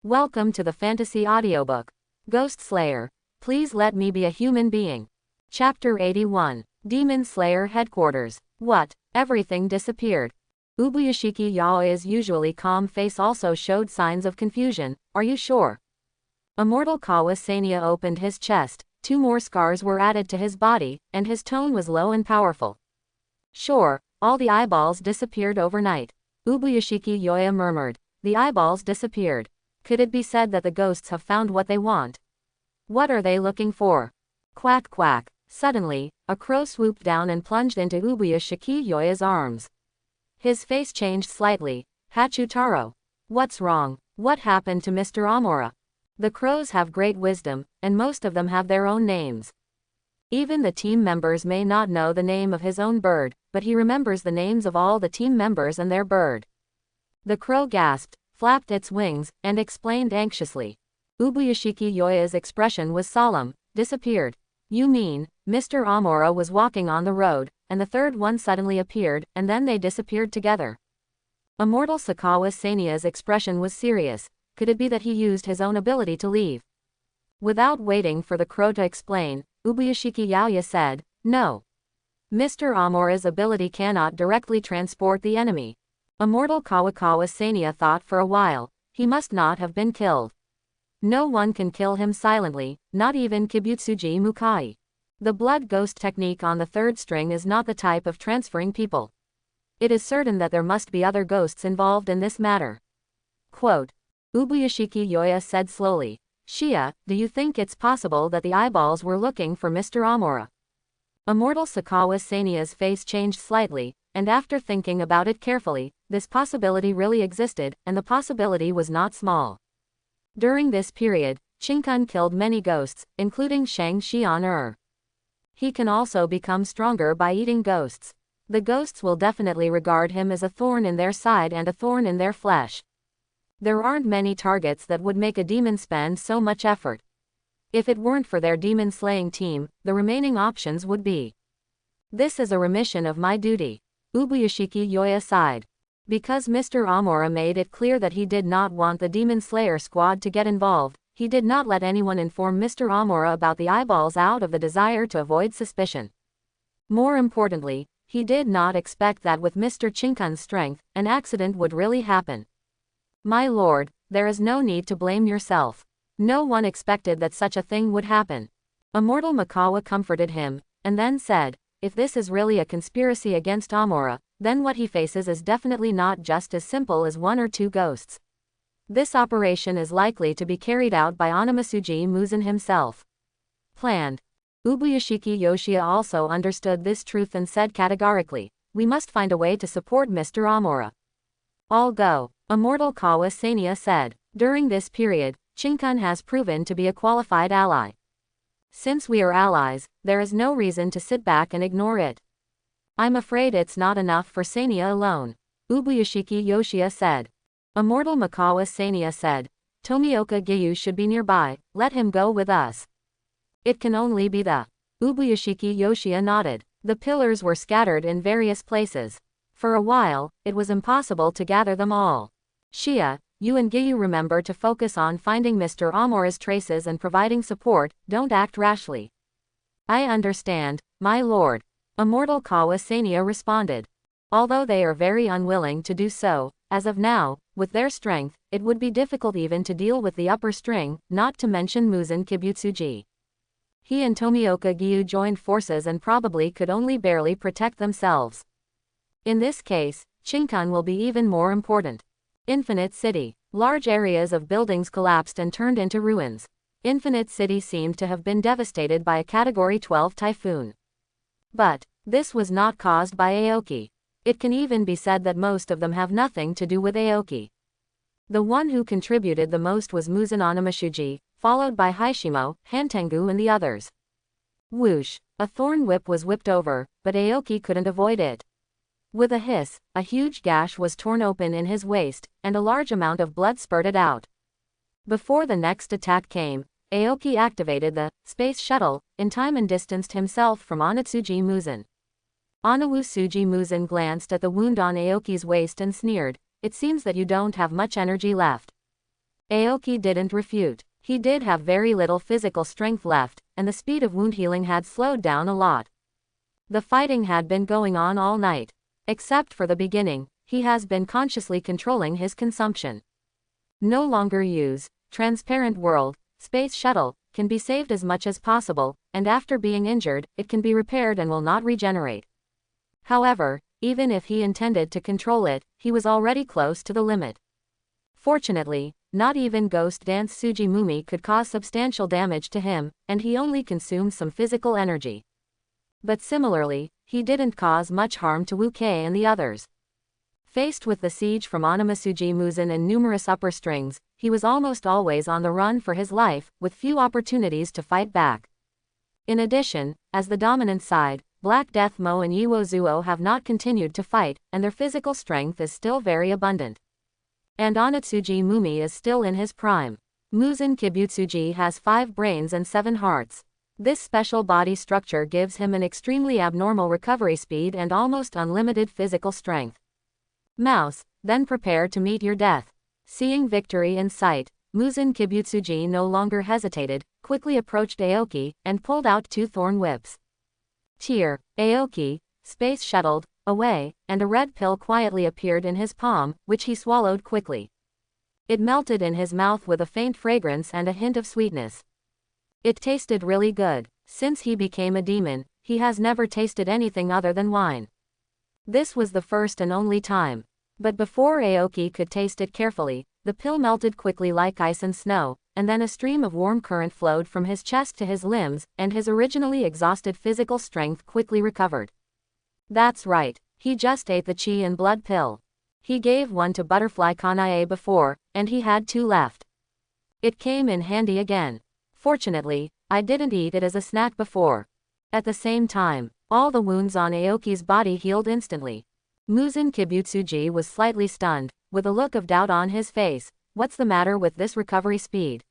Welcome to the fantasy audiobook. Ghost Slayer. Please let me be a human being. Chapter 81. Demon Slayer Headquarters. What? Everything disappeared. Ubuyashiki Yaoi's usually calm face also showed signs of confusion. Are you sure? Immortal Kawasania opened his chest. 2 more scars were added to his body, and his tone was low and powerful. Sure, all the eyeballs disappeared overnight. Ubuyashiki Yoya murmured. The eyeballs disappeared. Could it be said that the ghosts have found what they want? What are they looking for? Quack quack. Suddenly, a crow swooped down and plunged into Ubuyashiki Yoya's arms. His face changed slightly. Hachutaro. What's wrong? What happened to Mr. Amora? The crows have great wisdom, and most of them have their own names. Even the team members may not know the name of his own bird, but he remembers the names of all the team members and their bird. The crow gasped, flapped its wings, and explained anxiously. Ubuyashiki Yoya's expression was solemn. Disappeared. You mean, Mr. Amora was walking on the road, and the third one suddenly appeared, and then they disappeared together. Immortal Sakawa Sania's expression was serious. Could it be that he used his own ability to leave? Without waiting for the crow to explain, Ubuyashiki Yaoya said, No. Mr. Amora's ability cannot directly transport the enemy. Immortal Kawakawa Sania thought for a while. He must not have been killed. No one can kill him silently, not even Kibutsuji Mukai. The blood ghost technique on the third string is not the type of transferring people. It is certain that there must be other ghosts involved in this matter. Quote. Ubuyashiki Yoya said slowly. Shia, do you think it's possible that the eyeballs were looking for Mr. Amora? Immortal Sakawa Sania's face changed slightly, and after thinking about it carefully, this possibility really existed, and the possibility was not small. During this period, Chinkun killed many ghosts, including Shang Xian. He can also become stronger by eating ghosts. The ghosts will definitely regard him as a thorn in their side and a thorn in their flesh. There aren't many targets that would make a demon spend so much effort. If it weren't for their demon-slaying team, the remaining options would be. This is a remission of my duty. Ubuyashiki Yoya sighed. Because Mr. Amora made it clear that he did not want the Demon Slayer squad to get involved, he did not let anyone inform Mr. Amora about the eyeballs out of the desire to avoid suspicion. More importantly, he did not expect that with Mr. Chinkun's strength, an accident would really happen. My lord, there is no need to blame yourself. No one expected that such a thing would happen. Immortal Makawa comforted him, and then said, if this is really a conspiracy against Amora, then what he faces is definitely not just as simple as 1 or 2 ghosts. This operation is likely to be carried out by Onamasuji Muzan himself. Planned. Ubuyashiki Yoshia also understood this truth and said categorically, we must find a way to support Mr. Amora. I'll go. Immortal Kawa Sania said. During this period, Chinkun has proven to be a qualified ally. Since we are allies, there is no reason to sit back and ignore it. I'm afraid it's not enough for Sania alone. Ubuyashiki Yoshia said. Immortal Makawa Sania said. Tomioka Giyu should be nearby, let him go with us. It can only be the. Ubuyashiki Yoshia nodded. The pillars were scattered in various places. For a while, it was impossible to gather them all. Shia, you and Giyu remember to focus on finding Mr. Amora's traces and providing support, don't act rashly. I understand, my lord. Immortal Kawa Sania responded. Although they are very unwilling to do so, as of now, with their strength, it would be difficult even to deal with the upper string, not to mention Muzan Kibutsuji. He and Tomioka Giyu joined forces and probably could only barely protect themselves. In this case, Chinkun will be even more important. Infinite City. Large areas of buildings collapsed and turned into ruins. Infinite City seemed to have been devastated by a Category 12 typhoon. But this was not caused by Aoki. It can even be said that most of them have nothing to do with Aoki. The one who contributed the most was Muzan Onamasuji, followed by Haishimo, Hantengu and the others. Whoosh! A thorn whip was whipped over, but Aoki couldn't avoid it. With a hiss, a huge gash was torn open in his waist, and a large amount of blood spurted out. Before the next attack came, Aoki activated the space shuttle in time and distanced himself from Onatsuji Muzan. Onawusuji Muzan glanced at the wound on Aoki's waist and sneered, it seems that you don't have much energy left. Aoki didn't refute. He did have very little physical strength left, and the speed of wound healing had slowed down a lot. The fighting had been going on all night. Except for the beginning, he has been consciously controlling his consumption. No longer use transparent world, space shuttle, can be saved as much as possible, and after being injured, it can be repaired and will not regenerate. However, even if he intended to control it, he was already close to the limit. Fortunately, not even Ghost Dance Sujimumi could cause substantial damage to him, and he only consumed some physical energy. But similarly, he didn't cause much harm to Wu Kei and the others. Faced with the siege from Onimasuji Muzan and numerous upper strings, he was almost always on the run for his life, with few opportunities to fight back. In addition, as the dominant side, Black Death Mo and Iwozuo have not continued to fight, and their physical strength is still very abundant. And Onitsuji Mumi is still in his prime. Muzan Kibutsuji has 5 brains and 7 hearts. This special body structure gives him an extremely abnormal recovery speed and almost unlimited physical strength. Mouse, then prepare to meet your death. Seeing victory in sight, Muzan Kibutsuji no longer hesitated, quickly approached Aoki, and pulled out 2 thorn whips. Tear, Aoki, space shuttled away, and a red pill quietly appeared in his palm, which he swallowed quickly. It melted in his mouth with a faint fragrance and a hint of sweetness. It tasted really good. Since he became a demon, he has never tasted anything other than wine. This was the first and only time. But before Aoki could taste it carefully, the pill melted quickly like ice and snow, and then a stream of warm current flowed from his chest to his limbs, and his originally exhausted physical strength quickly recovered. That's right, he just ate the chi and blood pill. He gave one to Butterfly Kanae before, and he had 2 left. It came in handy again. Fortunately, I didn't eat it as a snack before. At the same time, all the wounds on Aoki's body healed instantly. Muzan Kibutsuji was slightly stunned, with a look of doubt on his face. What's the matter with this recovery speed?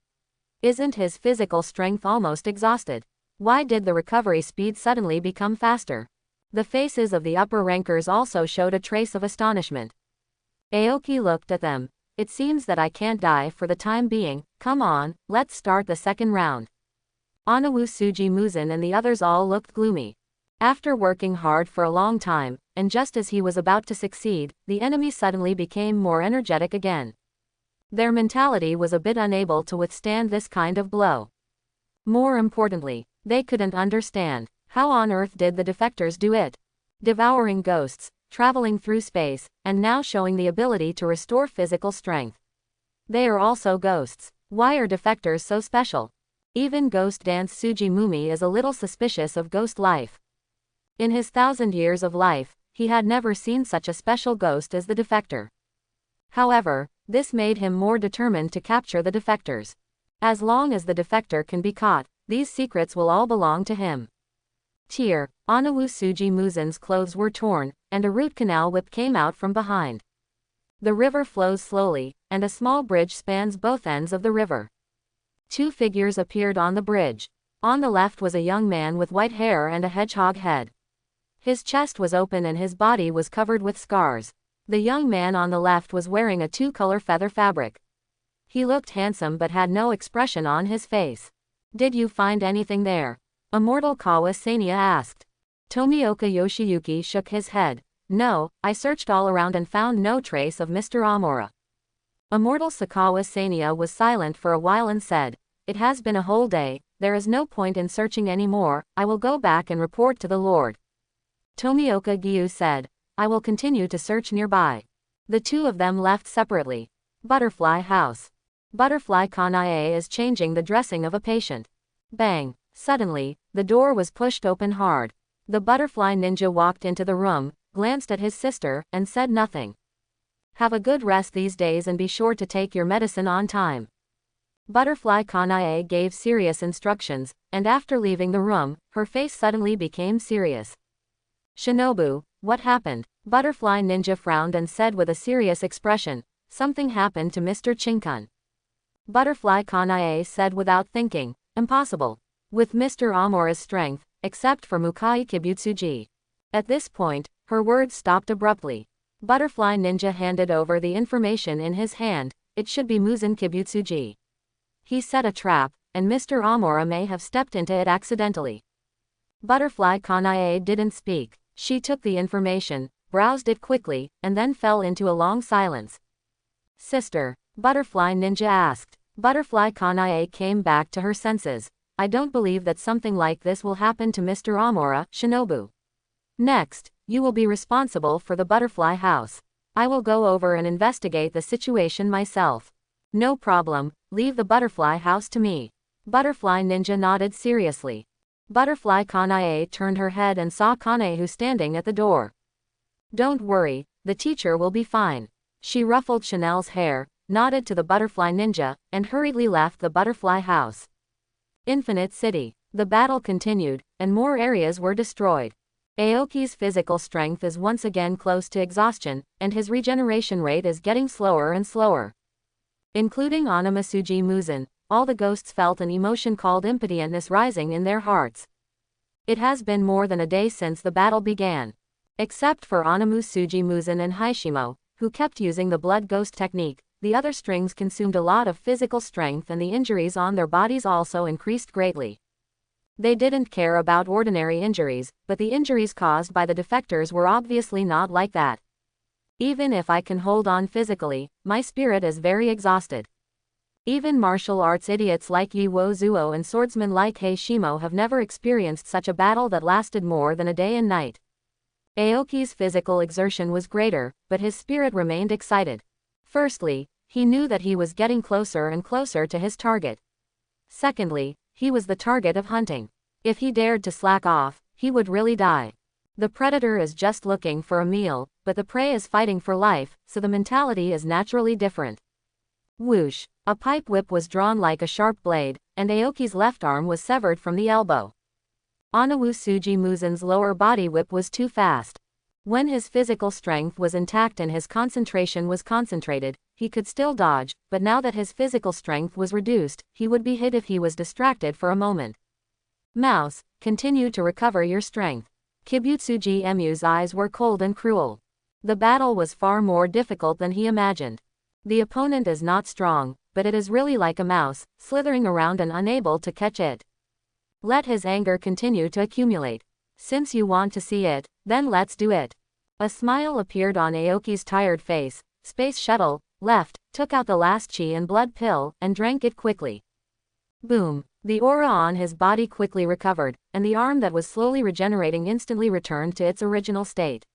Isn't his physical strength almost exhausted? Why did the recovery speed suddenly become faster? The faces of the upper rankers also showed a trace of astonishment. Aoki looked at them. It seems that I can't die for the time being. Come on, let's start the second round. Onawu Suji Muzan and the others all looked gloomy. After working hard for a long time, and just as he was about to succeed, the enemy suddenly became more energetic again. Their mentality was a bit unable to withstand this kind of blow. More importantly, they couldn't understand, how on earth did the defectors do it? Devouring ghosts, traveling through space, and now showing the ability to restore physical strength. They are also ghosts. Why are defectors so special? Even Ghost Dance Sujimumi is a little suspicious of ghost life. In his 1,000 years of life, he had never seen such a special ghost as the defector. However, this made him more determined to capture the defectors. As long as the defector can be caught, these secrets will all belong to him. Tear, Onawu Suji Muzan's clothes were torn, and a root canal whip came out from behind. The river flows slowly, and a small bridge spans both ends of the river. 2 figures appeared on the bridge. On the left was a young man with white hair and a hedgehog head. His chest was open and his body was covered with scars. The young man on the left was wearing a 2-color feather fabric. He looked handsome but had no expression on his face. Did you find anything there? Immortal Kawasania asked. Tomioka Yoshiyuki shook his head. No, I searched all around and found no trace of Mr. Amora. Immortal Sakawa Sania was silent for a while and said, It has been a whole day, there is no point in searching anymore, I will go back and report to the Lord. Tomioka Gyu said, I will continue to search nearby. The 2 of them left separately. Butterfly House. Butterfly Kanae is changing the dressing of a patient. Bang. Suddenly, the door was pushed open hard. The butterfly ninja walked into the room, glanced at his sister, and said nothing. Have a good rest these days and be sure to take your medicine on time. Butterfly Kanae gave serious instructions, and after leaving the room, her face suddenly became serious. Shinobu, what happened? Butterfly Ninja frowned and said with a serious expression, Something happened to Mr. Chinkun. Butterfly Kanae said without thinking, Impossible. With Mr. Amora's strength, except for Mukai Kibutsuji. At this point, her words stopped abruptly. Butterfly Ninja handed over the information in his hand, it should be Muzan Kibutsuji. He set a trap, and Mr. Amora may have stepped into it accidentally. Butterfly Kanae didn't speak. She took the information, browsed it quickly, and then fell into a long silence. Sister, Butterfly Ninja asked. Butterfly Kanae came back to her senses. I don't believe that something like this will happen to Mr. Amora, Shinobu. Next, you will be responsible for the Butterfly House. I will go over and investigate the situation myself. No problem, leave the Butterfly House to me. Butterfly Ninja nodded seriously. Butterfly Kanae turned her head and saw Kanehu standing at the door. Don't worry, the teacher will be fine. She ruffled Chanel's hair, nodded to the Butterfly Ninja, and hurriedly left the Butterfly House. Infinite City. The battle continued, and more areas were destroyed. Aoki's physical strength is once again close to exhaustion, and his regeneration rate is getting slower and slower. Including Onamasuji Muzan, all the ghosts felt an emotion called impotentness rising in their hearts. It has been more than a day since the battle began. Except for Onamasuji Muzan and Haishimo, who kept using the blood ghost technique, the other strings consumed a lot of physical strength and the injuries on their bodies also increased greatly. They didn't care about ordinary injuries, but the injuries caused by the defectors were obviously not like that. Even if I can hold on physically, my spirit is very exhausted. Even martial arts idiots like Yi Wo Zuo and swordsmen like Hei Shimo have never experienced such a battle that lasted more than a day and night. Aoki's physical exertion was greater, but his spirit remained excited. Firstly, he knew that he was getting closer and closer to his target. Secondly, he was the target of hunting. If he dared to slack off, he would really die. The predator is just looking for a meal, but the prey is fighting for life, so the mentality is naturally different. Whoosh! A pipe whip was drawn like a sharp blade, and Aoki's left arm was severed from the elbow. Onawusuji Muzan's lower body whip was too fast. When his physical strength was intact and his concentration was concentrated, he could still dodge, but now that his physical strength was reduced, he would be hit if he was distracted for a moment. Mouse, continue to recover your strength. Kibutsuji Emu's eyes were cold and cruel. The battle was far more difficult than he imagined. The opponent is not strong, but it is really like a mouse, slithering around and unable to catch it. Let his anger continue to accumulate. Since you want to see it, then let's do it. A smile appeared on Aoki's tired face. Space Shuttle, left, took out the last chi and blood pill, and drank it quickly. Boom. The aura on his body quickly recovered, and the arm that was slowly regenerating instantly returned to its original state.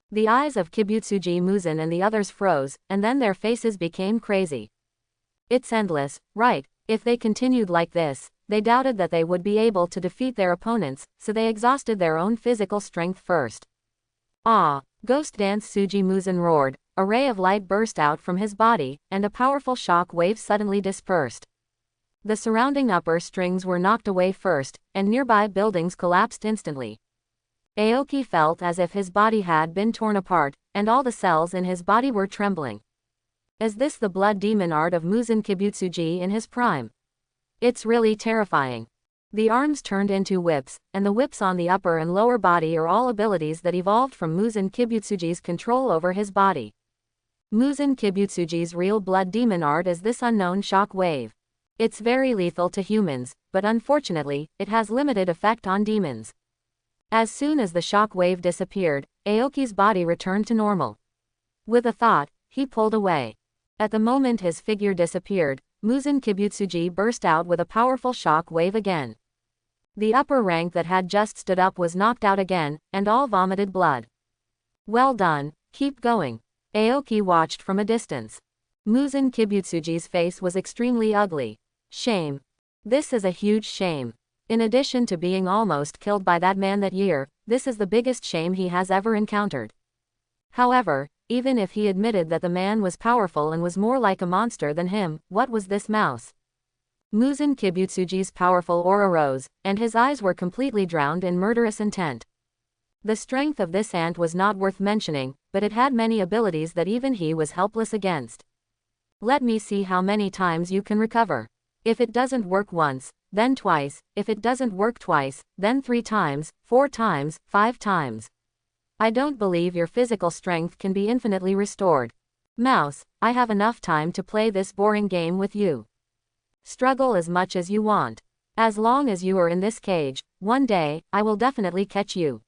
The eyes of Kibutsuji Muzan and the others froze, and then their faces became crazy. It's endless, right? If they continued like this, they doubted that they would be able to defeat their opponents, so they exhausted their own physical strength first. Ah! Ghost Dance Suji Muzan roared, a ray of light burst out from his body, and a powerful shock wave suddenly dispersed. The surrounding upper strings were knocked away first, and nearby buildings collapsed instantly. Aoki felt as if his body had been torn apart, and all the cells in his body were trembling. Is this the blood demon art of Muzan Kibutsuji in his prime? It's really terrifying. The arms turned into whips, and the whips on the upper and lower body are all abilities that evolved from Muzan Kibutsuji's control over his body. Muzan Kibutsuji's real blood demon art is this unknown shock wave. It's very lethal to humans, but unfortunately, it has limited effect on demons. As soon as the shock wave disappeared, Aoki's body returned to normal. With a thought, he pulled away. At the moment his figure disappeared, Muzan Kibutsuji burst out with a powerful shock wave again. The upper rank that had just stood up was knocked out again, and all vomited blood. Well done, keep going. Aoki watched from a distance. Muzan Kibutsuji's face was extremely ugly. Shame. This is a huge shame. In addition to being almost killed by that man that year, this is the biggest shame he has ever encountered. However, even if he admitted that the man was powerful and was more like a monster than him, what was this mouse? Muzan Kibutsuji's powerful aura rose, and his eyes were completely drowned in murderous intent. The strength of this ant was not worth mentioning, but it had many abilities that even he was helpless against. Let me see how many times you can recover. If it doesn't work once, then twice, if it doesn't work twice, then 3 times, 4 times, 5 times. I don't believe your physical strength can be infinitely restored. Mouse, I have enough time to play this boring game with you. Struggle as much as you want. As long as you are in this cage, one day, I will definitely catch you.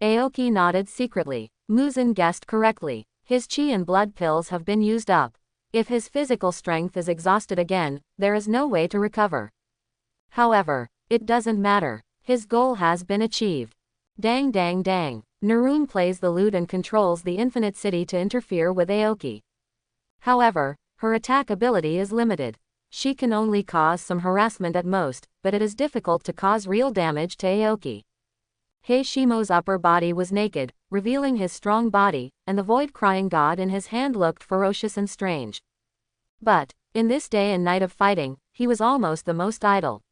Aoki nodded secretly. Muzan guessed correctly. His chi and blood pills have been used up. If his physical strength is exhausted again, there is no way to recover. However, it doesn't matter. His goal has been achieved. Dang dang dang. Narune plays the lute and controls the infinite city to interfere with Aoki. However, her attack ability is limited. She can only cause some harassment at most, but it is difficult to cause real damage to Aoki. Heishimo's upper body was naked, revealing his strong body, and the void-crying god in his hand looked ferocious and strange. But, in this day and night of fighting, he was almost the most idle.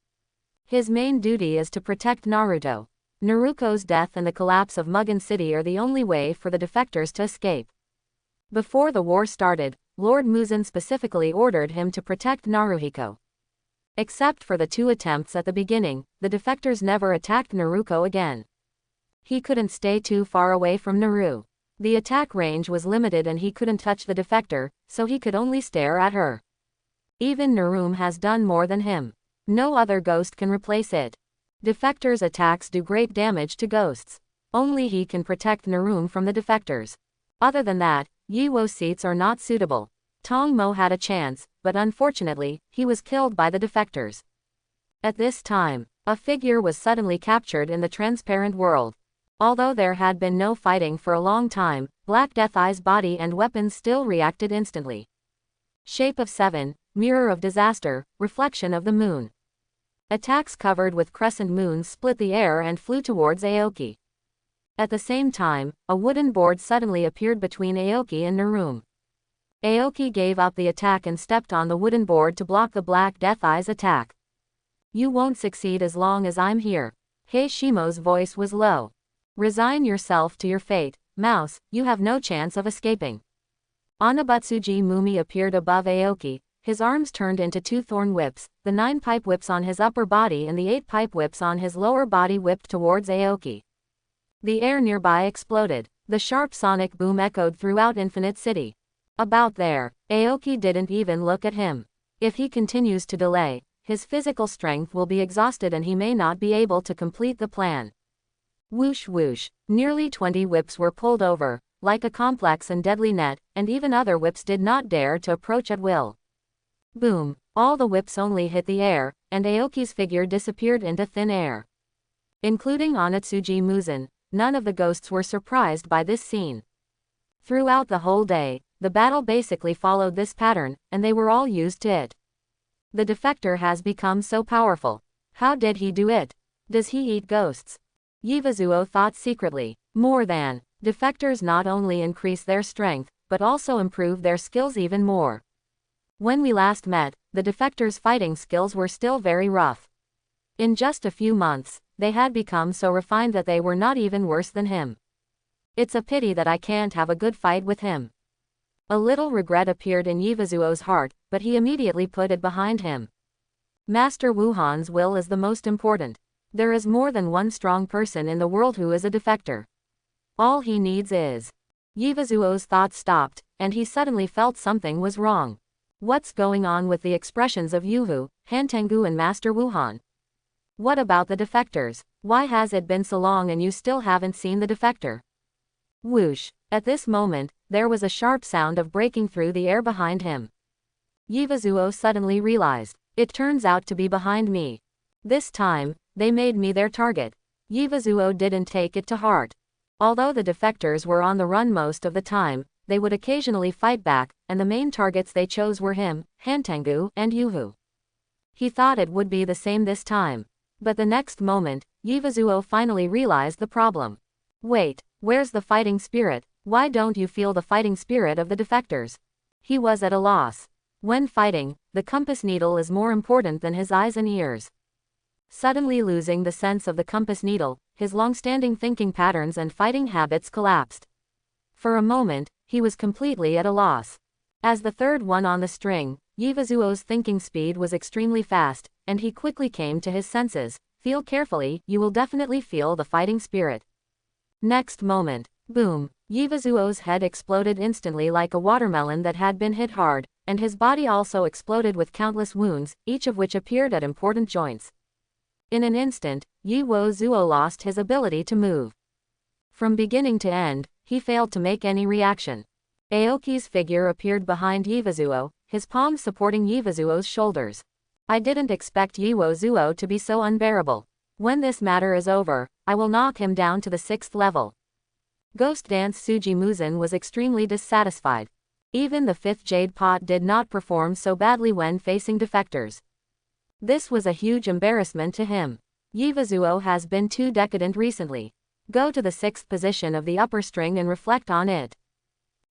His main duty is to protect Naruto. Naruto's death and the collapse of Mugen City are the only way for the defectors to escape. Before the war started, Lord Muzan specifically ordered him to protect Naruhiko. Except for the 2 attempts at the beginning, the defectors never attacked Naruto again. He couldn't stay too far away from Naru. The attack range was limited and he couldn't touch the defector, so he could only stare at her. Even Narume has done more than him. No other ghost can replace it. Defectors' attacks do great damage to ghosts. Only he can protect Narume from the defectors. Other than that, Yiwo seats are not suitable. Tongmo had a chance, but unfortunately, he was killed by the defectors. At this time, a figure was suddenly captured in the transparent world. Although there had been no fighting for a long time, Black Death Eye's body and weapons still reacted instantly. Shape of 7, Mirror of Disaster, Reflection of the Moon. Attacks covered with crescent moons split the air and flew towards Aoki. At the same time, a wooden board suddenly appeared between Aoki and Narume. Aoki gave up the attack and stepped on the wooden board to block the Black Death Eye's attack. You won't succeed as long as I'm here. Heishimo's voice was low. Resign yourself to your fate, Mouse, you have no chance of escaping. Onabutsuji Mumi appeared above Aoki, his arms turned into 2 thorn whips, the 9 pipe whips on his upper body and the 8 pipe whips on his lower body whipped towards Aoki. The air nearby exploded, the sharp sonic boom echoed throughout Infinite City. About there, Aoki didn't even look at him. If he continues to delay, his physical strength will be exhausted and he may not be able to complete the plan. Whoosh whoosh, nearly 20 whips were pulled over, like a complex and deadly net, and even other whips did not dare to approach at will. Boom, all the whips only hit the air, and Aoki's figure disappeared into thin air. Including Onatsuji Muzan, none of the ghosts were surprised by this scene. Throughout the whole day, the battle basically followed this pattern, and they were all used to it. The defector has become so powerful. How did he do it? Does he eat ghosts? Yivazuo thought secretly. More than. Defectors not only increase their strength, but also improve their skills even more. When we last met, the defectors' fighting skills were still very rough. In just a few months, they had become so refined that they were not even worse than him. It's a pity that I can't have a good fight with him. A little regret appeared in Yivazuo's heart, but he immediately put it behind him. Master Wuhan's will is the most important. There is more than one strong person in the world who is a defector. All he needs is. Yivazuo's thoughts stopped, and he suddenly felt something was wrong. What's going on with the expressions of Yuhu, Hantengu and Master Wuhan? What about the defectors? Why has it been so long and you still haven't seen the defector? Whoosh. At this moment, there was a sharp sound of breaking through the air behind him. Yivazuo suddenly realized. It turns out to be behind me. This time, they made me their target. Yivazuo didn't take it to heart. Although the defectors were on the run most of the time, they would occasionally fight back, and the main targets they chose were him, Hantengu, and Yuhu. He thought it would be the same this time. But the next moment, Yivazuo finally realized the problem. Wait, where's the fighting spirit? Why don't you feel the fighting spirit of the defectors? He was at a loss. When fighting, the compass needle is more important than his eyes and ears. Suddenly losing the sense of the compass needle, his long-standing thinking patterns and fighting habits collapsed. For a moment, he was completely at a loss. As the third one on the string, Yivazuo's thinking speed was extremely fast, and he quickly came to his senses. Feel carefully, you will definitely feel the fighting spirit. Next moment, boom, Yivazuo's head exploded instantly like a watermelon that had been hit hard, and his body also exploded with countless wounds, each of which appeared at important joints. In an instant, Yivazuo lost his ability to move. From beginning to end, he failed to make any reaction. Aoki's figure appeared behind Yivazuo, his palms supporting Yivazuo's shoulders. I didn't expect Yivazuo to be so unbearable. When this matter is over, I will knock him down to the 6th level. Ghost Dance Tsuji Muzan was extremely dissatisfied. Even the 5th Jade Pot did not perform so badly when facing defectors. This was a huge embarrassment to him. Yivazuo has been too decadent recently. Go to the 6th position of the upper string and reflect on it.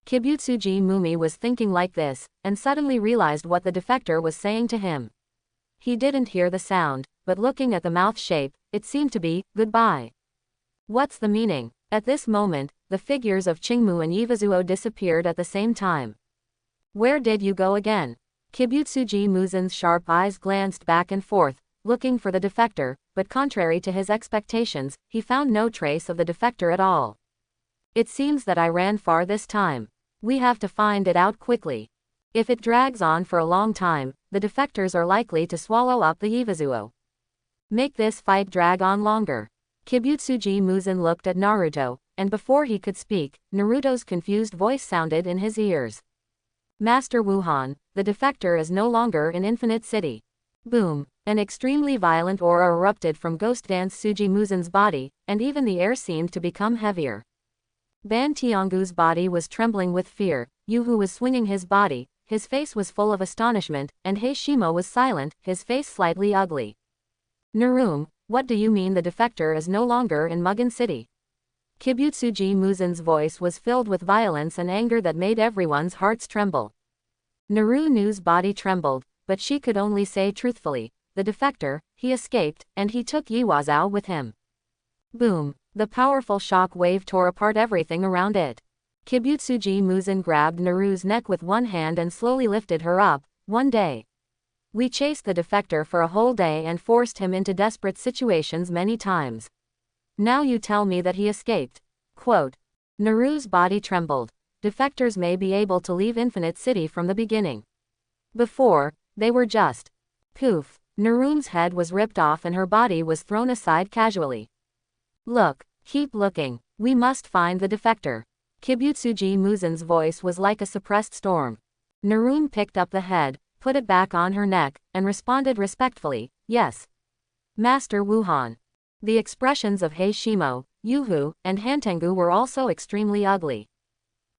Kibutsuji Mumi was thinking like this, and suddenly realized what the defector was saying to him. He didn't hear the sound, but looking at the mouth shape, it seemed to be, goodbye. What's the meaning? At this moment, the figures of Qingmu and Yivazuo disappeared at the same time. Where did you go again? Kibutsuji Muzan's sharp eyes glanced back and forth, looking for the defector, but contrary to his expectations, he found no trace of the defector at all. It seems that I ran far this time. We have to find it out quickly. If it drags on for a long time, the defectors are likely to swallow up the Yivazuo. Make this fight drag on longer. Kibutsuji Muzan looked at Naruto, and before he could speak, Naruto's confused voice sounded in his ears. Master Wuhan, the defector is no longer in Infinite City. Boom! An extremely violent aura erupted from Ghost Dance Tsuji Muzan's body, and even the air seemed to become heavier. Ban Tiangu's body was trembling with fear, Yuhu was swinging his body, his face was full of astonishment, and Heishimo was silent, his face slightly ugly. Narum, what do you mean the defector is no longer in Mugen City? Kibutsuji Muzan's voice was filled with violence and anger that made everyone's hearts tremble. Narunu's body trembled, but she could only say truthfully, the defector, he escaped, and he took Yiwazao with him. Boom! The powerful shock wave tore apart everything around it. Kibutsuji Muzan grabbed Naru's neck with one hand and slowly lifted her up. One day. We chased the defector for a whole day and forced him into desperate situations many times. Now you tell me that he escaped. Quote. Naru's body trembled. Defectors may be able to leave Infinite City from the beginning. Before, they were just. Poof. Naru's head was ripped off and her body was thrown aside casually. Look, keep looking. We must find the defector. Kibutsuji Muzan's voice was like a suppressed storm. Narum picked up the head, put it back on her neck, and responded respectfully, yes. Master Wuhan. The expressions of Heishimo, Yuhu, and Hantengu were also extremely ugly.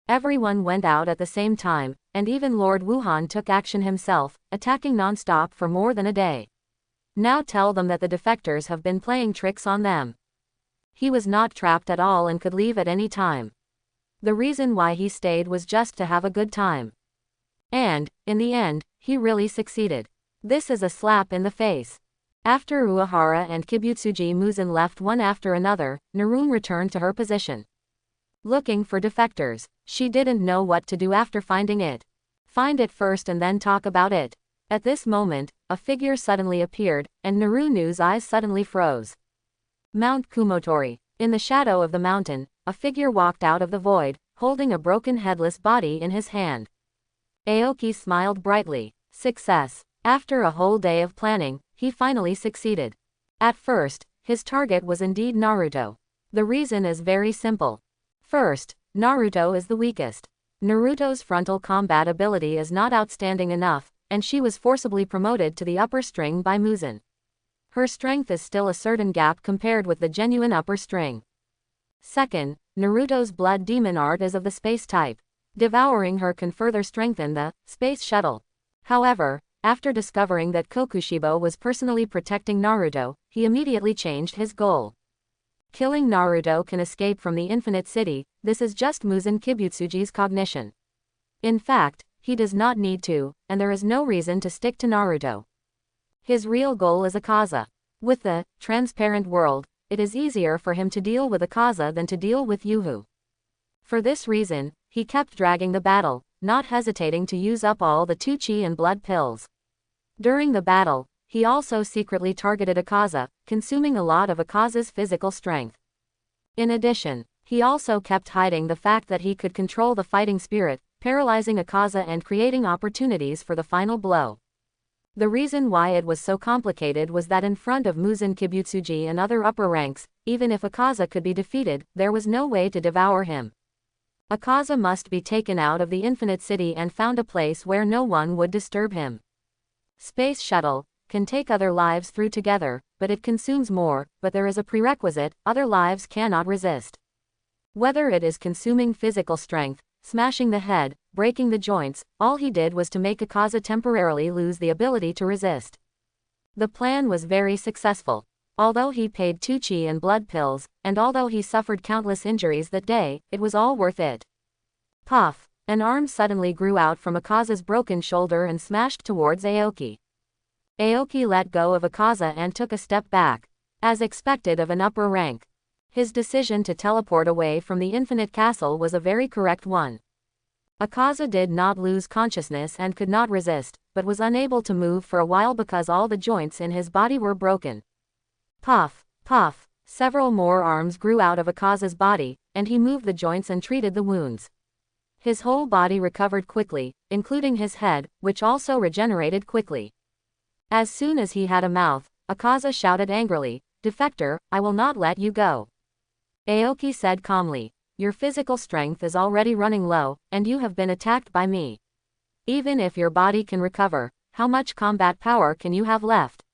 Everyone went out at the same time, and even Lord Wuhan took action himself, attacking non-stop for more than a day. Now tell them that the defectors have been playing tricks on them. He was not trapped at all and could leave at any time. The reason why he stayed was just to have a good time. And, in the end, he really succeeded. This is a slap in the face. After Uehara and Kibutsuji Muzan left one after another, Narum returned to her position. Looking for defectors, she didn't know what to do after finding it. Find it first and then talk about it. At this moment, a figure suddenly appeared, and Narunu's eyes suddenly froze. Mount Kumotori. In the shadow of the mountain, a figure walked out of the void, holding a broken headless body in his hand. Aoki smiled brightly. Success. After a whole day of planning, he finally succeeded. At first, his target was indeed Naruto. The reason is very simple. First, Naruto is the weakest. Naruto's frontal combat ability is not outstanding enough, and she was forcibly promoted to the upper string by Muzan. Her strength is still a certain gap compared with the genuine upper string. Second, Naruto's blood demon art is of the space type. Devouring her can further strengthen the space shuttle. However, after discovering that Kokushibo was personally protecting Naruto, he immediately changed his goal. Killing Naruto can escape from the Infinite City, this is just Muzan Kibutsuji's cognition. In fact, he does not need to, and there is no reason to stick to Naruto. His real goal is Akaza. With the transparent world, it is easier for him to deal with Akaza than to deal with Yuhu. For this reason, he kept dragging the battle, not hesitating to use up all the 2 chi and blood pills. During the battle, he also secretly targeted Akaza, consuming a lot of Akaza's physical strength. In addition, He also kept hiding the fact that he could control the fighting spirit, paralyzing Akaza and creating opportunities for the final blow. The reason why it was so complicated was that in front of Muzan Kibutsuji and other upper ranks, even if Akaza could be defeated, there was no way to devour him. Akaza must be taken out of the Infinite City and found a place where no one would disturb him. Space shuttle can take other lives through together, but it consumes more, but there is a prerequisite, other lives cannot resist. Whether it is consuming physical strength, smashing the head, breaking the joints, all he did was to make Akaza temporarily lose the ability to resist. The plan was very successful. Although he paid 2 chi and blood pills, and although he suffered countless injuries that day, it was all worth it. Puff! An arm suddenly grew out from Akaza's broken shoulder and smashed towards Aoki. Aoki let go of Akaza and took a step back. As expected of an upper rank. His decision to teleport away from the Infinite Castle was a very correct one. Akaza did not lose consciousness and could not resist, but was unable to move for a while because all the joints in his body were broken. Puff! Puff! Several more arms grew out of Akaza's body, and he moved the joints and treated the wounds. His whole body recovered quickly, including his head, which also regenerated quickly. As soon as he had a mouth, Akaza shouted angrily, "Defector, I will not let you go." Aoki said calmly, "Your physical strength is already running low, and you have been attacked by me. Even if your body can recover, how much combat power can you have left?"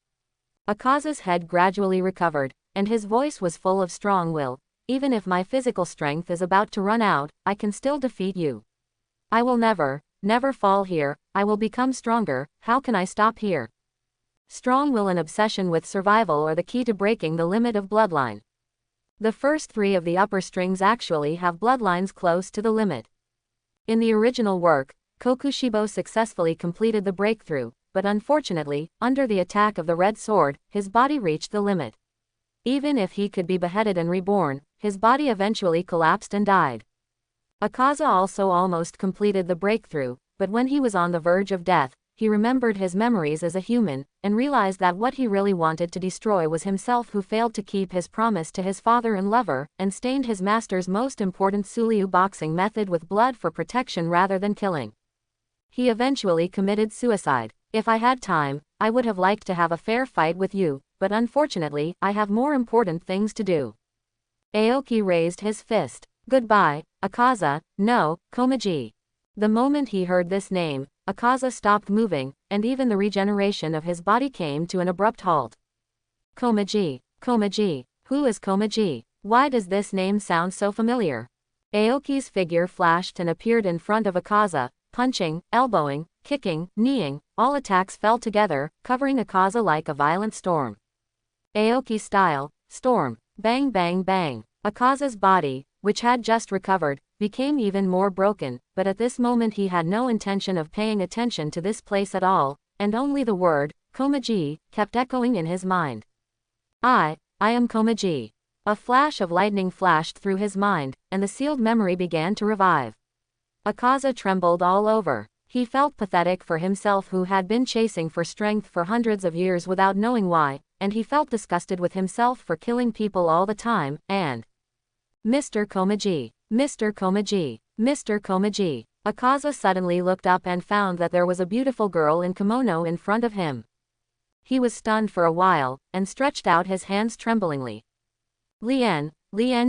Akaza's head gradually recovered, and his voice was full of strong will. "Even if my physical strength is about to run out, I can still defeat you. I will never fall here, I will become stronger, how can I stop here?" Strong will and obsession with survival are the key to breaking the limit of bloodline. The first 3 of the upper strings actually have bloodlines close to the limit. In the original work, Kokushibo successfully completed the breakthrough, but unfortunately, under the attack of the Red Sword, his body reached the limit. Even if he could be beheaded and reborn, his body eventually collapsed and died. Akaza also almost completed the breakthrough, but when he was on the verge of death, he remembered his memories as a human, and realized that what he really wanted to destroy was himself, who failed to keep his promise to his father and lover, and stained his master's most important Suryu boxing method with blood for protection rather than killing. He eventually committed suicide. "If I had time, I would have liked to have a fair fight with you, but unfortunately, I have more important things to do." Aoki raised his fist. "Goodbye, Akaza, no, Komaji." The moment he heard this name, Akaza stopped moving, and even the regeneration of his body came to an abrupt halt. Komaji, Komaji, who is Komaji? Why does this name sound so familiar? Aoki's figure flashed and appeared in front of Akaza, punching, elbowing, kicking, kneeing, all attacks fell together, covering Akaza like a violent storm. Aoki style, storm, bang bang bang. Akaza's body, which had just recovered, became even more broken, but at this moment he had no intention of paying attention to this place at all, and only the word, Komaji, kept echoing in his mind. I am Komaji. A flash of lightning flashed through his mind, and the sealed memory began to revive. Akaza trembled all over. He felt pathetic for himself, who had been chasing for strength for hundreds of years without knowing why, and he felt disgusted with himself for killing people all the time, and Mr. Komaji, Mr. Komaji, Mr. Komaji. Akaza suddenly looked up and found that there was a beautiful girl in kimono in front of him. He was stunned for a while, and stretched out his hands tremblingly. Lien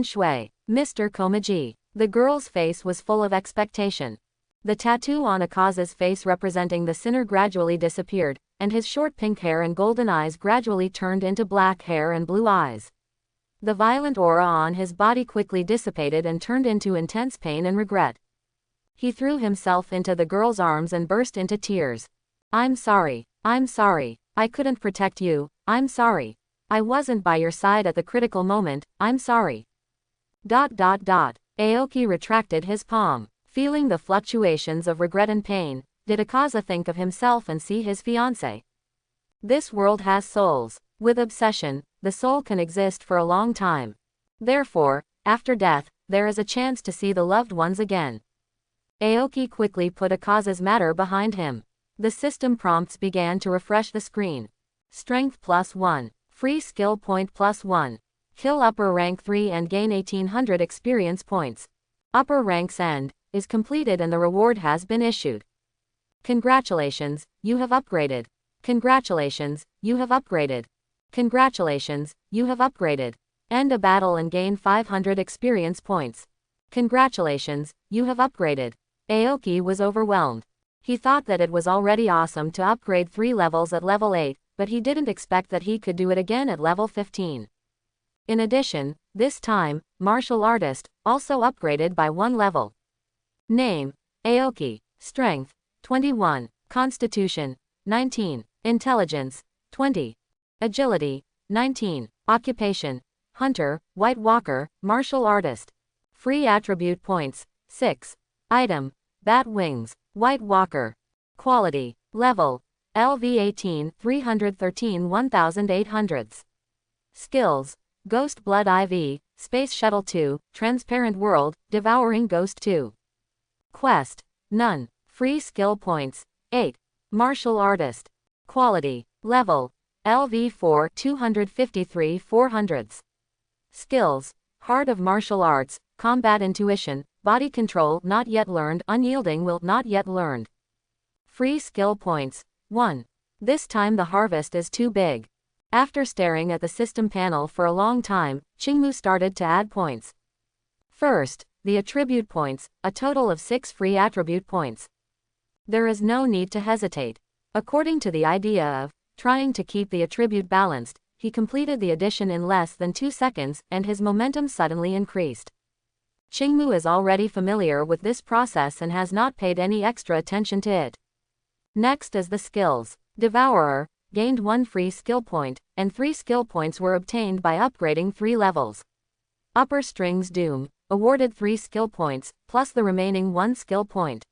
Shui, Mr. Komaji. The girl's face was full of expectation. The tattoo on Akaza's face representing the sinner gradually disappeared, and his short pink hair and golden eyes gradually turned into black hair and blue eyes. The violent aura on his body quickly dissipated and turned into intense pain and regret. He threw himself into the girl's arms and burst into tears. I'm sorry, I couldn't protect you, I'm sorry. I wasn't by your side at the critical moment, I'm sorry. ... Aoki retracted his palm. Feeling the fluctuations of regret and pain, did Akaza think of himself and see his fiancée? This world has souls. With obsession, the soul can exist for a long time. Therefore, after death, there is a chance to see the loved ones again. Aoki quickly put Akaza's matter behind him. The system prompts began to refresh the screen. Strength +1. Free skill point +1. Kill upper rank 3 and gain 1800 experience points. Upper rank's end is completed and the reward has been issued. Congratulations, you have upgraded. Congratulations, you have upgraded. Congratulations, you have upgraded. End a battle and gain 500 experience points. Congratulations, you have upgraded. Aoki was overwhelmed. He thought that it was already awesome to upgrade 3 levels at level 8, but he didn't expect that he could do it again at level 15. In addition, this time, martial artist, also upgraded by 1 level. Name, Aoki. Strength, 21. Constitution, 19. Intelligence, 20. Agility, 19. Occupation, hunter, white walker, martial artist. Free attribute points, 6. Item, bat wings, white walker. Quality, level, LV18 313 1800s. Skills, Ghost Blood IV, Space Shuttle 2, Transparent World, Devouring Ghost 2. Quest, none. Free skill points, 8. Martial Artist. Quality, level, LV4 253 400s. Skills, Heart of Martial Arts, Combat Intuition, Body Control not yet learned, Unyielding Will not yet learned. Free skill points, 1. This time the harvest is too big. After staring at the system panel for a long time, Qingmu started to add points. First, the attribute points, a total of 6 free attribute points. There is no need to hesitate. According to the idea of trying to keep the attribute balanced, he completed the addition in less than 2 seconds, and his momentum suddenly increased. Qingmu is already familiar with this process and has not paid any extra attention to it. Next is the skills. Devourer gained 1 free skill point, and 3 skill points were obtained by upgrading 3 levels. Upper Strings Doom awarded 3 skill points, plus the remaining 1 skill point.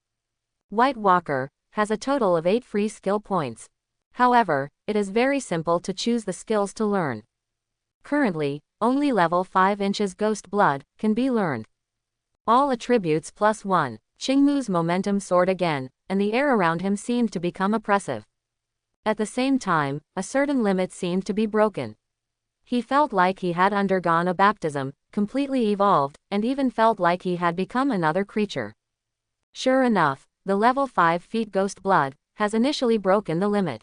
White Walker has a total of 8 free skill points. However, it is very simple to choose the skills to learn. Currently, only level 5 inches Ghost Blood can be learned. All attributes plus 1. Qingmu's momentum soared again, and the air around him seemed to become oppressive. At the same time, a certain limit seemed to be broken. He felt like he had undergone a baptism, completely evolved, and even felt like he had become another creature. Sure enough, the level 5 feet Ghost Blood has initially broken the limit.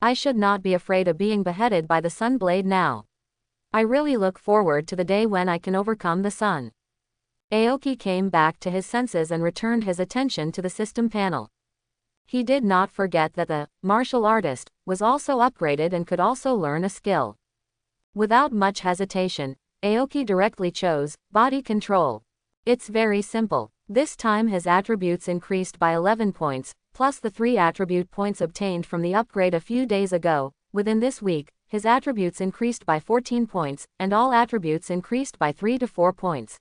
I should not be afraid of being beheaded by the Sunblade now. I really look forward to the day when I can overcome the sun. Aoki came back to his senses and returned his attention to the system panel. He did not forget that the martial artist was also upgraded and could also learn a skill. Without much hesitation, Aoki directly chose body control. It's very simple. This time his attributes increased by 11 points, plus the 3 attribute points obtained from the upgrade a few days ago. Within this week, his attributes increased by 14 points, and all attributes increased by 3 to 4 points.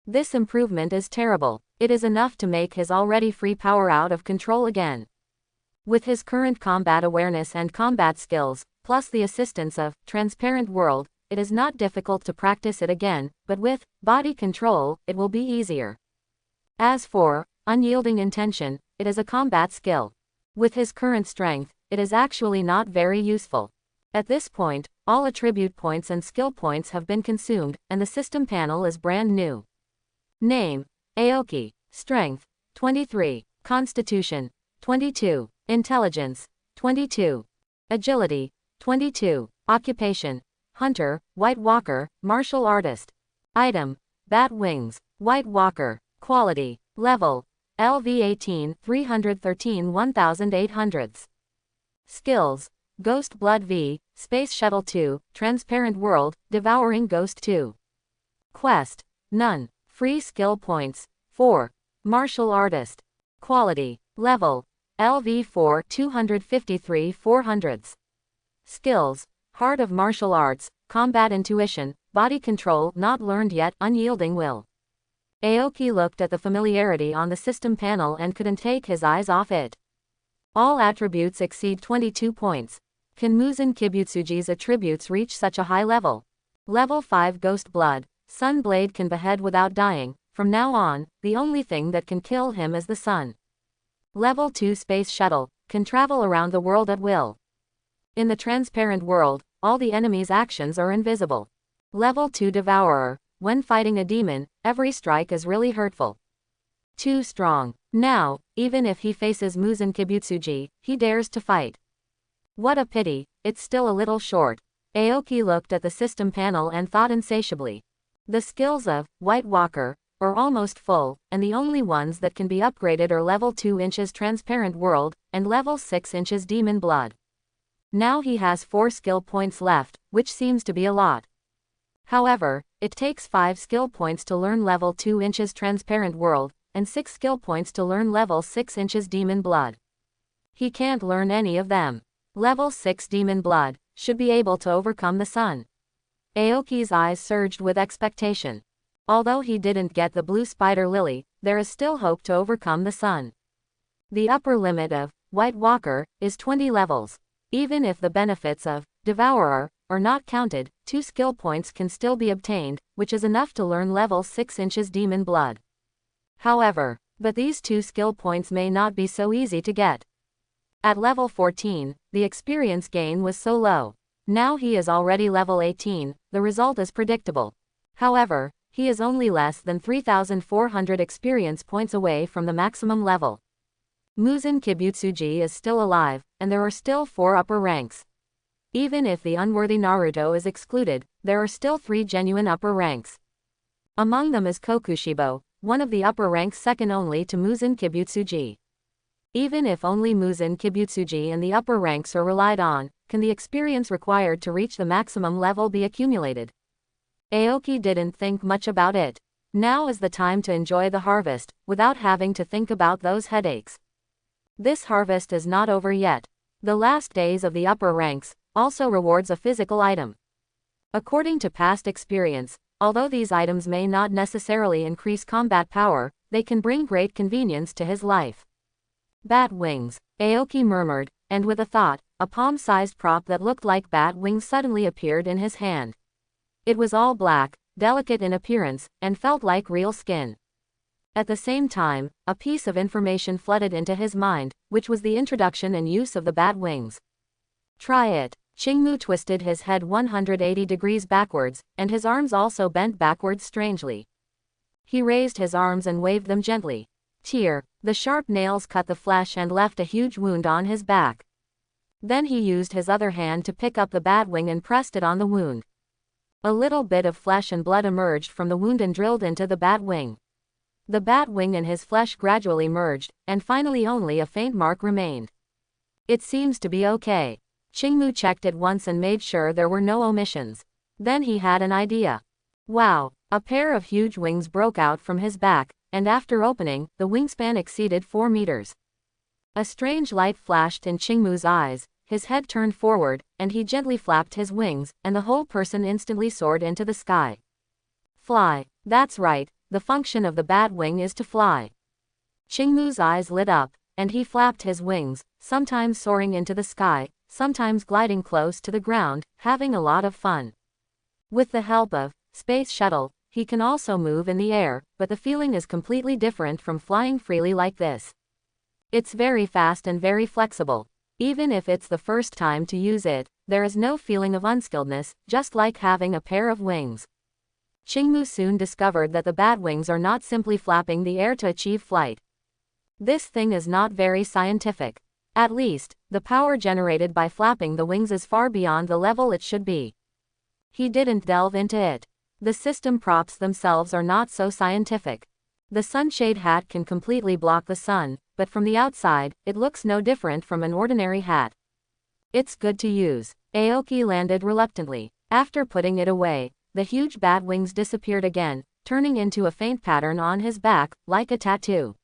This improvement is terrible. It is enough to make his already free power out of control again. With his current combat awareness and combat skills, plus the assistance of Transparent World, it is not difficult to practice it again, but with body control, it will be easier. As for Unyielding Intention, it is a combat skill. With his current strength, it is actually not very useful. At this point, all attribute points and skill points have been consumed, and the system panel is brand new. Name, Aoki. Strength, 23. Constitution, 22. Intelligence, 22. Agility, 22. Occupation, hunter, white walker, martial artist. Item, bat wings, white walker. Quality, level, LV18 313 1800s. Skills, Ghost Blood V, Space Shuttle 2, Transparent World, Devouring Ghost 2. Quest, none. Free skill points, 4. Martial Artist. Quality, level, LV4 253 400s. Skills, Heart of Martial Arts, Combat Intuition, Body Control not learned yet, Unyielding Will. Aoki looked at the familiarity on the system panel and couldn't take his eyes off it. All attributes exceed 22 points. Can Muzan Kibutsuji's attributes reach such a high level? Level 5 Ghost Blood. Sunblade can behead without dying. From now on, the only thing that can kill him is the sun. Level 2 Space Shuttle. Can travel around the world at will. In the Transparent World, all the enemy's actions are invisible. Level 2 Devourer. When fighting a demon, every strike is really hurtful. Too strong. Now, even if he faces Muzan Kibutsuji, he dares to fight. What a pity, it's still a little short. Aoki looked at the system panel and thought insatiably. The skills of White Walker are almost full, and the only ones that can be upgraded are level 2 inches Transparent World, and level 6 inches Demon Blood. Now he has 4 skill points left, which seems to be a lot. However, it takes 5 skill points to learn level 2 inches Transparent World, and 6 skill points to learn level 6 inches Demon Blood. He can't learn any of them. Level 6 Demon Blood should be able to overcome the sun. Aoki's eyes surged with expectation. Although he didn't get the blue spider lily, there is still hope to overcome the sun. The upper limit of White Walker is 20 levels. Even if the benefits of Devourer are not counted, 2 skill points can still be obtained, which is enough to learn level 6 inches Demon Blood. However, but these 2 skill points may not be so easy to get. At level 14, the experience gain was so low. Now he is already level 18, the result is predictable. However, he is only less than 3,400 experience points away from the maximum level. Muzan Kibutsuji is still alive, and there are still 4 upper ranks. Even if the unworthy Naruto is excluded, there are still 3 genuine upper ranks. Among them is Kokushibo, one of the upper ranks second only to Muzan Kibutsuji. Even if only Muzan Kibutsuji and the upper ranks are relied on, can the experience required to reach the maximum level be accumulated? Aoki didn't think much about it. Now is the time to enjoy the harvest, without having to think about those headaches. This harvest is not over yet. The last days of the upper ranks also rewards a physical item. According to past experience, although these items may not necessarily increase combat power, they can bring great convenience to his life. Bat wings, Aoki murmured, and with a thought, a palm-sized prop that looked like bat wings suddenly appeared in his hand. It was all black, delicate in appearance, and felt like real skin. At the same time, a piece of information flooded into his mind, which was the introduction and use of the bat wings. Try it. Qingmu twisted his head 180 degrees backwards, and his arms also bent backwards strangely. He raised his arms and waved them gently. Tear. The sharp nails cut the flesh and left a huge wound on his back. Then he used his other hand to pick up the bat wing and pressed it on the wound. A little bit of flesh and blood emerged from the wound and drilled into the bat wing. The bat wing and his flesh gradually merged, and finally only a faint mark remained. It seems to be okay. Qingmu checked it once and made sure there were no omissions. Then he had an idea. Wow! A pair of huge wings broke out from his back, and after opening, the wingspan exceeded 4 meters. A strange light flashed in Qingmu's eyes, his head turned forward, and he gently flapped his wings, and the whole person instantly soared into the sky. Fly. That's right, the function of the bat wing is to fly. Qingmu's eyes lit up, and he flapped his wings, sometimes soaring into the sky, sometimes gliding close to the ground, having a lot of fun. With the help of Space Shuttle, he can also move in the air, but the feeling is completely different from flying freely like this. It's very fast and very flexible. Even if it's the first time to use it, there is no feeling of unskilledness, just like having a pair of wings. Qingmu soon discovered that the bat wings are not simply flapping the air to achieve flight. This thing is not very scientific. At least, the power generated by flapping the wings is far beyond the level it should be. He didn't delve into it. The system props themselves are not so scientific. The sunshade hat can completely block the sun, but from the outside, it looks no different from an ordinary hat. It's good to use. Aoki landed reluctantly. After putting it away, the huge bat wings disappeared again, turning into a faint pattern on his back, like a tattoo.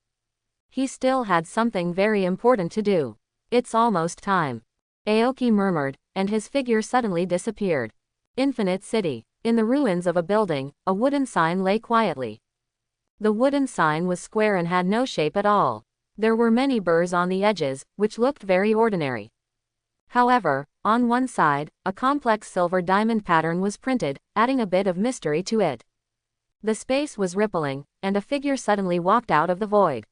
He still had something very important to do. It's almost time. Aoki murmured, and his figure suddenly disappeared. Infinite City. In the ruins of a building, a wooden sign lay quietly. The wooden sign was square and had no shape at all. There were many burrs on the edges, which looked very ordinary. However, on one side, a complex silver diamond pattern was printed, adding a bit of mystery to it. The space was rippling, and a figure suddenly walked out of the void.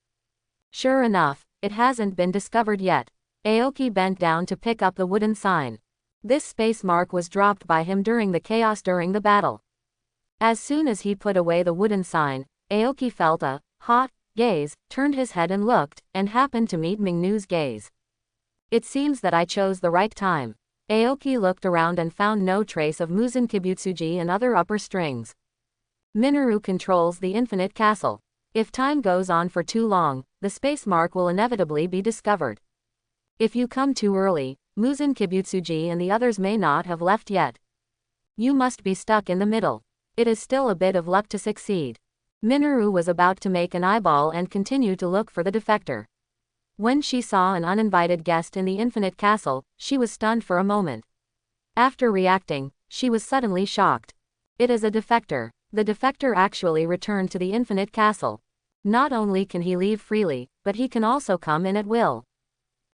Sure enough, it hasn't been discovered yet. Aoki bent down to pick up the wooden sign. This space mark was dropped by him during the chaos during the battle. As soon as he put away the wooden sign, Aoki felt a hot gaze, turned his head and looked, and happened to meet Mingnu's gaze. It seems that I chose the right time. Aoki looked around and found no trace of Muzan Kibutsuji and other upper strings. Minoru controls the infinite castle. If time goes on for too long, the space mark will inevitably be discovered. If you come too early, Muzan Kibutsuji and the others may not have left yet. You must be stuck in the middle. It is still a bit of luck to succeed. Minoru was about to make an eyeball and continue to look for the defector. When she saw an uninvited guest in the infinite castle, she was stunned for a moment. After reacting, she was suddenly shocked. It is a defector. The defector actually returned to the infinite castle. Not only can he leave freely, but he can also come in at will.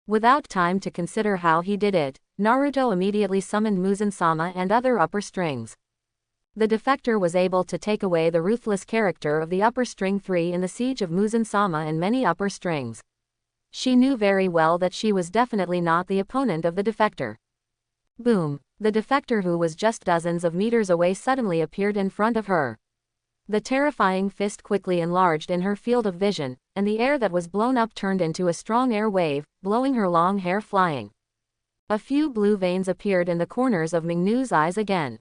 Without time to consider how he did it, Naruto immediately summoned Muzan-sama and other upper strings. The defector was able to take away the ruthless character of the upper string 3 in the siege of Muzan-sama and many upper strings. She knew very well that she was definitely not the opponent of the defector. Boom! The defector, who was just dozens of meters away, suddenly appeared in front of her. The terrifying fist quickly enlarged in her field of vision, and the air that was blown up turned into a strong air wave, blowing her long hair flying. A few blue veins appeared in the corners of Mingnu's eyes again.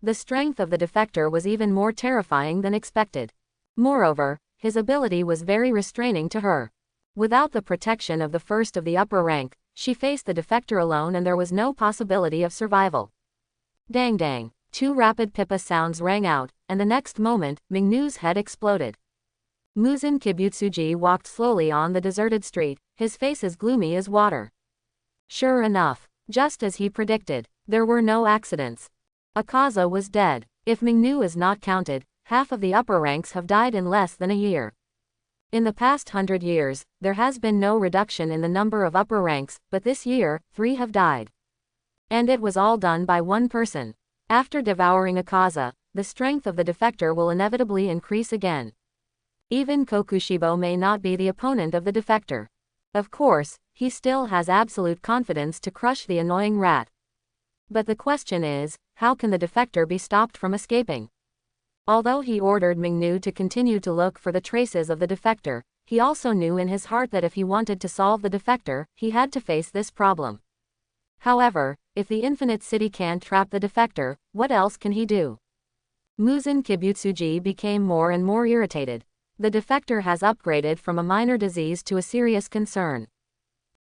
The strength of the defector was even more terrifying than expected. Moreover, his ability was very restraining to her. Without the protection of the first of the upper rank, she faced the defector alone and there was no possibility of survival. Dang dang. 2 rapid pippa sounds rang out, and the next moment, Mingnu's head exploded. Muzan Kibutsuji walked slowly on the deserted street, his face as gloomy as water. Sure enough, just as he predicted, there were no accidents. Akaza was dead. If Mingnu is not counted, half of the upper ranks have died in less than a year. In the past 100 years, there has been no reduction in the number of upper ranks, but this year, 3 have died. And it was all done by one person. After devouring Akaza, the strength of the defector will inevitably increase again. Even Kokushibo may not be the opponent of the defector. Of course, he still has absolute confidence to crush the annoying rat. But the question is, how can the defector be stopped from escaping? Although he ordered Mingnu to continue to look for the traces of the defector, he also knew in his heart that if he wanted to solve the defector, he had to face this problem. However, if the infinite city can't trap the defector, what else can he do? Muzan Kibutsuji became more and more irritated. The defector has upgraded from a minor disease to a serious concern.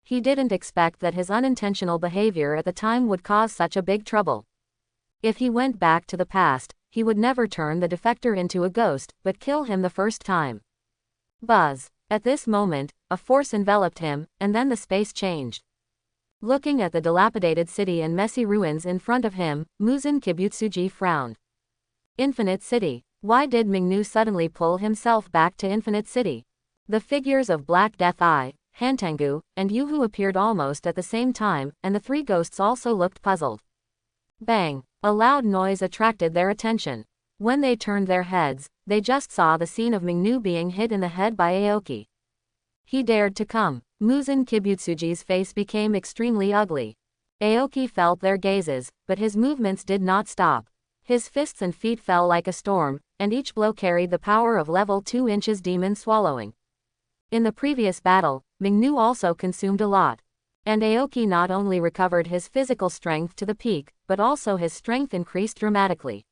He didn't expect that his unintentional behavior at the time would cause such a big trouble. If he went back to the past, he would never turn the defector into a ghost, but kill him the first time. Buzz. At this moment, a force enveloped him, and then the space changed. Looking at the dilapidated city and messy ruins in front of him, Muzan Kibutsuji frowned. Infinite City. Why did Mingnu suddenly pull himself back to Infinite City? The figures of Black Death Eye, Hantangu, and Yuhu appeared almost at the same time, and the 3 ghosts also looked puzzled. Bang! A loud noise attracted their attention. When they turned their heads, they just saw the scene of Mingnu being hit in the head by Aoki. He dared to come. Muzan Kibutsuji's face became extremely ugly. Aoki felt their gazes, but his movements did not stop. His fists and feet fell like a storm, and each blow carried the power of level 2 inches demon swallowing. In the previous battle, Mingnu also consumed a lot. And Aoki not only recovered his physical strength to the peak, but also his strength increased dramatically.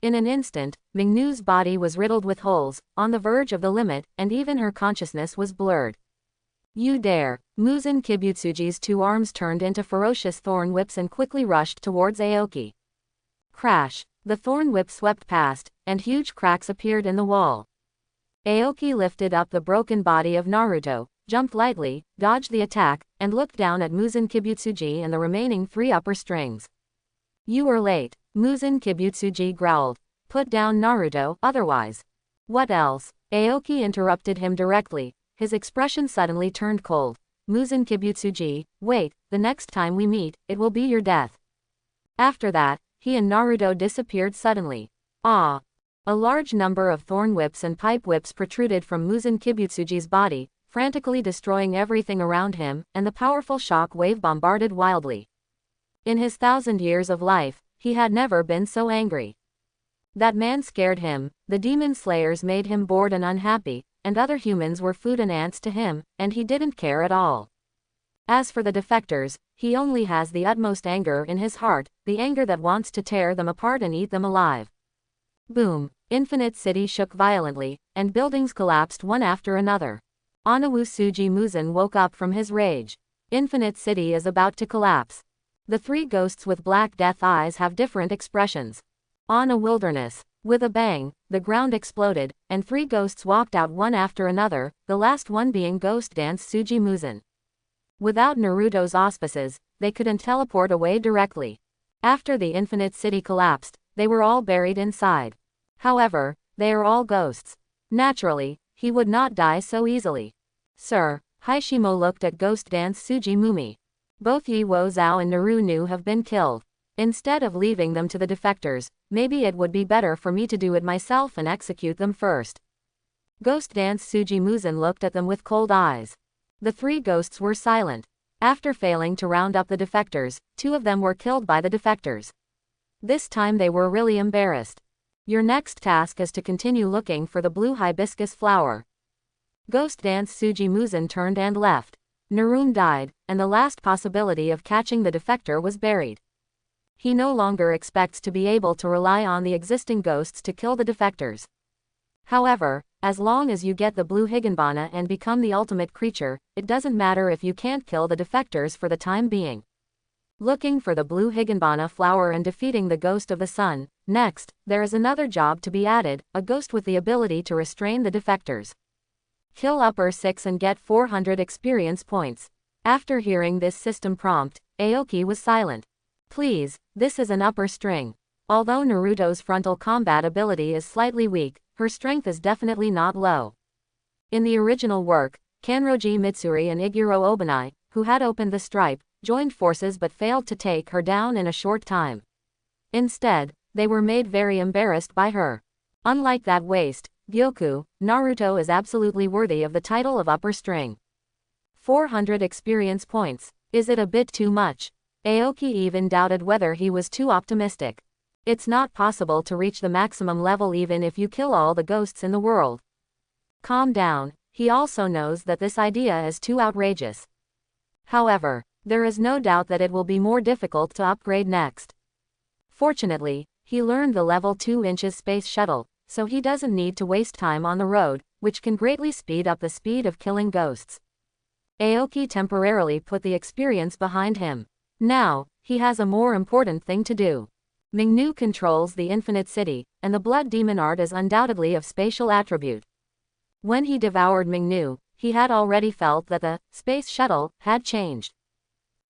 In an instant, Mingnu's body was riddled with holes, on the verge of the limit, and even her consciousness was blurred. You dare! Muzan Kibutsuji's 2 arms turned into ferocious thorn whips and quickly rushed towards Aoki. Crash! The thorn whip swept past, and huge cracks appeared in the wall. Aoki lifted up the broken body of Naruto, jumped lightly, dodged the attack, and looked down at Muzan Kibutsuji and the remaining 3 upper strings. You were late. Muzan Kibutsuji growled. Put down Naruto, otherwise. What else? Aoki interrupted him directly. His expression suddenly turned cold. Muzan Kibutsuji, wait, the next time we meet, it will be your death. After that, he and Naruto disappeared suddenly. Ah! A large number of thorn whips and pipe whips protruded from Muzan Kibutsuji's body, frantically destroying everything around him, and the powerful shock wave bombarded wildly. In his 1,000 years of life, he had never been so angry. That man scared him, the demon slayers made him bored and unhappy, and other humans were food and ants to him, and he didn't care at all. As for the defectors, he only has the utmost anger in his heart, the anger that wants to tear them apart and eat them alive. Boom! Infinite City shook violently, and buildings collapsed one after another. Anawu Suji Muzan woke up from his rage. Infinite City is about to collapse. The three ghosts with black death eyes have different expressions. On a wilderness. With a bang, the ground exploded, and three ghosts walked out one after another, the last one being Ghost Dance Suji Muzan. Without Naruto's auspices, they couldn't teleport away directly. After the Infinite City collapsed, they were all buried inside. However, they are all ghosts. Naturally, he would not die so easily. Sir, Haishimo looked at Ghost Dance Suji Mumi. Both Yi Wo Zhao and Naruto have been killed. Instead of leaving them to the defectors, maybe it would be better for me to do it myself and execute them first. Ghost Dance Suji Muzan looked at them with cold eyes. The three ghosts were silent. After failing to round up the defectors, two of them were killed by the defectors. This time they were really embarrassed. Your next task is to continue looking for the blue hibiscus flower. Ghost Dance Suji Muzan turned and left. Narun died, and the last possibility of catching the defector was buried. He no longer expects to be able to rely on the existing ghosts to kill the defectors. However, as long as you get the blue Higanbana and become the ultimate creature, it doesn't matter if you can't kill the defectors for the time being. Looking for the blue Higanbana flower and defeating the ghost of the sun. Next, there is another job to be added, a ghost with the ability to restrain the defectors. Kill upper 6 and get 400 experience points. After hearing this system prompt, Aoki was silent. Please, this is an upper string. Although Naruto's frontal combat ability is slightly weak, her strength is definitely not low. In the original work, Kanroji Mitsuri and Iguro Obanai, who had opened the stripe, joined forces but failed to take her down in a short time. Instead, they were made very embarrassed by her. Unlike that waste, Gyoku, Naruto is absolutely worthy of the title of upper string. 400 experience points. Is it a bit too much? Aoki even doubted whether he was too optimistic. It's not possible to reach the maximum level even if you kill all the ghosts in the world. Calm down, he also knows that this idea is too outrageous. However, there is no doubt that it will be more difficult to upgrade next. Fortunately, he learned the level 2 inches space shuttle, so he doesn't need to waste time on the road, which can greatly speed up the speed of killing ghosts. Aoki temporarily put the experience behind him. Now, he has a more important thing to do. Mingnu controls the Infinite City, and the Blood Demon art is undoubtedly of spatial attribute. When he devoured Mingnu, he had already felt that the space shuttle had changed.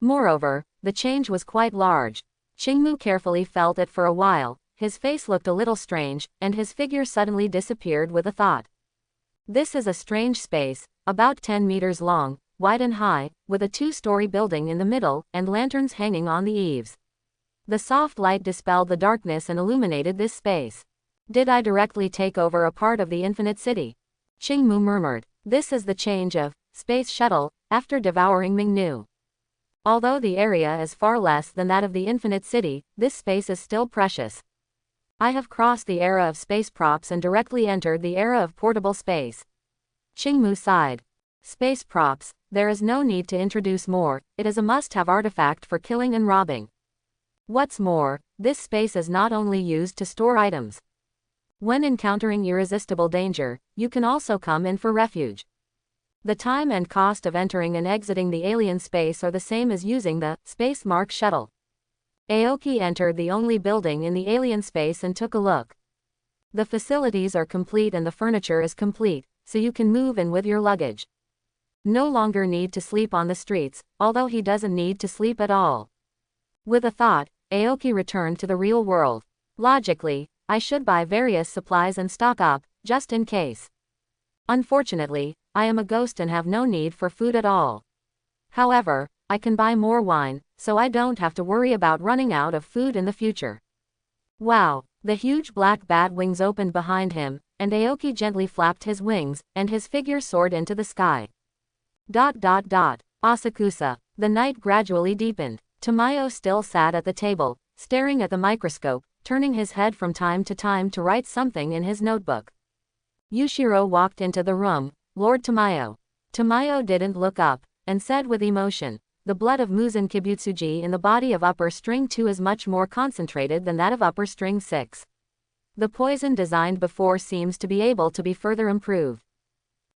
Moreover, the change was quite large. Qingmu carefully felt it for a while, his face looked a little strange, and his figure suddenly disappeared with a thought. This is a strange space, about 10 meters long, wide and high, with a 2-story building in the middle, and lanterns hanging on the eaves. The soft light dispelled the darkness and illuminated this space. Did I directly take over a part of the Infinite City? Qingmu murmured. This is the change of space shuttle after devouring Mingnu. Although the area is far less than that of the Infinite City, this space is still precious. I have crossed the era of space props and directly entered the era of portable space. Qingmu sighed. Space props, there is no need to introduce more, it is a must-have artifact for killing and robbing. What's more, this space is not only used to store items. When encountering irresistible danger, you can also come in for refuge. The time and cost of entering and exiting the alien space are the same as using the Space Mark shuttle. Aoki entered the only building in the alien space and took a look. The facilities are complete and the furniture is complete, so you can move in with your luggage. No longer need to sleep on the streets, although he doesn't need to sleep at all. With a thought, Aoki returned to the real world. Logically, I should buy various supplies and stock up, just in case. Unfortunately, I am a ghost and have no need for food at all. However, I can buy more wine, so I don't have to worry about running out of food in the future. Wow, the huge black bat wings opened behind him, and Aoki gently flapped his wings, and his figure soared into the sky. Asakusa. The night gradually deepened. Tamayo still sat at the table, staring at the microscope, turning his head from time to write something in his notebook. Yushiro walked into the room. "Lord Tamayo." Tamayo didn't look up, and said with emotion, "The blood of Muzan Kibutsuji in the body of upper string 2 is much more concentrated than that of upper string 6. The poison designed before seems to be able to be further improved."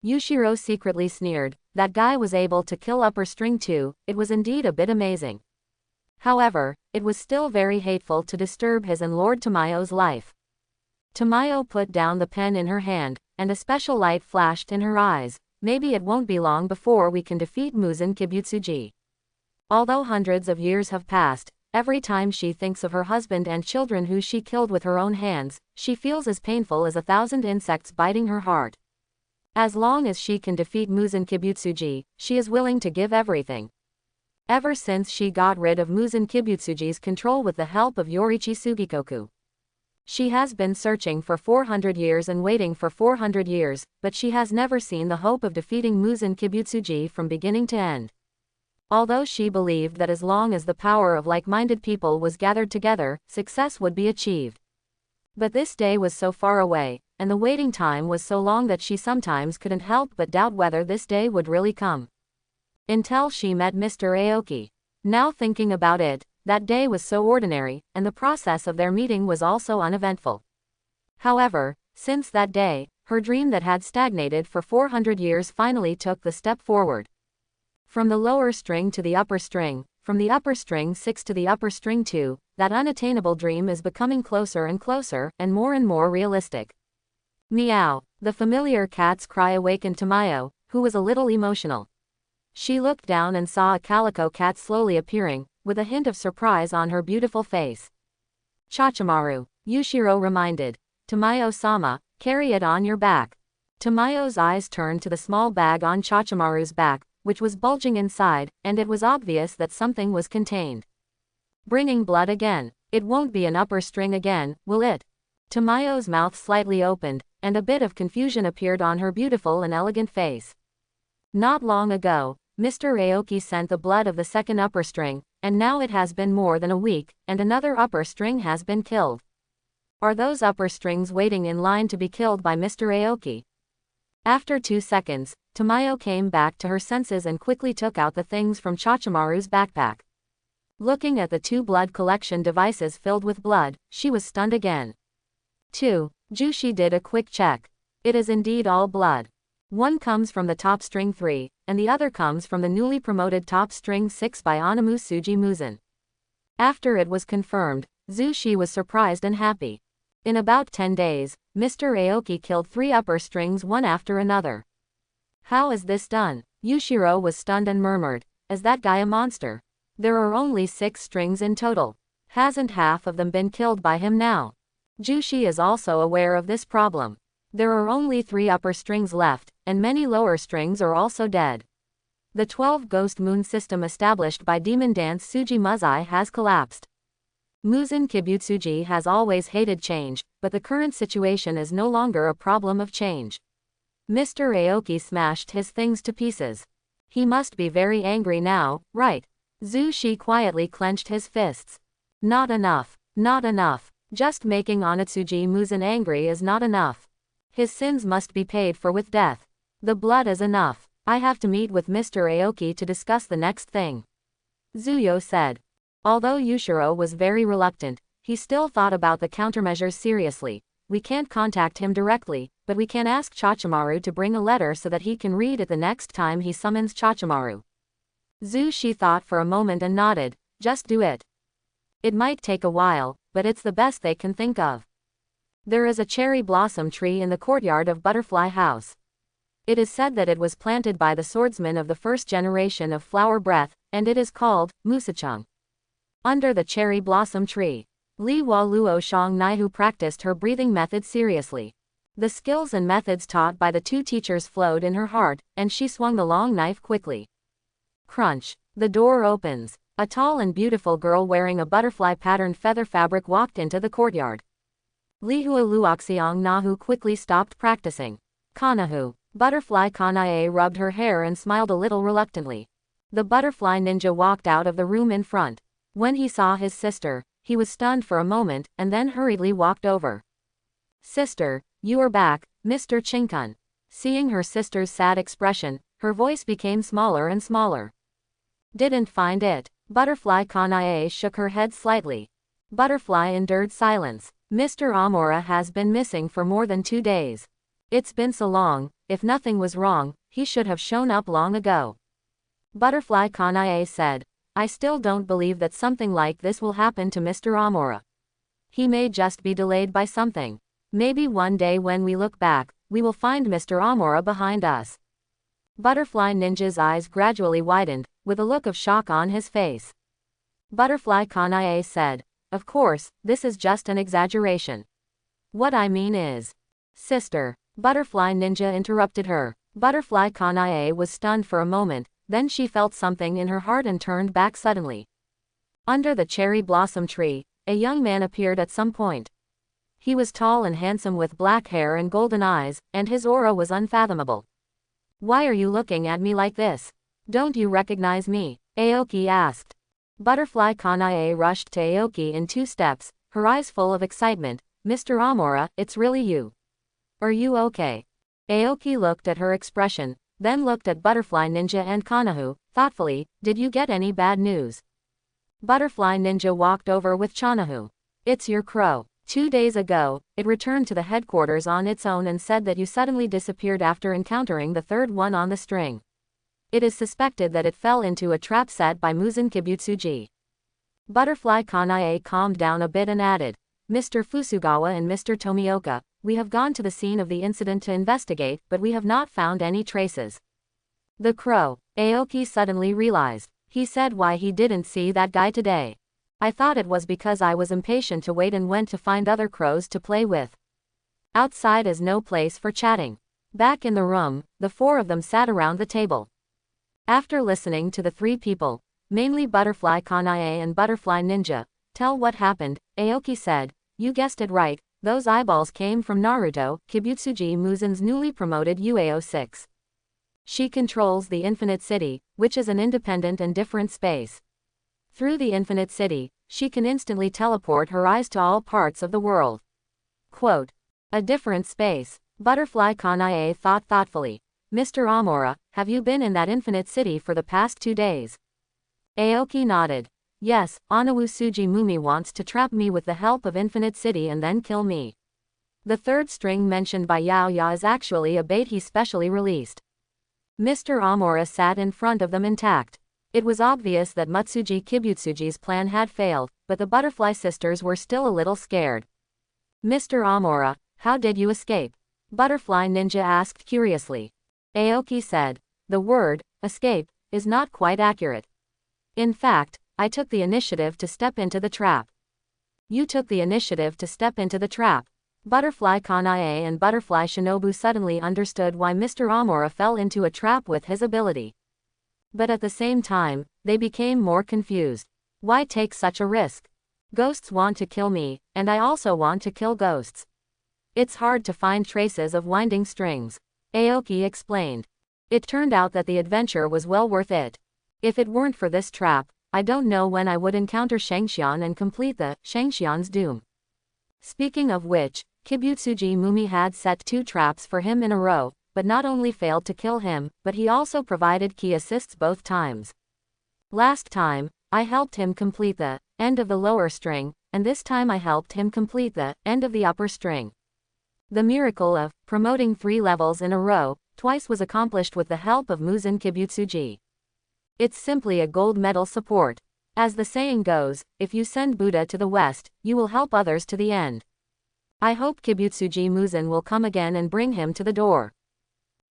Yushiro secretly sneered. That guy was able to kill upper string 2, it was indeed a bit amazing. However, it was still very hateful to disturb his and Lord Tamayo's life. Tamayo put down the pen in her hand, and a special light flashed in her eyes. "Maybe it won't be long before we can defeat Muzan Kibutsuji." Although hundreds of years have passed, every time she thinks of her husband and children who she killed with her own hands, she feels as painful as 1,000 insects biting her heart. As long as she can defeat Muzan Kibutsuji, she is willing to give everything. Ever since she got rid of Muzan Kibutsuji's control with the help of Yorichi Sugikoku, she has been searching for 400 years and waiting for 400 years, but she has never seen the hope of defeating Muzan Kibutsuji from beginning to end. Although she believed that as long as the power of like-minded people was gathered together, success would be achieved. But this day was so far away, and the waiting time was so long that she sometimes couldn't help but doubt whether this day would really come. Until she met Mr. Aoki. Now thinking about it, that day was so ordinary, and the process of their meeting was also uneventful. However, since that day, her dream that had stagnated for 400 years finally took the step forward. From the lower string to the upper string, from the upper string 6 to the upper string 2, that unattainable dream is becoming closer and more realistic. Meow. The familiar cat's cry awakened Tamayo, who was a little emotional. She looked down and saw a calico cat slowly appearing, with a hint of surprise on her beautiful face. "Chachimaru," Yushiro reminded. "Tamayo-sama, carry it on your back." Tamayo's eyes turned to the small bag on Chachimaru's back, which was bulging inside, and it was obvious that something was contained. "Bringing blood again. It won't be an upper string again, will it?" Tamayo's mouth slightly opened, and a bit of confusion appeared on her beautiful and elegant face. "Not long ago, Mr. Aoki sent the blood of the second upper string, and now it has been more than a week, and another upper string has been killed. Are those upper strings waiting in line to be killed by Mr. Aoki?" After 2 seconds, Tamayo came back to her senses and quickly took out the things from Chachimaru's backpack. Looking at the 2 blood collection devices filled with blood, she was stunned again. 2. Jushi did a quick check. It is indeed all blood. One comes from the top string 3, and the other comes from the newly promoted top string 6 by Onamu Tsuji Muzan. After it was confirmed, Zushi was surprised and happy. In about 10 days, Mr. Aoki killed 3 upper strings one after another. "How is this done?" Yushiro was stunned and murmured, "Is that guy a monster? There are only 6 strings in total. Hasn't half of them been killed by him now?" Jushi is also aware of this problem. There are only 3 upper strings left, and many lower strings are also dead. The 12 Ghost Moon system established by Demon Dance Tsuji Muzai has collapsed. Muzan Kibutsuji has always hated change, but the current situation is no longer a problem of change. Mr. Aoki smashed his things to pieces. He must be very angry now, right? Zushi quietly clenched his fists. Not enough. Not enough. Just making Onitsuji Muzan angry is not enough. His sins must be paid for with death. The blood is enough. I have to meet with Mr. Aoki to discuss the next thing. Zuyo said. Although Yushiro was very reluctant, he still thought about the countermeasures seriously. We can't contact him directly, but we can ask Chachimaru to bring a letter so that he can read it the next time he summons Chachimaru. Zushi thought for a moment and nodded. Just do it. It might take a while, but it's the best they can think of. There is a cherry blossom tree in the courtyard of Butterfly House. It is said that it was planted by the swordsman of the first generation of Flower Breath, and it is called Musachung. Under the cherry blossom tree, Li Waluo Shang Naihu practiced her breathing method seriously. The skills and methods taught by the 2 teachers flowed in her heart, and she swung the long knife quickly. Crunch. The door opens. A tall and beautiful girl wearing a butterfly-patterned feather fabric walked into the courtyard. Lihua Luoxiang Nahu quickly stopped practicing. Kanahu. Butterfly Kanae rubbed her hair and smiled a little reluctantly. The butterfly ninja walked out of the room in front. When he saw his sister, he was stunned for a moment and then hurriedly walked over. Sister, you are back, Mr. Chinkun. Seeing her sister's sad expression, her voice became smaller and smaller. Didn't find it. Butterfly Kanae shook her head slightly. Butterfly endured silence. Mr. Amora has been missing for more than 2 days. It's been so long, if nothing was wrong, he should have shown up long ago. Butterfly Kanae said, I still don't believe that something like this will happen to Mr. Amora. He may just be delayed by something. Maybe one day when we look back, we will find Mr. Amora behind us. Butterfly Ninja's eyes gradually widened, with a look of shock on his face. Butterfly Kanae said, of course, this is just an exaggeration. What I mean is, sister, Butterfly Ninja interrupted her. Butterfly Kanae was stunned for a moment, then she felt something in her heart and turned back suddenly. Under the cherry blossom tree, a young man appeared at some point. He was tall and handsome with black hair and golden eyes, and his aura was unfathomable. Why are you looking at me like this? Don't you recognize me? Aoki asked. Butterfly Kanae rushed to Aoki in 2 steps, her eyes full of excitement. Mr. Amora, it's really you. Are you okay? Aoki looked at her expression, then looked at Butterfly Ninja and Kanahu, thoughtfully, did you get any bad news? Butterfly Ninja walked over with Chanahu. It's your crow. 2 days ago, it returned to the headquarters on its own and said that you suddenly disappeared after encountering the 3rd one on the string. It is suspected that it fell into a trap set by Muzan Kibutsuji. Butterfly Kanae calmed down a bit and added, Mr. Fusugawa and Mr. Tomioka, we have gone to the scene of the incident to investigate, but we have not found any traces. The crow, Aoki suddenly realized. He said why he didn't see that guy today. I thought it was because I was impatient to wait and went to find other crows to play with. Outside is no place for chatting. Back in the room, the 4 of them sat around the table. After listening to the 3 people, mainly Butterfly Kanae and Butterfly Ninja, tell what happened, Aoki said, you guessed it right, those eyeballs came from Naruto, Kibutsuji Muzan's newly promoted UAO 6. She controls the Infinite City, which is an independent and different space. Through the Infinite City, she can instantly teleport her eyes to all parts of the world. Quote, a different space. Butterfly Kanae thought thoughtfully. Mr. Amora, have you been in that Infinite City for the past 2 days? Aoki nodded. Yes, Onawusuji Mumi wants to trap me with the help of Infinite City and then kill me. The 3rd string mentioned by Yaoya is actually a bait he specially released. Mr. Amora sat in front of them intact. It was obvious that Mutsuji Kibutsuji's plan had failed, but the Butterfly sisters were still a little scared. Mr. Amora, how did you escape? Butterfly Ninja asked curiously. Aoki said, the word, escape, is not quite accurate. In fact, I took the initiative to step into the trap. You took the initiative to step into the trap. Butterfly Kanae and Butterfly Shinobu suddenly understood why Mr. Amora fell into a trap with his ability. But at the same time, they became more confused. Why take such a risk? Ghosts want to kill me, and I also want to kill ghosts. It's hard to find traces of winding strings. Aoki explained. It turned out that the adventure was well worth it. If it weren't for this trap, I don't know when I would encounter Shangxian and complete the Shangxian's doom. Speaking of which, Kibutsuji Mumi had set 2 traps for him in a row, but not only failed to kill him, but he also provided key assists both times. Last time, I helped him complete the end of the lower string, and this time I helped him complete the end of the upper string. The miracle of promoting 3 levels in a row, twice was accomplished with the help of Muzan Kibutsuji. It's simply a gold medal support. As the saying goes, if you send Buddha to the west, you will help others to the end. I hope Kibutsuji Muzan will come again and bring him to the door.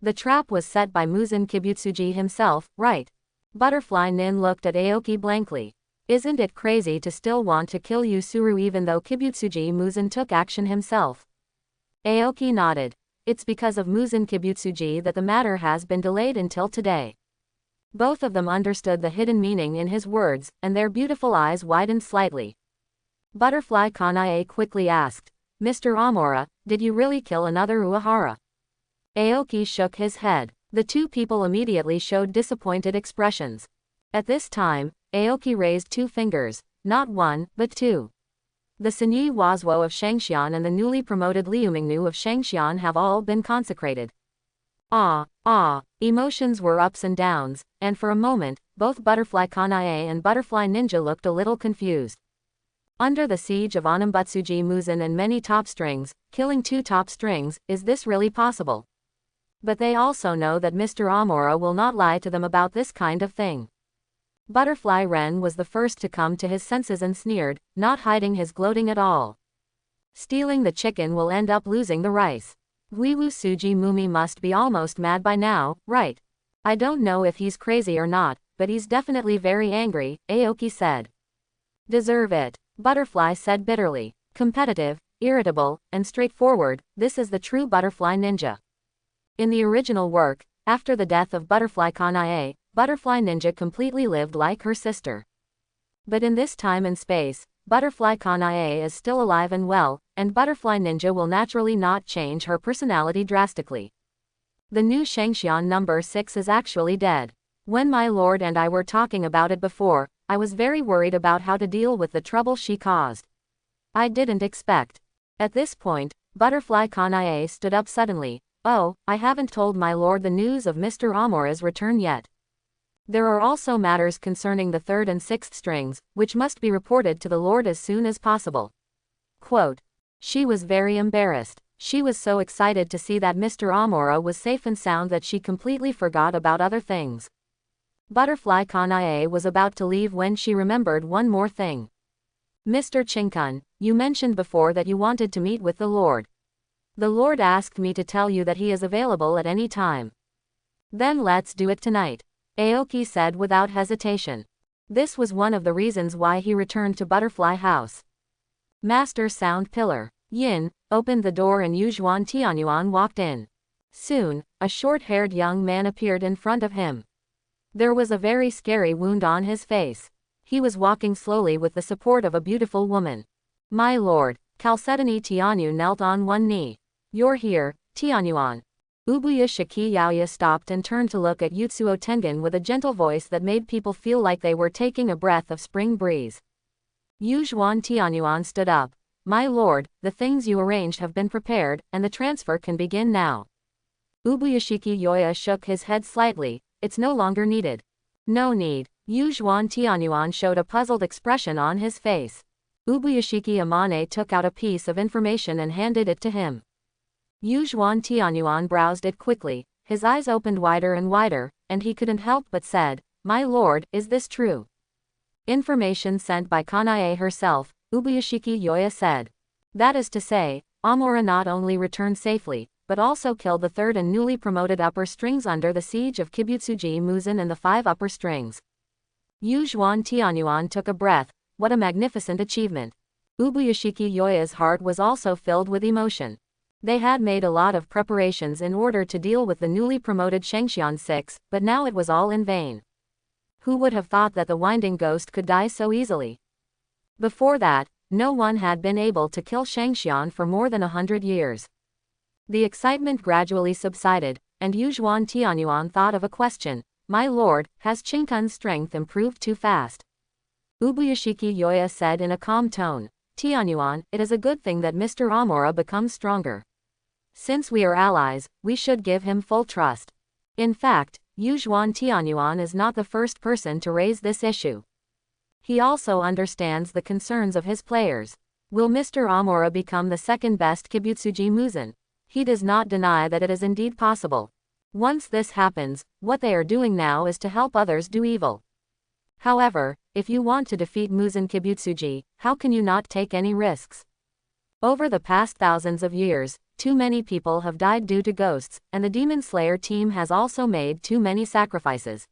The trap was set by Muzan Kibutsuji himself, right? Butterfly Nin looked at Aoki blankly. Isn't it crazy to still want to kill Yusuru even though Kibutsuji Muzan took action himself? Aoki nodded. It's because of Muzan Kibutsuji that the matter has been delayed until today. Both of them understood the hidden meaning in his words, and their beautiful eyes widened slightly. Butterfly Kanae quickly asked, Mr. Amora, did you really kill another Uehara? Aoki shook his head. The 2 people immediately showed disappointed expressions. At this time, Aoki raised 2 fingers. Not one, but two. The Sanyi Huazuo of Shangxian and the newly promoted Liumingnu of Shangxian have all been consecrated. Emotions were ups and downs, and for a moment, both Butterfly Kanae and Butterfly Ninja looked a little confused. Under the siege of Onambutsuji Muzan and many top strings, killing 2 top strings, is this really possible? But they also know that Mr. Amora will not lie to them about this kind of thing. Butterfly Ren was the first to come to his senses and sneered, not hiding his gloating at all. Stealing the chicken will end up losing the rice. Guiwu Suji Mumi must be almost mad by now, right? I don't know if he's crazy or not, but he's definitely very angry, Aoki said. Deserve it, Butterfly said bitterly. Competitive, irritable, and straightforward, this is the true Butterfly Ninja. In the original work, after the death of Butterfly Kanae, Butterfly Ninja completely lived like her sister. But in this time and space, Butterfly Kanae is still alive and well, and Butterfly Ninja will naturally not change her personality drastically. The new Shangxian number 6 is actually dead. When my lord and I were talking about it before, I was very worried about how to deal with the trouble she caused. I didn't expect. At this point, Butterfly Kanae stood up suddenly. Oh, I haven't told my lord the news of Mr. Amora's return yet. There are also matters concerning the 3rd and 6th strings, which must be reported to the lord as soon as possible. Quote. She was very embarrassed. She was so excited to see that Mr. Amora was safe and sound that she completely forgot about other things. Butterfly Kanae was about to leave when she remembered one more thing. Mr. Chinkun, you mentioned before that you wanted to meet with the lord. The lord asked me to tell you that he is available at any time. Then let's do it tonight, Aoki said without hesitation. This was one of the reasons why he returned to Butterfly House. Master Sound Pillar Yin opened the door and Yuzhuan Tianyuan walked in. Soon, a short-haired young man appeared in front of him. There was a very scary wound on his face. He was walking slowly with the support of a beautiful woman. My lord, Chalcedony Tianyu knelt on one knee. You're here, Tianyuan. Ubuya Shiki Yaoya stopped and turned to look at Yutsuo Tengen with a gentle voice that made people feel like they were taking a breath of spring breeze. Yuzhuan Tianyuan stood up. My lord, the things you arranged have been prepared, and the transfer can begin now. Ubuyashiki Yoya shook his head slightly. It's no longer needed. No need. Yuzhuan Tianyuan showed a puzzled expression on his face. Ubuyashiki Amane took out a piece of information and handed it to him. Yuzhuan Tianyuan browsed it quickly, his eyes opened wider and wider, and he couldn't help but said, My lord, is this true? Information sent by Kanae herself, Ubuyashiki Yoya said. That is to say, Amora not only returned safely, but also killed the 3rd and newly promoted upper strings under the siege of Kibutsuji Muzan and the 5 upper strings. Yuzhuan Tianyuan took a breath. What a magnificent achievement. Ubuyashiki Yoya's heart was also filled with emotion. They had made a lot of preparations in order to deal with the newly promoted Shangxian 6, but now it was all in vain. Who would have thought that the Winding Ghost could die so easily? Before that, no one had been able to kill Shangxian for more than 100 years. The excitement gradually subsided, and Yuzhuan Tianyuan thought of a question. My lord, has Chinkun's strength improved too fast? Ubuyashiki Yoya said in a calm tone. Tianyuan, it is a good thing that Mr. Amora becomes stronger. Since we are allies, we should give him full trust. In fact, Yuzhuan Tianyuan is not the first person to raise this issue. He also understands the concerns of his players. Will Mr. Amora become the second best Kibutsuji Muzan? He does not deny that it is indeed possible. Once this happens, what they are doing now is to help others do evil. However, if you want to defeat Muzan Kibutsuji, how can you not take any risks? Over the past thousands of years, too many people have died due to ghosts, and the Demon Slayer team has also made too many sacrifices.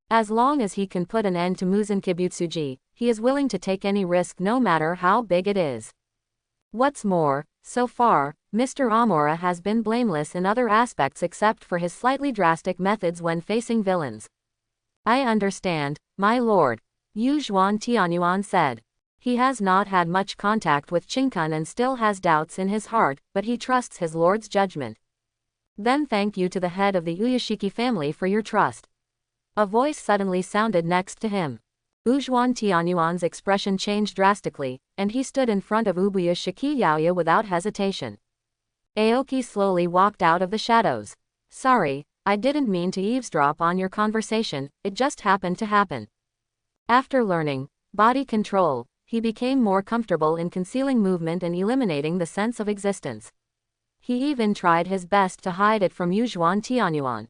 As long as he can put an end to Muzan Kibutsuji, he is willing to take any risk no matter how big it is. What's more, so far, Mr. Amora has been blameless in other aspects except for his slightly drastic methods when facing villains. I understand, my lord, Yuzhuan Tianyuan said. He has not had much contact with Chinkun and still has doubts in his heart, but he trusts his lord's judgment. Then thank you to the head of the Uyashiki family for your trust. A voice suddenly sounded next to him. Ujjuan Tianyuan's expression changed drastically, and he stood in front of Ubuya Shikiyaoya without hesitation. Aoki slowly walked out of the shadows. Sorry, I didn't mean to eavesdrop on your conversation, it just happened to happen. After learning body control, he became more comfortable in concealing movement and eliminating the sense of existence. He even tried his best to hide it from Ujjuan Tianyuan.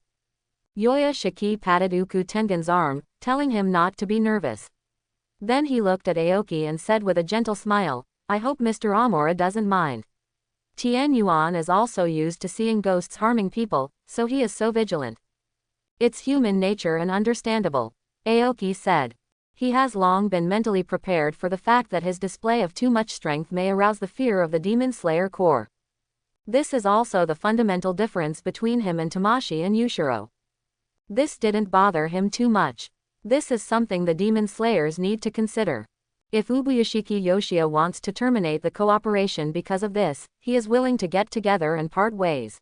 Yoya Shiki patted Uku Tengen's arm, telling him not to be nervous. Then he looked at Aoki and said with a gentle smile, I hope Mr. Amora doesn't mind. Tianyuan is also used to seeing ghosts harming people, so he is so vigilant. It's human nature and understandable, Aoki said. He has long been mentally prepared for the fact that his display of too much strength may arouse the fear of the Demon Slayer Corps. This is also the fundamental difference between him and Tamashi and Yushiro. This didn't bother him too much. This is something the Demon Slayers need to consider. If Ubuyashiki Yoshia wants to terminate the cooperation because of this, he is willing to get together and part ways.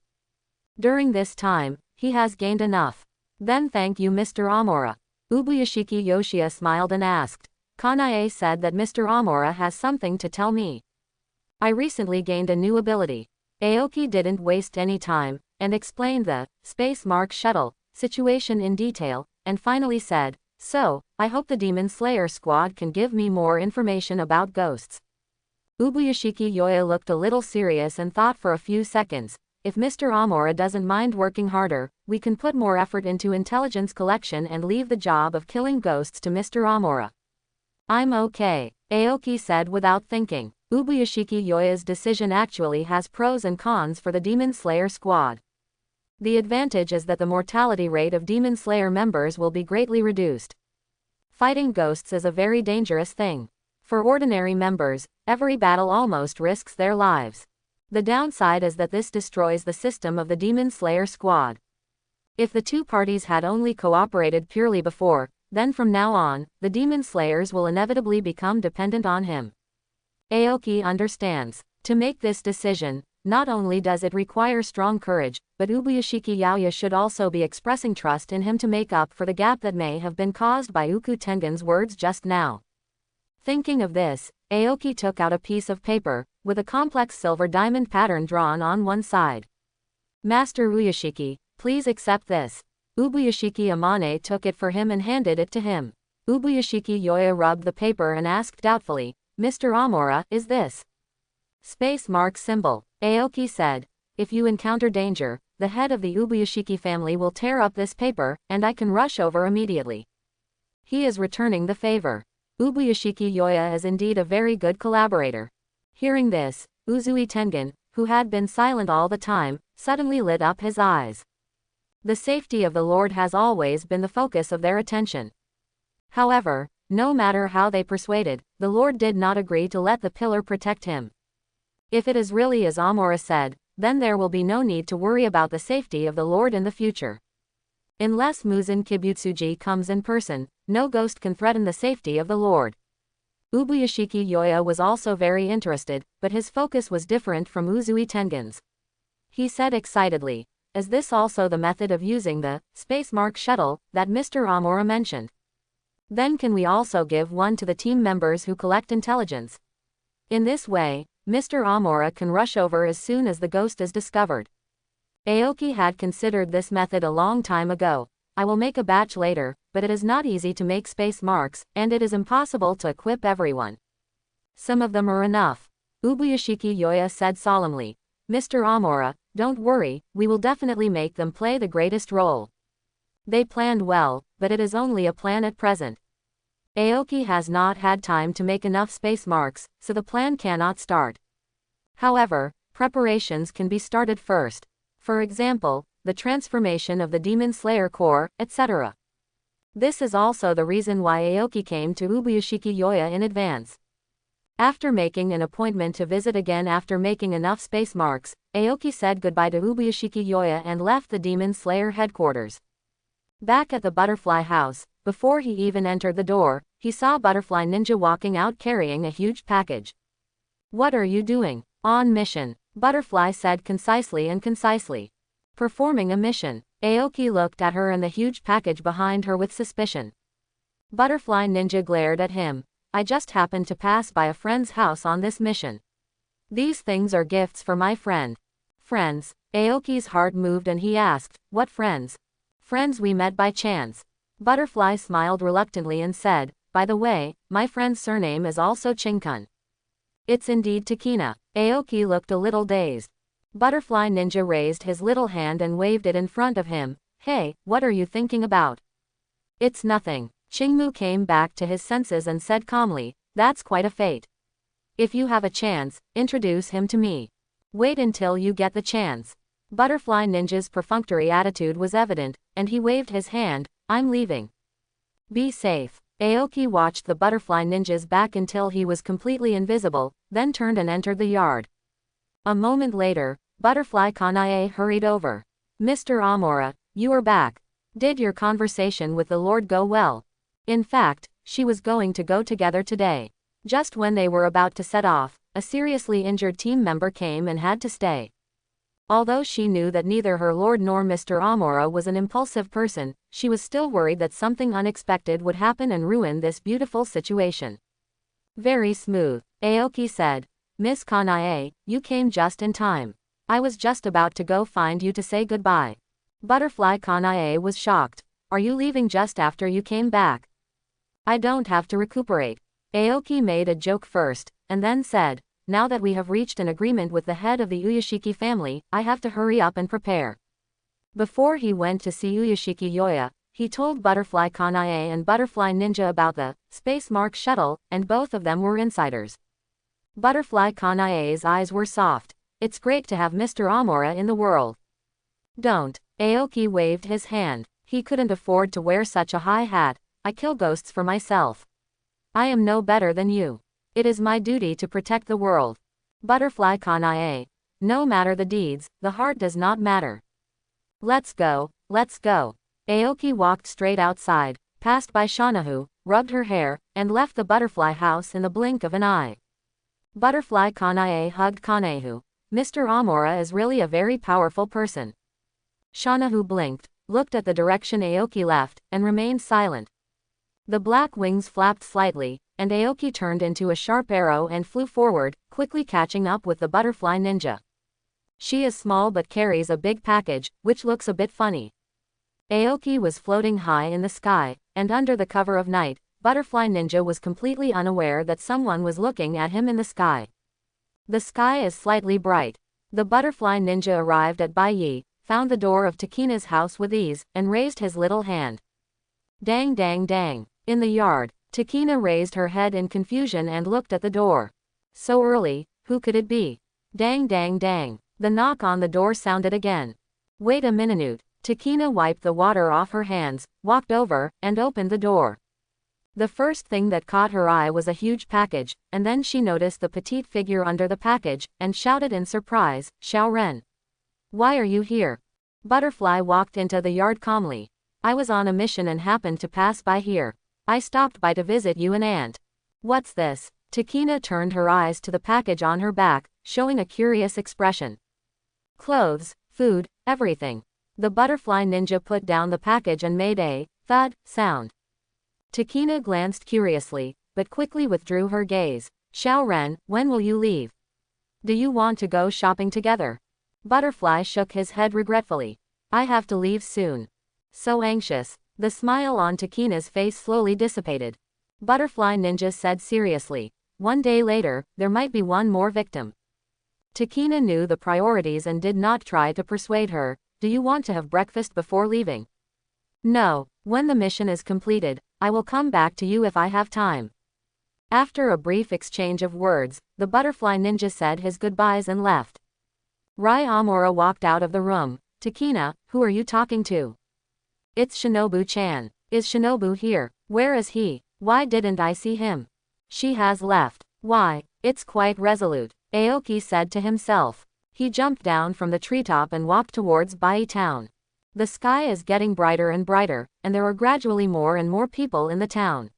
During this time, he has gained enough. Then thank you Mr. Amora. Ubuyashiki Yoshia smiled and asked. Kanae said that Mr. Amora has something to tell me. I recently gained a new ability. Aoki didn't waste any time, and explained the Space Mark shuttle situation in detail, and finally said, so, I hope the Demon Slayer squad can give me more information about ghosts. Ubuyashiki Yoya looked a little serious and thought for a few seconds. If Mr. Amora doesn't mind working harder, we can put more effort into intelligence collection and leave the job of killing ghosts to Mr. Amora. I'm okay, Aoki said without thinking. Ubuyashiki Yoya's decision actually has pros and cons for the Demon Slayer squad. The advantage is that the mortality rate of Demon Slayer members will be greatly reduced. Fighting ghosts is a very dangerous thing. For ordinary members, every battle almost risks their lives. The downside is that this destroys the system of the Demon Slayer squad. If the two parties had only cooperated purely before, then from now on, the Demon Slayers will inevitably become dependent on him. Aoki understands. To make this decision, not only does it require strong courage, but Ubuyashiki Yaoya should also be expressing trust in him to make up for the gap that may have been caused by Uku Tengen's words just now. Thinking of this, Aoki took out a piece of paper, with a complex silver diamond pattern drawn on one side. Master Uyashiki, please accept this. Ubuyashiki Amane took it for him and handed it to him. Ubuyashiki Yoya rubbed the paper and asked doubtfully, Mr. Amora, is this Space Mark symbol? Aoki said, if you encounter danger, the head of the Ubuyashiki family will tear up this paper, and I can rush over immediately. He is returning the favor. Ubuyashiki Yoya is indeed a very good collaborator. Hearing this, Uzui Tengen, who had been silent all the time, suddenly lit up his eyes. The safety of the Lord has always been the focus of their attention. However, no matter how they persuaded, the Lord did not agree to let the pillar protect him. If it is really as Amora said, then there will be no need to worry about the safety of the Lord in the future. Unless Muzan Kibutsuji comes in person, no ghost can threaten the safety of the Lord. Ubuyashiki Yoya was also very interested, but his focus was different from Uzui Tengen's. He said excitedly, is this also the method of using the Space Mark shuttle that Mr. Amora mentioned? Then can we also give one to the team members who collect intelligence? In this way, Mr. Amora can rush over as soon as the ghost is discovered. Aoki had considered this method a long time ago. I will make a batch later, but it is not easy to make space marks, and it is impossible to equip everyone. Some of them are enough. Ubuyashiki Yoya said solemnly. Mr. Amora, don't worry, we will definitely make them play the greatest role. They planned well, but it is only a plan at present. Aoki has not had time to make enough space marks, so the plan cannot start. However, preparations can be started first. For example, the transformation of the Demon Slayer Corps, etc. This is also the reason why Aoki came to Ubuyashiki Yoya in advance. After making an appointment to visit again after making enough space marks, Aoki said goodbye to Ubuyashiki Yoya and left the Demon Slayer headquarters. Back at the Butterfly House, before he even entered the door, he saw Butterfly Ninja walking out carrying a huge package. What are you doing? On mission, Butterfly said concisely. Performing a mission. Aoki looked at her and the huge package behind her with suspicion. Butterfly Ninja glared at him. I just happened to pass by a friend's house on this mission. These things are gifts for my friend. Friends? Aoki's heart moved and he asked, what friends? Friends we met by chance. Butterfly smiled reluctantly and said, by the way, my friend's surname is also Chinkun. It's indeed Takina. Aoki looked a little dazed. Butterfly Ninja raised his little hand and waved it in front of him. Hey, what are you thinking about? It's nothing. Chingmu came back to his senses and said calmly, that's quite a fate. If you have a chance, introduce him to me. Wait until you get the chance. Butterfly Ninja's perfunctory attitude was evident, and he waved his hand, I'm leaving. Be safe. Aoki watched the Butterfly Ninja's back until he was completely invisible, then turned and entered the yard. A moment later, Butterfly Kanae hurried over. Mr. Amora, you are back. Did your conversation with the Lord go well? In fact, she was going to go together today. Just when they were about to set off, a seriously injured team member came and had to stay. Although she knew that neither her lord nor Mr. Amora was an impulsive person, she was still worried that something unexpected would happen and ruin this beautiful situation. Very smooth, Aoki said. Miss Kanae, you came just in time. I was just about to go find you to say goodbye. Butterfly Kanae was shocked. Are you leaving just after you came back? I don't have to recuperate. Aoki made a joke first, and then said, now that we have reached an agreement with the head of the Uyashiki family, I have to hurry up and prepare. Before he went to see Uyashiki Yoya, he told Butterfly Kanae and Butterfly Ninja about the Space Mark shuttle, and both of them were insiders. Butterfly Kanae's eyes were soft. It's great to have Mr. Amora in the world. Don't. Aoki waved his hand. He couldn't afford to wear such a high hat. I kill ghosts for myself. I am no better than you. It is my duty to protect the world. Butterfly Kanae. No matter the deeds, the heart does not matter. Let's go, let's go. Aoki walked straight outside, passed by Shanahu, rubbed her hair, and left the butterfly house in the blink of an eye. Butterfly Kanae hugged Kanehu. Mr. Amora is really a very powerful person. Shanahu blinked, looked at the direction Aoki left, and remained silent. The black wings flapped slightly, and Aoki turned into a sharp arrow and flew forward, quickly catching up with the Butterfly Ninja. She is small but carries a big package, which looks a bit funny. Aoki was floating high in the sky, and under the cover of night, Butterfly Ninja was completely unaware that someone was looking at him in the sky. The sky is slightly bright. The Butterfly Ninja arrived at Baiyi, found the door of Takina's house with ease, and raised his little hand. Dang dang dang. In the yard, Takina raised her head in confusion and looked at the door. So early, who could it be? Dang dang dang. The knock on the door sounded again. Wait a minute. Takina wiped the water off her hands, walked over, and opened the door. The first thing that caught her eye was a huge package, and then she noticed the petite figure under the package, and shouted in surprise, Xiao Ren. Why are you here? Butterfly walked into the yard calmly. I was on a mission and happened to pass by here. I stopped by to visit you and Aunt. What's this? Takina turned her eyes to the package on her back, showing a curious expression. Clothes, food, everything. The Butterfly Ninja put down the package and made a thud sound. Takina glanced curiously, but quickly withdrew her gaze. Xiao Ren, when will you leave? Do you want to go shopping together? Butterfly shook his head regretfully. I have to leave soon. So anxious. The smile on Takina's face slowly dissipated. Butterfly Ninja said seriously. One day later, there might be one more victim. Takina knew the priorities and did not try to persuade her. Do you want to have breakfast before leaving? No. When the mission is completed, I will come back to you if I have time. After a brief exchange of words, the Butterfly Ninja said his goodbyes and left. Rai Amora walked out of the room. Takina, who are you talking to? It's Shinobu-chan. Is Shinobu here? Where is he? Why didn't I see him? She has left. Why? It's quite resolute, Aoki said to himself. He jumped down from the treetop and walked towards Bai town. The sky is getting brighter and brighter, and there are gradually more and more people in the town.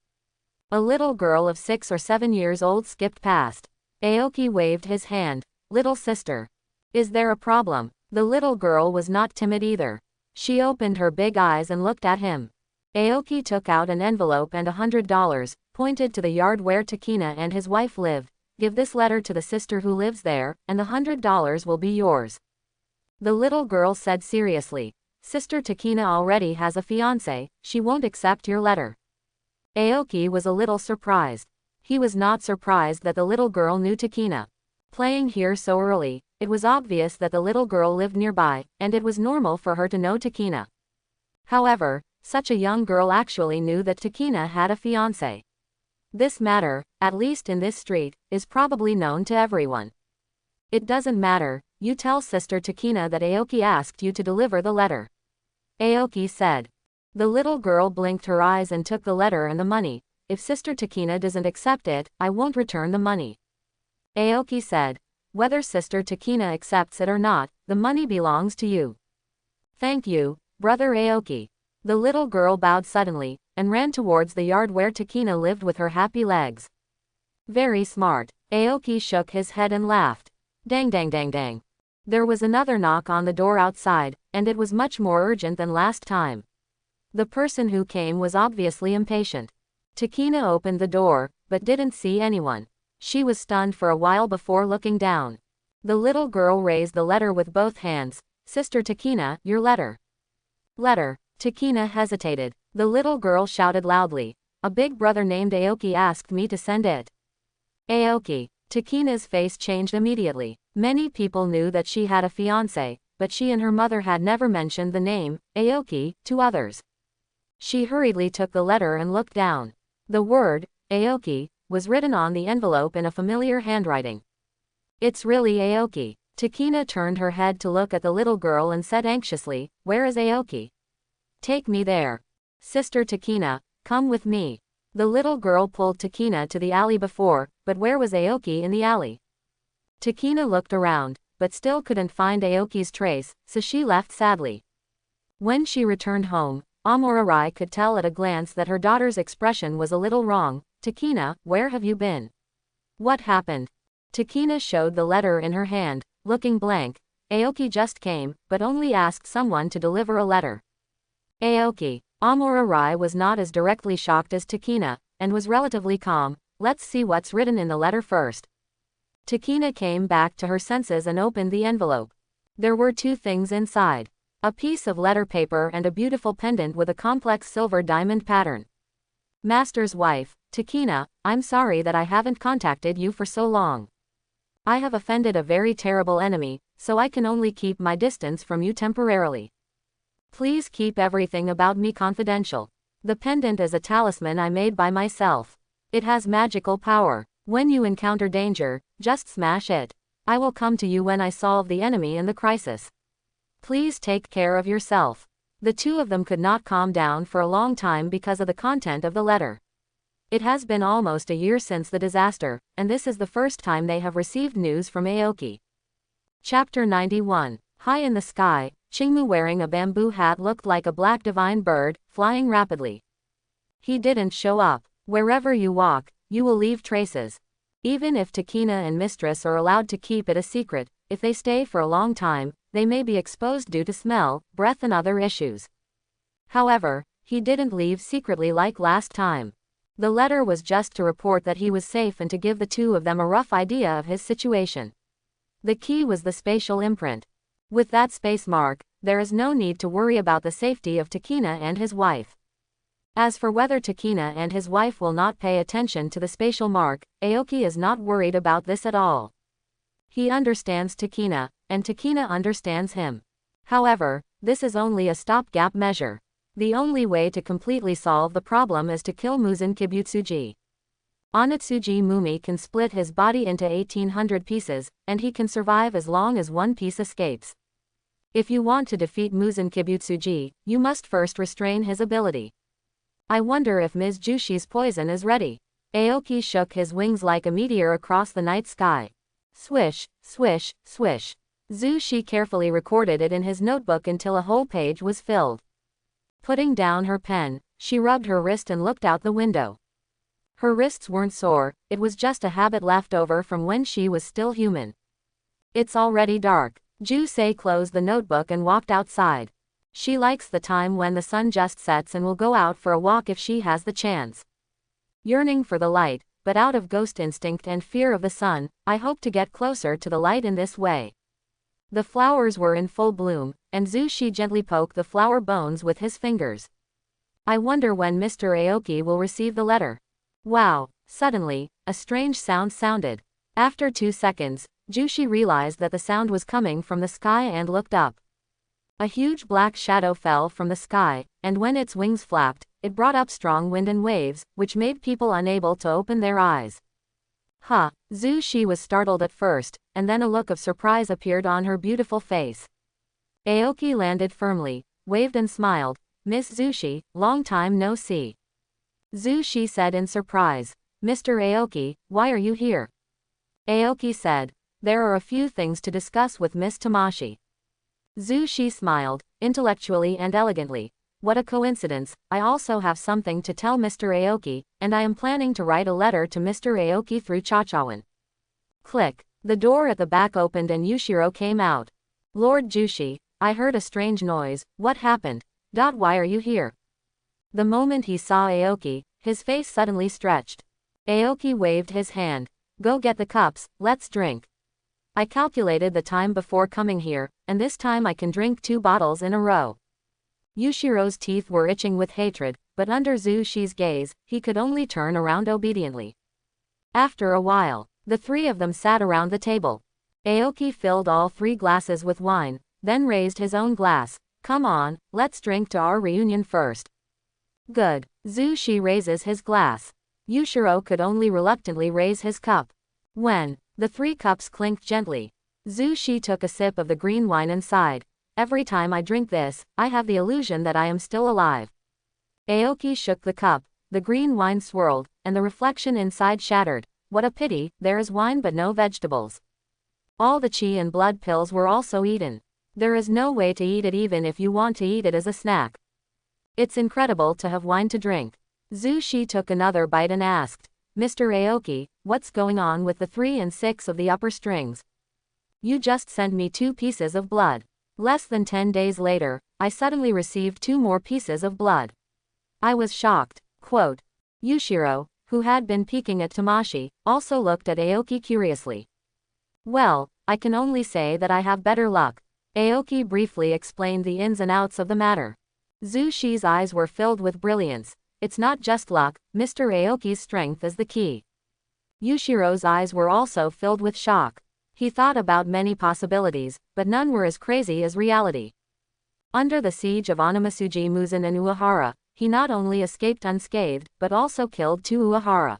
A little girl of 6 or 7 years old skipped past. Aoki waved his hand. Little sister. Is there a problem? The little girl was not timid either. She opened her big eyes and looked at him. Aoki took out an envelope and $100, pointed to the yard where Takina and his wife lived. Give this letter to the sister who lives there, and the $100 will be yours. The little girl said seriously. Sister Takina already has a fiancé, she won't accept your letter. Aoki was a little surprised. He was not surprised that the little girl knew Takina. Playing here so early, it was obvious that the little girl lived nearby, and it was normal for her to know Takina. However, such a young girl actually knew that Takina had a fiancé. This matter, at least in this street, is probably known to everyone. It doesn't matter, you tell Sister Takina that Aoki asked you to deliver the letter. Aoki said. The little girl blinked her eyes and took the letter and the money. If Sister Takina doesn't accept it, I won't return the money. Aoki said. Whether Sister Takina accepts it or not, the money belongs to you. Thank you, Brother Aoki. The little girl bowed suddenly, and ran towards the yard where Takina lived with her happy legs. Very smart. Aoki shook his head and laughed. Dang dang dang dang. There was another knock on the door outside, and it was much more urgent than last time. The person who came was obviously impatient. Takina opened the door, but didn't see anyone. She was stunned for a while before looking down. The little girl raised the letter with both hands. Sister Takina, your letter. Letter. Takina hesitated. The little girl shouted loudly. A big brother named Aoki asked me to send it. Aoki. Takina's face changed immediately. Many people knew that she had a fiancé, but she and her mother had never mentioned the name, Aoki, to others. She hurriedly took the letter and looked down. The word, Aoki, was written on the envelope in a familiar handwriting. It's really Aoki. Takina turned her head to look at the little girl and said anxiously, Where is Aoki? Take me there. Sister Takina, come with me. The little girl pulled Takina to the alley before, but where was Aoki in the alley? Takina looked around, but still couldn't find Aoki's trace, so she left sadly. When she returned home, Amurai could tell at a glance that her daughter's expression was a little wrong. Takina, where have you been? What happened? Takina showed the letter in her hand, looking blank. Aoki just came, but only asked someone to deliver a letter. Aoki. Amurai was not as directly shocked as Takina, and was relatively calm. Let's see what's written in the letter first. Takina came back to her senses and opened the envelope. There were two things inside. A piece of letter paper and a beautiful pendant with a complex silver diamond pattern. Master's wife, Takina, I'm sorry that I haven't contacted you for so long. I have offended a very terrible enemy, so I can only keep my distance from you temporarily. Please keep everything about me confidential. The pendant is a talisman I made by myself. It has magical power. When you encounter danger, just smash it. I will come to you when I solve the enemy in the crisis. Please take care of yourself. The two of them could not calm down for a long time because of the content of the letter. It has been almost a year since the disaster, and this is the first time they have received news from Aoki. Chapter 91. High in the sky, Qingmu wearing a bamboo hat looked like a black divine bird, flying rapidly. He didn't show up. Wherever you walk, you will leave traces. Even if Takina and Mistress are allowed to keep it a secret, if they stay for a long time, they may be exposed due to smell, breath and other issues. However, he didn't leave secretly like last time. The letter was just to report that he was safe and to give the two of them a rough idea of his situation. The key was the spatial imprint. With that space mark, there is no need to worry about the safety of Takina and his wife. As for whether Takina and his wife will not pay attention to the spatial mark, Aoki is not worried about this at all. He understands Takina, and Takina understands him. However, this is only a stopgap measure. The only way to completely solve the problem is to kill Muzan Kibutsuji. Onitsuji Mumi can split his body into 1800 pieces, and he can survive as long as one piece escapes. If you want to defeat Muzan Kibutsuji, you must first restrain his ability. I wonder if Ms. Jushi's poison is ready. Aoki shook his wings like a meteor across the night sky. Swish, swish, swish. Zushi carefully recorded it in his notebook until a whole page was filled. Putting down her pen, she rubbed her wrist and looked out the window. Her wrists weren't sore, it was just a habit left over from when she was still human. It's already dark. Jusei closed the notebook and walked outside. She likes the time when the sun just sets and will go out for a walk if she has the chance. Yearning for the light, but out of ghost instinct and fear of the sun, I hope to get closer to the light in this way. The flowers were in full bloom, and Zushi gently poked the flower bones with his fingers. I wonder when Mr. Aoki will receive the letter. Wow! Suddenly, a strange sound sounded. After 2 seconds, Zushi realized that the sound was coming from the sky and looked up. A huge black shadow fell from the sky, and when its wings flapped, it brought up strong wind and waves, which made people unable to open their eyes. Huh! Zushi was startled at first, and then a look of surprise appeared on her beautiful face. Aoki landed firmly, waved and smiled. Miss Zushi, long time no see. Zushi said in surprise. Mr. Aoki, why are you here? Aoki said, there are a few things to discuss with Miss Tamashi. Zushi smiled, intellectually and elegantly. What a coincidence, I also have something to tell Mr. Aoki, and I am planning to write a letter to Mr. Aoki through Chachawan. Click. The door at the back opened and Yushiro came out. Lord Zushi, I heard a strange noise, what happened? Why are you here? The moment he saw Aoki, his face suddenly stretched. Aoki waved his hand. Go get the cups, let's drink. I calculated the time before coming here, and this time I can drink 2 bottles in a row. Yushiro's teeth were itching with hatred, but under Zushi's gaze, he could only turn around obediently. After a while, the 3 of them sat around the table. Aoki filled all 3 glasses with wine, then raised his own glass. Come on, let's drink to our reunion first. Good. Zushi raises his glass. Yushiro could only reluctantly raise his cup. When the 3 cups clinked gently, Zushi took a sip of the green wine and sighed. Every time I drink this, I have the illusion that I am still alive. Aoki shook the cup, the green wine swirled, and the reflection inside shattered. What a pity, there is wine but no vegetables. All the chi and blood pills were also eaten. There is no way to eat it even if you want to eat it as a snack. It's incredible to have wine to drink. Zushi took another bite and asked, Mr. Aoki, what's going on with the 3 and 6 of the upper strings? You just sent me 2 pieces of blood. Less than 10 days later, I suddenly received 2 more pieces of blood. I was shocked. Quote. Yushiro, who had been peeking at Tamashi, also looked at Aoki curiously. Well, I can only say that I have better luck. Aoki briefly explained the ins and outs of the matter. Zushi's eyes were filled with brilliance. It's not just luck, Mr. Aoki's strength is the key. Yushiro's eyes were also filled with shock. He thought about many possibilities, but none were as crazy as reality. Under the siege of Onamasuji Muzan and Uehara, he not only escaped unscathed, but also killed 2 Uehara.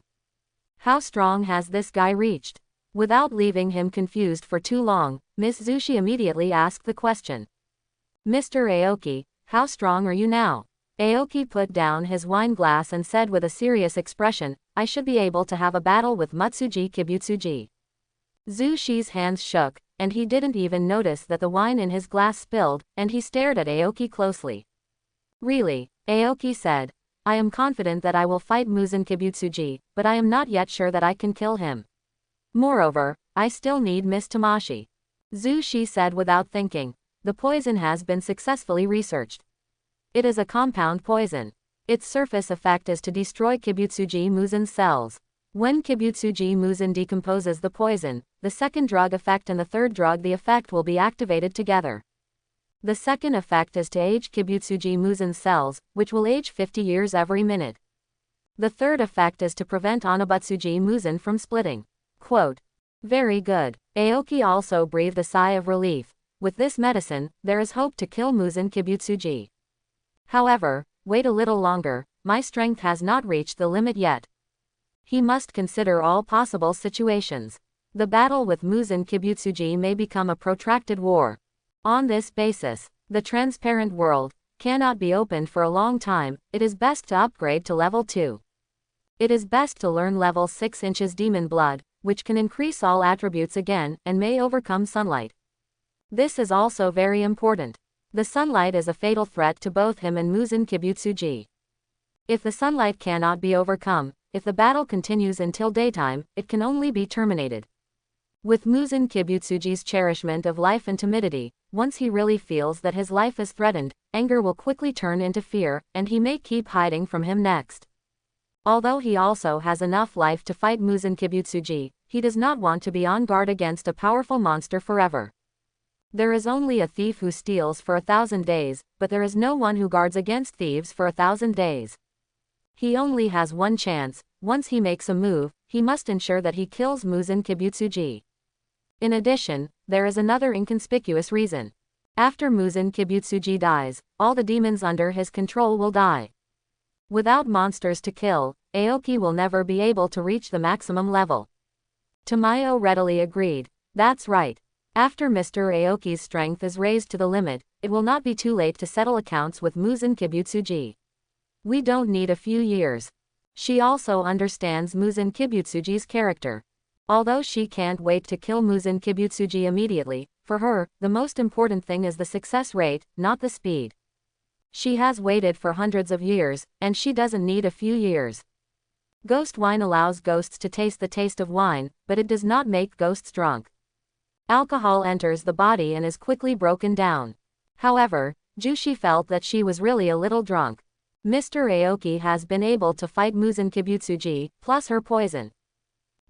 How strong has this guy reached? Without leaving him confused for too long, Miss Zushi immediately asked the question. Mr. Aoki, how strong are you now? Aoki put down his wine glass and said with a serious expression, I should be able to have a battle with Matsuji Kibutsuji. Zushi's hands shook, and he didn't even notice that the wine in his glass spilled, and he stared at Aoki closely. Really? Aoki said. I am confident that I will fight Muzan Kibutsuji, but I am not yet sure that I can kill him. Moreover, I still need Miss Tamashi. Zushi said without thinking. The poison has been successfully researched. It is a compound poison. Its surface effect is to destroy Kibutsuji Muzan cells. When Kibutsuji Muzan decomposes the poison, the second drug effect and the third drug the effect will be activated together. The second effect is to age Kibutsuji Muzan cells, which will age 50 years every minute. The third effect is to prevent Onabutsuji Muzan from splitting. Quote. Very good. Aoki also breathed a sigh of relief. With this medicine, there is hope to kill Muzan Kibutsuji. However, wait a little longer, my strength has not reached the limit yet. He must consider all possible situations. The battle with Muzan Kibutsuji may become a protracted war. On this basis, the transparent world cannot be opened for a long time. It is best to upgrade to level 2. It is best to learn level 6 inches Demon Blood, which can increase all attributes again, and may overcome sunlight. This is also very important. The sunlight is a fatal threat to both him and Muzan Kibutsuji. If the sunlight cannot be overcome, if the battle continues until daytime, it can only be terminated. With Muzan Kibutsuji's cherishment of life and timidity, once he really feels that his life is threatened, anger will quickly turn into fear, and he may keep hiding from him next. Although he also has enough life to fight Muzan Kibutsuji, he does not want to be on guard against a powerful monster forever. There is only a thief who steals for 1,000 days, but there is no one who guards against thieves for 1,000 days. He only has one chance. Once he makes a move, he must ensure that he kills Muzan Kibutsuji. In addition, there is another inconspicuous reason. After Muzan Kibutsuji dies, all the demons under his control will die. Without monsters to kill, Aoki will never be able to reach the maximum level. Tamayo readily agreed. That's right. After Mr. Aoki's strength is raised to the limit, it will not be too late to settle accounts with Muzan Kibutsuji. We don't need a few years. She also understands Muzan Kibutsuji's character. Although she can't wait to kill Muzan Kibutsuji immediately, for her, the most important thing is the success rate, not the speed. She has waited for hundreds of years, and she doesn't need a few years. Ghost wine allows ghosts to taste the taste of wine, but it does not make ghosts drunk. Alcohol enters the body and is quickly broken down. However, Jushi felt that she was really a little drunk. Mr. Aoki has been able to fight Muzan Kibutsuji, plus her poison.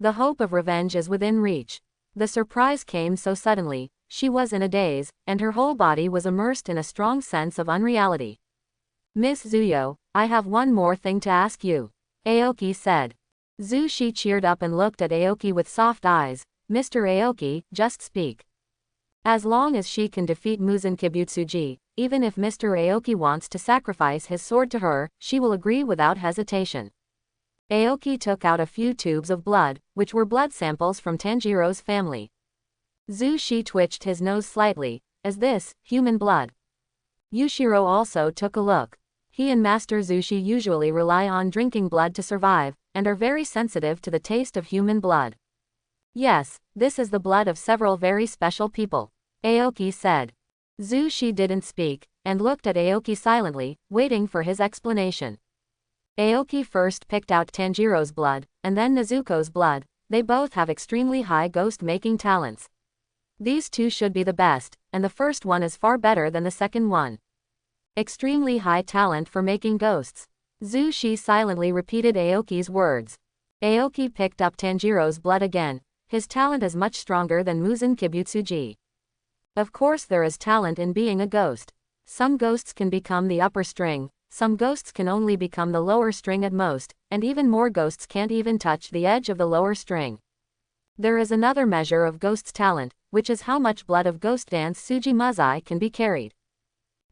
The hope of revenge is within reach. The surprise came so suddenly, she was in a daze, and her whole body was immersed in a strong sense of unreality. Miss Zuyo, I have one more thing to ask you, Aoki said. Zushi cheered up and looked at Aoki with soft eyes. Mr. Aoki, just speak. As long as she can defeat Muzan Kibutsuji, even if Mr. Aoki wants to sacrifice his sword to her, she will agree without hesitation. Aoki took out a few tubes of blood, which were blood samples from Tanjiro's family. Zushi twitched his nose slightly. Is this human blood? Yushiro also took a look. He and Master Zushi usually rely on drinking blood to survive, and are very sensitive to the taste of human blood. Yes, this is the blood of several very special people, Aoki said. Zushi didn't speak, and looked at Aoki silently, waiting for his explanation. Aoki first picked out Tanjiro's blood, and then Nezuko's blood. They both have extremely high ghost-making talents. These two should be the best, and the first one is far better than the second one. Extremely high talent for making ghosts. Zushi silently repeated Aoki's words. Aoki picked up Tanjiro's blood again. His talent is much stronger than Muzan Kibutsuji. Of course there is talent in being a ghost. Some ghosts can become the upper string, some ghosts can only become the lower string at most, and even more ghosts can't even touch the edge of the lower string. There is another measure of ghost's talent, which is how much blood of ghost dance Tsuji Muzai can be carried.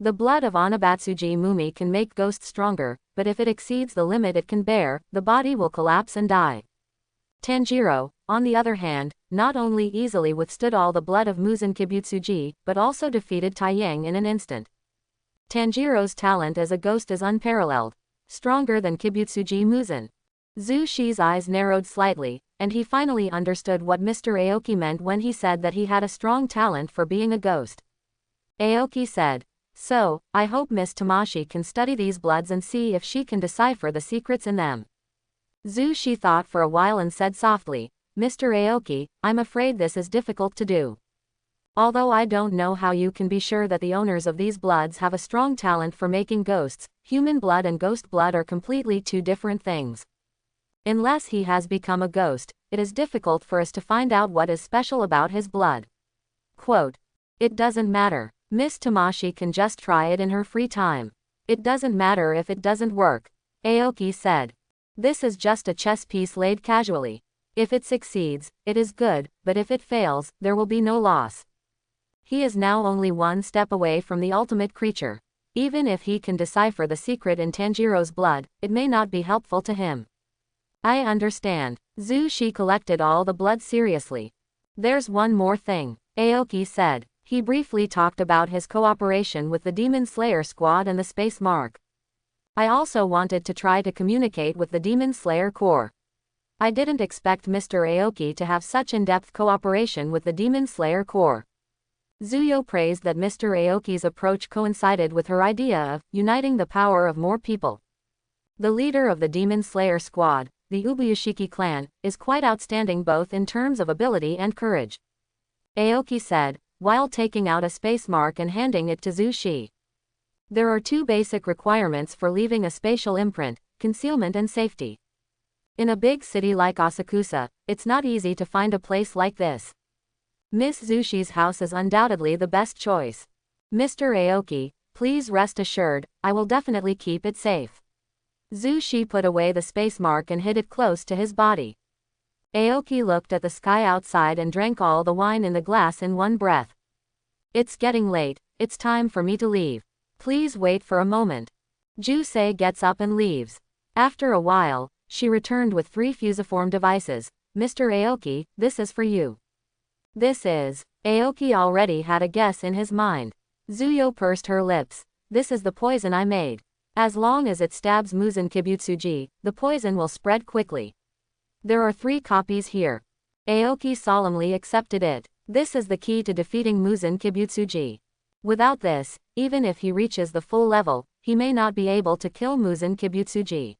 The blood of Anabatsuji Mumi can make ghosts stronger, but if it exceeds the limit it can bear, the body will collapse and die. Tanjiro, on the other hand, not only easily withstood all the blood of Muzan Kibutsuji, but also defeated Taiyang in an instant. Tanjiro's talent as a ghost is unparalleled, stronger than Kibutsuji Muzan. Zushi's eyes narrowed slightly, and he finally understood what Mr. Aoki meant when he said that he had a strong talent for being a ghost. Aoki said, "So, I hope Miss Tamashi can study these bloods and see if she can decipher the secrets in them." Zushi thought for a while and said softly, "Mr. Aoki, I'm afraid this is difficult to do. Although I don't know how you can be sure that the owners of these bloods have a strong talent for making ghosts. Human blood and ghost blood are completely two different things. Unless he has become a ghost, it is difficult for us to find out what is special about his blood." Quote, "It doesn't matter. Miss Tamashi can just try it in her free time. It doesn't matter if it doesn't work," Aoki said. "This is just a chess piece laid casually. If it succeeds, it is good, but if it fails, there will be no loss. He is now only one step away from the ultimate creature. Even if he can decipher the secret in Tanjiro's blood, it may not be helpful to him." "I understand." Zushi collected all the blood seriously. "There's one more thing," Aoki said. He briefly talked about his cooperation with the Demon Slayer squad and the Space Mark. "I also wanted to try to communicate with the Demon Slayer Corps. I didn't expect Mr. Aoki to have such in-depth cooperation with the Demon Slayer Corps." Zuyo praised that Mr. Aoki's approach coincided with her idea of uniting the power of more people. The leader of the Demon Slayer squad, the Ubuyashiki clan, is quite outstanding both in terms of ability and courage. Aoki said, while taking out a space mark and handing it to Zushi. There are two basic requirements for leaving a spatial imprint: concealment and safety. In a big city like Asakusa, it's not easy to find a place like this. Miss Zushi's house is undoubtedly the best choice. Mr. Aoki, please rest assured, I will definitely keep it safe. Zushi put away the space mark and hid it close to his body. Aoki looked at the sky outside and drank all the wine in the glass in one breath. It's getting late, it's time for me to leave. Please wait for a moment. Jusei gets up and leaves. After a while, she returned with 3 fusiform devices. Mr. Aoki, this is for you. This is. Aoki already had a guess in his mind. Zuyo pursed her lips. This is the poison I made. As long as it stabs Muzan Kibutsuji, the poison will spread quickly. There are 3 copies here. Aoki solemnly accepted it. This is the key to defeating Muzan Kibutsuji. Without this, even if he reaches the full level, he may not be able to kill Muzan Kibutsuji.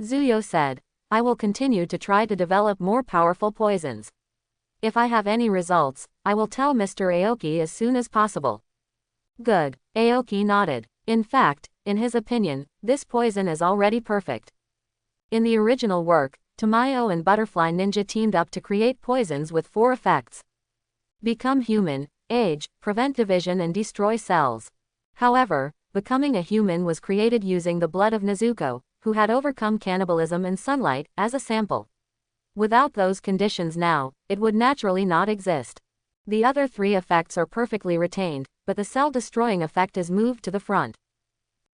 Zuyo said, I will continue to try to develop more powerful poisons. If I have any results, I will tell Mr. Aoki as soon as possible. Good. Aoki nodded. In fact, in his opinion, this poison is already perfect. In the original work, Tamayo and Butterfly Ninja teamed up to create poisons with 4 effects. Become human, age, prevent division and destroy cells. However, becoming a human was created using the blood of Nezuko, who had overcome cannibalism and sunlight, as a sample. Without those conditions now, it would naturally not exist. The other 3 effects are perfectly retained, but the cell-destroying effect is moved to the front.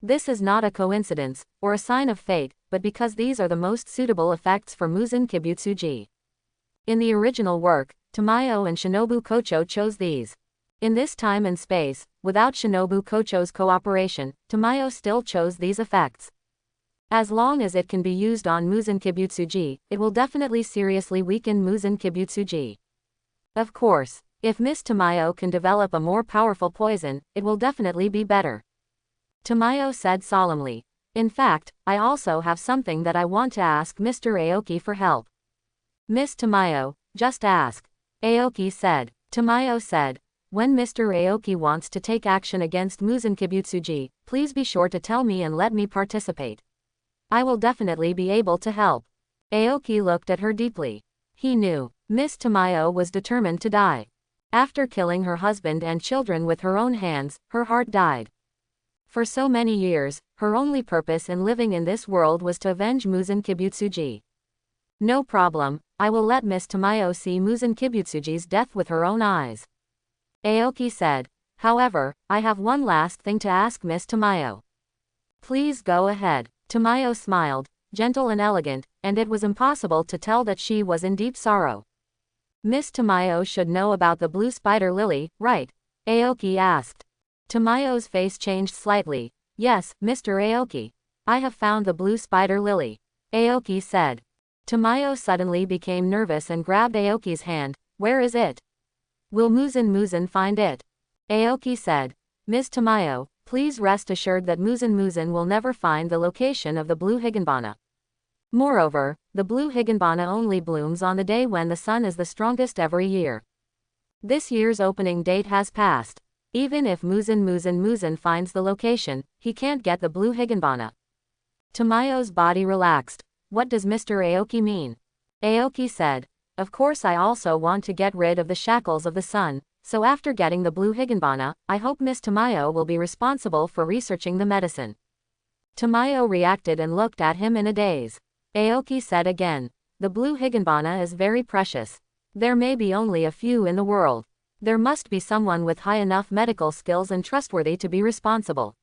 This is not a coincidence, or a sign of fate, but because these are the most suitable effects for Muzan Kibutsuji. In the original work, Tamayo and Shinobu Kocho chose these. In this time and space, without Shinobu Kocho's cooperation, Tamayo still chose these effects. As long as it can be used on Muzan Kibutsuji, it will definitely seriously weaken Muzan Kibutsuji. Of course, if Miss Tamayo can develop a more powerful poison, it will definitely be better. Tamayo said solemnly. In fact, I also have something that I want to ask Mr. Aoki for help. Miss Tamayo, just ask. Aoki said. Tamayo said, when Mr. Aoki wants to take action against Muzan Kibutsuji, please be sure to tell me and let me participate. I will definitely be able to help. Aoki looked at her deeply. He knew. Miss Tamayo was determined to die. After killing her husband and children with her own hands, her heart died. For so many years, her only purpose in living in this world was to avenge Muzan Kibutsuji. No problem, I will let Miss Tamayo see Muzan Kibutsuji's death with her own eyes. Aoki said. However, I have one last thing to ask Miss Tamayo. Please go ahead. Tamayo smiled, gentle and elegant, and it was impossible to tell that she was in deep sorrow. Miss Tamayo should know about the blue spider lily, right? Aoki asked. Tamayo's face changed slightly. Yes, Mr. Aoki. I have found the blue spider lily. Aoki said. Tamayo suddenly became nervous and grabbed Aoki's hand. Where is it? Will Muzan find it? Aoki said. Ms. Tamayo, please rest assured that Muzan will never find the location of the blue higanbana. Moreover, the blue higanbana only blooms on the day when the sun is the strongest every year. This year's opening date has passed. Even if Muzan finds the location, he can't get the blue higanbana. Tamayo's body relaxed. What does Mr. Aoki mean? Aoki said. Of course I also want to get rid of the shackles of the sun, so after getting the blue higanbana, I hope Miss Tamayo will be responsible for researching the medicine. Tamayo reacted and looked at him in a daze. Aoki said again. The blue higanbana is very precious. There may be only a few in the world. There must be someone with high enough medical skills and trustworthy to be responsible.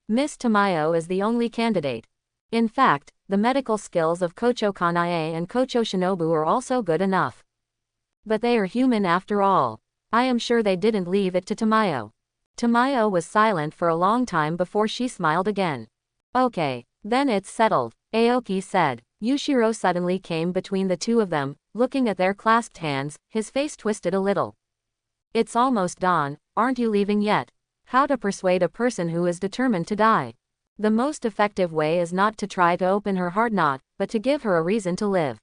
Miss Tamayo is the only candidate. In fact, the medical skills of Kocho Kanae and Kocho Shinobu are also good enough. But they are human after all. I am sure they didn't leave it to Tamayo. Tamayo was silent for a long time before she smiled again. Okay, then it's settled, Aoki said. Yushiro suddenly came between the two of them, looking at their clasped hands, his face twisted a little. It's almost dawn, aren't you leaving yet? How to persuade a person who is determined to die? The most effective way is not to try to open her heart knot, but to give her a reason to live.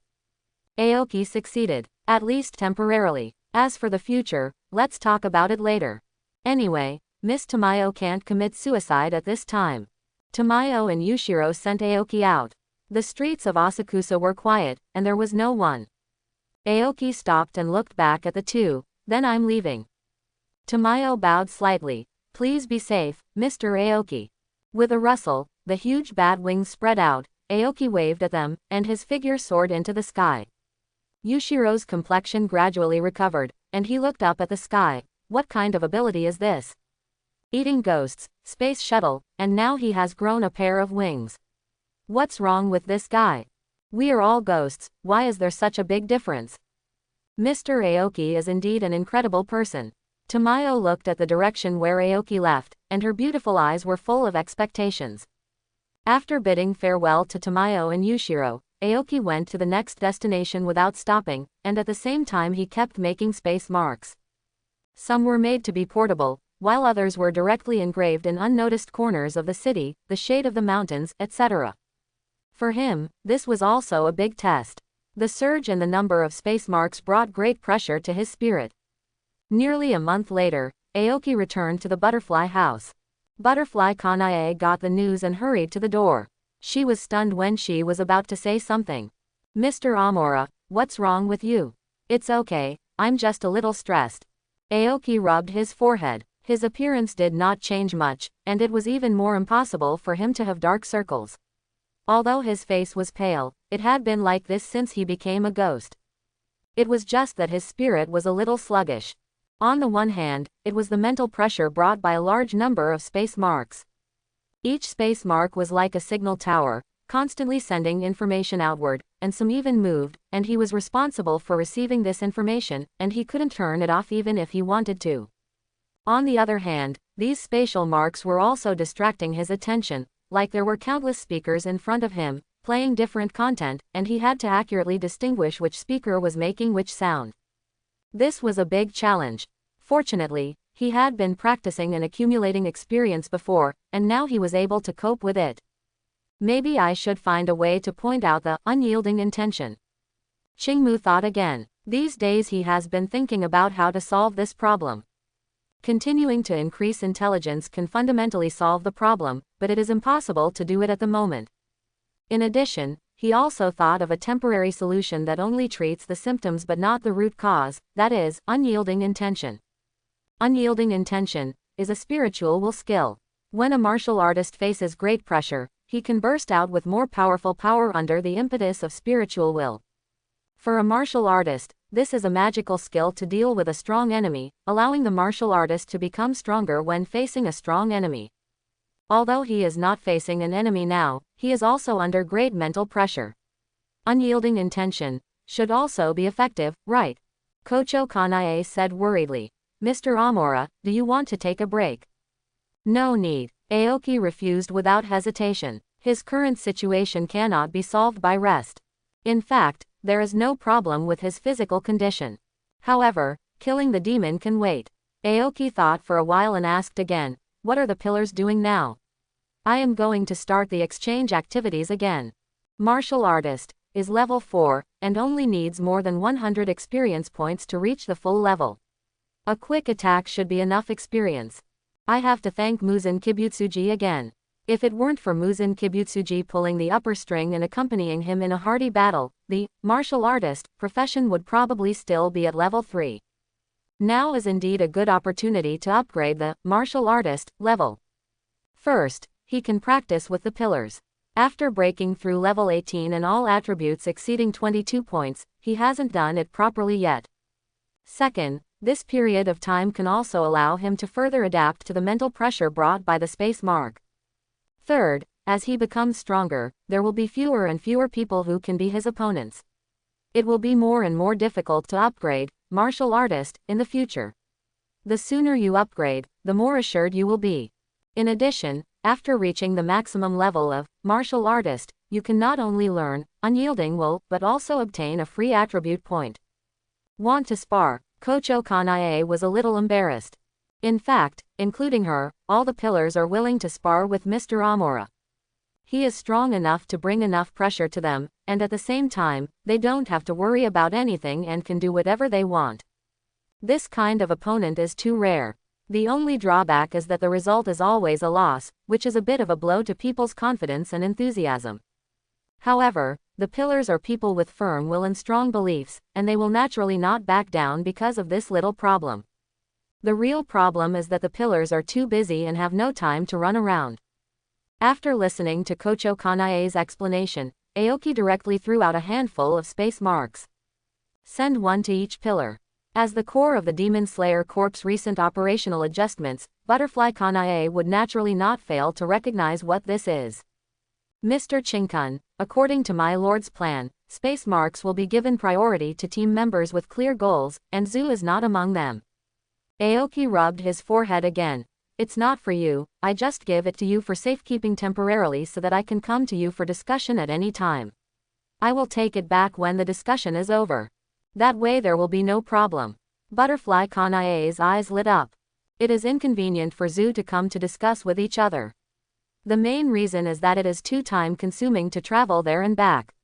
Aoki succeeded, at least temporarily. As for the future, let's talk about it later. Anyway, Miss Tamayo can't commit suicide at this time. Tamayo and Yushiro sent Aoki out. The streets of Asakusa were quiet, and there was no one. Aoki stopped and looked back at the two. Then I'm leaving. Tamayo bowed slightly. Please be safe, Mr. Aoki. With a rustle, the huge bat wings spread out. Aoki waved at them, and his figure soared into the sky. Yushiro's complexion gradually recovered, and he looked up at the sky. What kind of ability is this? Eating ghosts, space shuttle, and now he has grown a pair of wings. What's wrong with this guy? We are all ghosts, why is there such a big difference? Mr. Aoki is indeed an incredible person. Tamayo looked at the direction where Aoki left, and her beautiful eyes were full of expectations. After bidding farewell to Tamayo and Yushiro, Aoki went to the next destination without stopping, and at the same time he kept making space marks. Some were made to be portable, while others were directly engraved in unnoticed corners of the city, the shade of the mountains, etc. For him, this was also a big test. The surge in the number of space marks brought great pressure to his spirit. Nearly a month later, Aoki returned to the butterfly house. Butterfly Kanae got the news and hurried to the door. She was stunned when she was about to say something. Mr. Amora, what's wrong with you? It's okay, I'm just a little stressed. Aoki rubbed his forehead. His appearance did not change much, and it was even more impossible for him to have dark circles. Although his face was pale, it had been like this since he became a ghost. It was just that his spirit was a little sluggish. On the one hand, it was the mental pressure brought by a large number of space marks. Each space mark was like a signal tower, constantly sending information outward, and some even moved, and he was responsible for receiving this information, and he couldn't turn it off even if he wanted to. On the other hand, these spatial marks were also distracting his attention, like there were countless speakers in front of him, playing different content, and he had to accurately distinguish which speaker was making which sound. This was a big challenge. Fortunately, he had been practicing and accumulating experience before, and now he was able to cope with it. Maybe I should find a way to point out the unyielding intention. Qingmu thought again. These days he has been thinking about how to solve this problem. Continuing to increase intelligence can fundamentally solve the problem, but it is impossible to do it at the moment. In addition, he also thought of a temporary solution that only treats the symptoms but not the root cause, that is, unyielding intention. Unyielding intention is a spiritual will skill. When a martial artist faces great pressure, he can burst out with more powerful power under the impetus of spiritual will. For a martial artist, this is a magical skill to deal with a strong enemy, allowing the martial artist to become stronger when facing a strong enemy. Although he is not facing an enemy now, he is also under great mental pressure. Unyielding intention should also be effective, right? Kocho Kanae said worriedly. Mr. Amora, do you want to take a break? No need. Aoki refused without hesitation. His current situation cannot be solved by rest. In fact, there is no problem with his physical condition. However, killing the demon can wait. Aoki thought for a while and asked again, what are the pillars doing now? I am going to start the exchange activities again. Martial artist is level 4, and only needs more than 100 experience points to reach the full level. A quick attack should be enough experience. I have to thank Muzan Kibutsuji again. If it weren't for Muzan Kibutsuji pulling the upper string and accompanying him in a hearty battle, the martial artist profession would probably still be at level 3. Now is indeed a good opportunity to upgrade the martial artist level. First, he can practice with the pillars. After breaking through level 18 and all attributes exceeding 22 points, he hasn't done it properly yet. Second, this period of time can also allow him to further adapt to the mental pressure brought by the space mark. Third, as he becomes stronger, there will be fewer and fewer people who can be his opponents. It will be more and more difficult to upgrade martial artist in the future. The sooner you upgrade, the more assured you will be. In addition, after reaching the maximum level of martial artist, you can not only learn unyielding will, but also obtain a free attribute point. Want to spar? Kocho Kanae was a little embarrassed. In fact, including her, all the pillars are willing to spar with Mr. Amora. He is strong enough to bring enough pressure to them, and at the same time, they don't have to worry about anything and can do whatever they want. This kind of opponent is too rare. The only drawback is that the result is always a loss, which is a bit of a blow to people's confidence and enthusiasm. However, the pillars are people with firm will and strong beliefs, and they will naturally not back down because of this little problem. The real problem is that the pillars are too busy and have no time to run around. After listening to Kocho Kanae's explanation, Aoki directly threw out a handful of space marks. Send one to each pillar. As the core of the Demon Slayer Corp's recent operational adjustments, Butterfly Kanae would naturally not fail to recognize what this is. Mr. Chinkun, according to my lord's plan, space marks will be given priority to team members with clear goals, and Zu is not among them. Aoki rubbed his forehead again. It's not for you, I just give it to you for safekeeping temporarily so that I can come to you for discussion at any time. I will take it back when the discussion is over. That way there will be no problem. Butterfly Kanae's eyes lit up. It is inconvenient for Zu to come to discuss with each other. The main reason is that it is too time-consuming to travel there and back.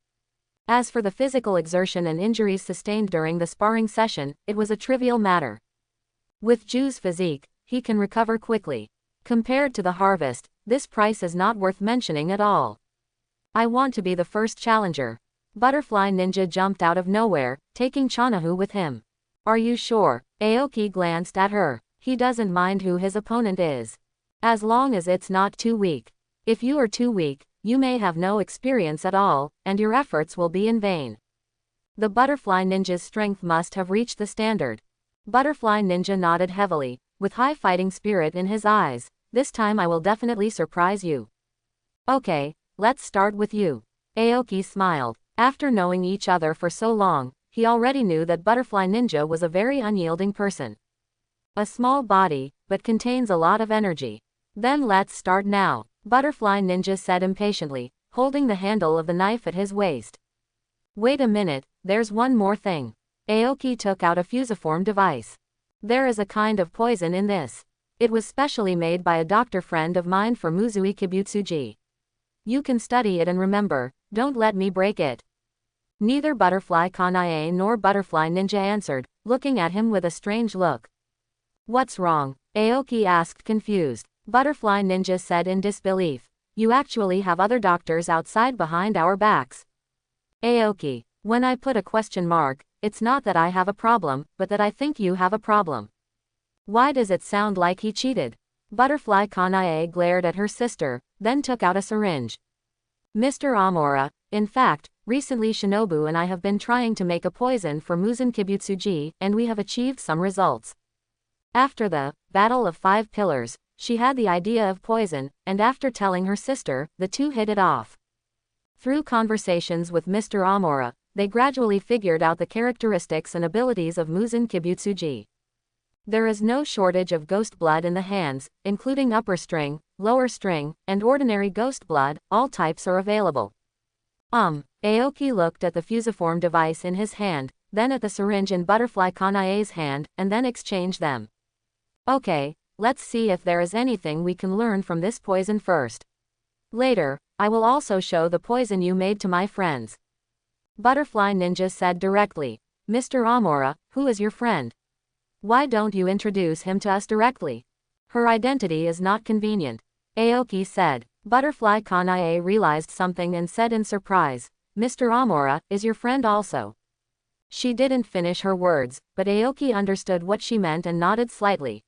As for the physical exertion and injuries sustained during the sparring session, it was a trivial matter. With Zu's physique, he can recover quickly. Compared to the harvest, this price is not worth mentioning at all. I want to be the first challenger. Butterfly Ninja jumped out of nowhere, taking Chanahu with him. Are you sure? Aoki glanced at her. He doesn't mind who his opponent is. As long as it's not too weak. If you are too weak, you may have no experience at all, and your efforts will be in vain. The Butterfly Ninja's strength must have reached the standard. Butterfly Ninja nodded heavily, with high fighting spirit in his eyes. This time I will definitely surprise you. Okay, let's start with you. Aoki smiled. After knowing each other for so long, he already knew that Butterfly Ninja was a very unyielding person. A small body, but contains a lot of energy. Then let's start now, Butterfly Ninja said impatiently, holding the handle of the knife at his waist. Wait a minute, there's one more thing. Aoki took out a fusiform device. There is a kind of poison in this. It was specially made by a doctor friend of mine for Muzui Kibutsuji. You can study it and remember, don't let me break it. Neither Butterfly Kanae nor Butterfly Ninja answered, looking at him with a strange look. What's wrong? Aoki asked confused. Butterfly Ninja said in disbelief. You actually have other doctors outside behind our backs. Aoki, when I put a question mark, it's not that I have a problem, but that I think you have a problem. Why does it sound like he cheated? Butterfly Kanae glared at her sister, then took out a syringe. Mr. Amora, in fact, recently Shinobu and I have been trying to make a poison for Muzan Kibutsuji, and we have achieved some results. After the Battle of 5 Pillars, she had the idea of poison, and after telling her sister, the two hit it off. Through conversations with Mr. Amora, they gradually figured out the characteristics and abilities of Muzan Kibutsuji. There is no shortage of ghost blood in the hands, including upper string, lower string, and ordinary ghost blood, all types are available. Aoki looked at the fusiform device in his hand, then at the syringe in Butterfly Kanae's hand, and then exchanged them. Okay, let's see if there is anything we can learn from this poison first. Later, I will also show the poison you made to my friends. Butterfly Ninja said directly. Mr. Amora, who is your friend? Why don't you introduce him to us directly? Her identity is not convenient. Aoki said. Butterfly Kanae realized something and said in surprise, Mr. Amora, is your friend also? She didn't finish her words, but Aoki understood what she meant and nodded slightly.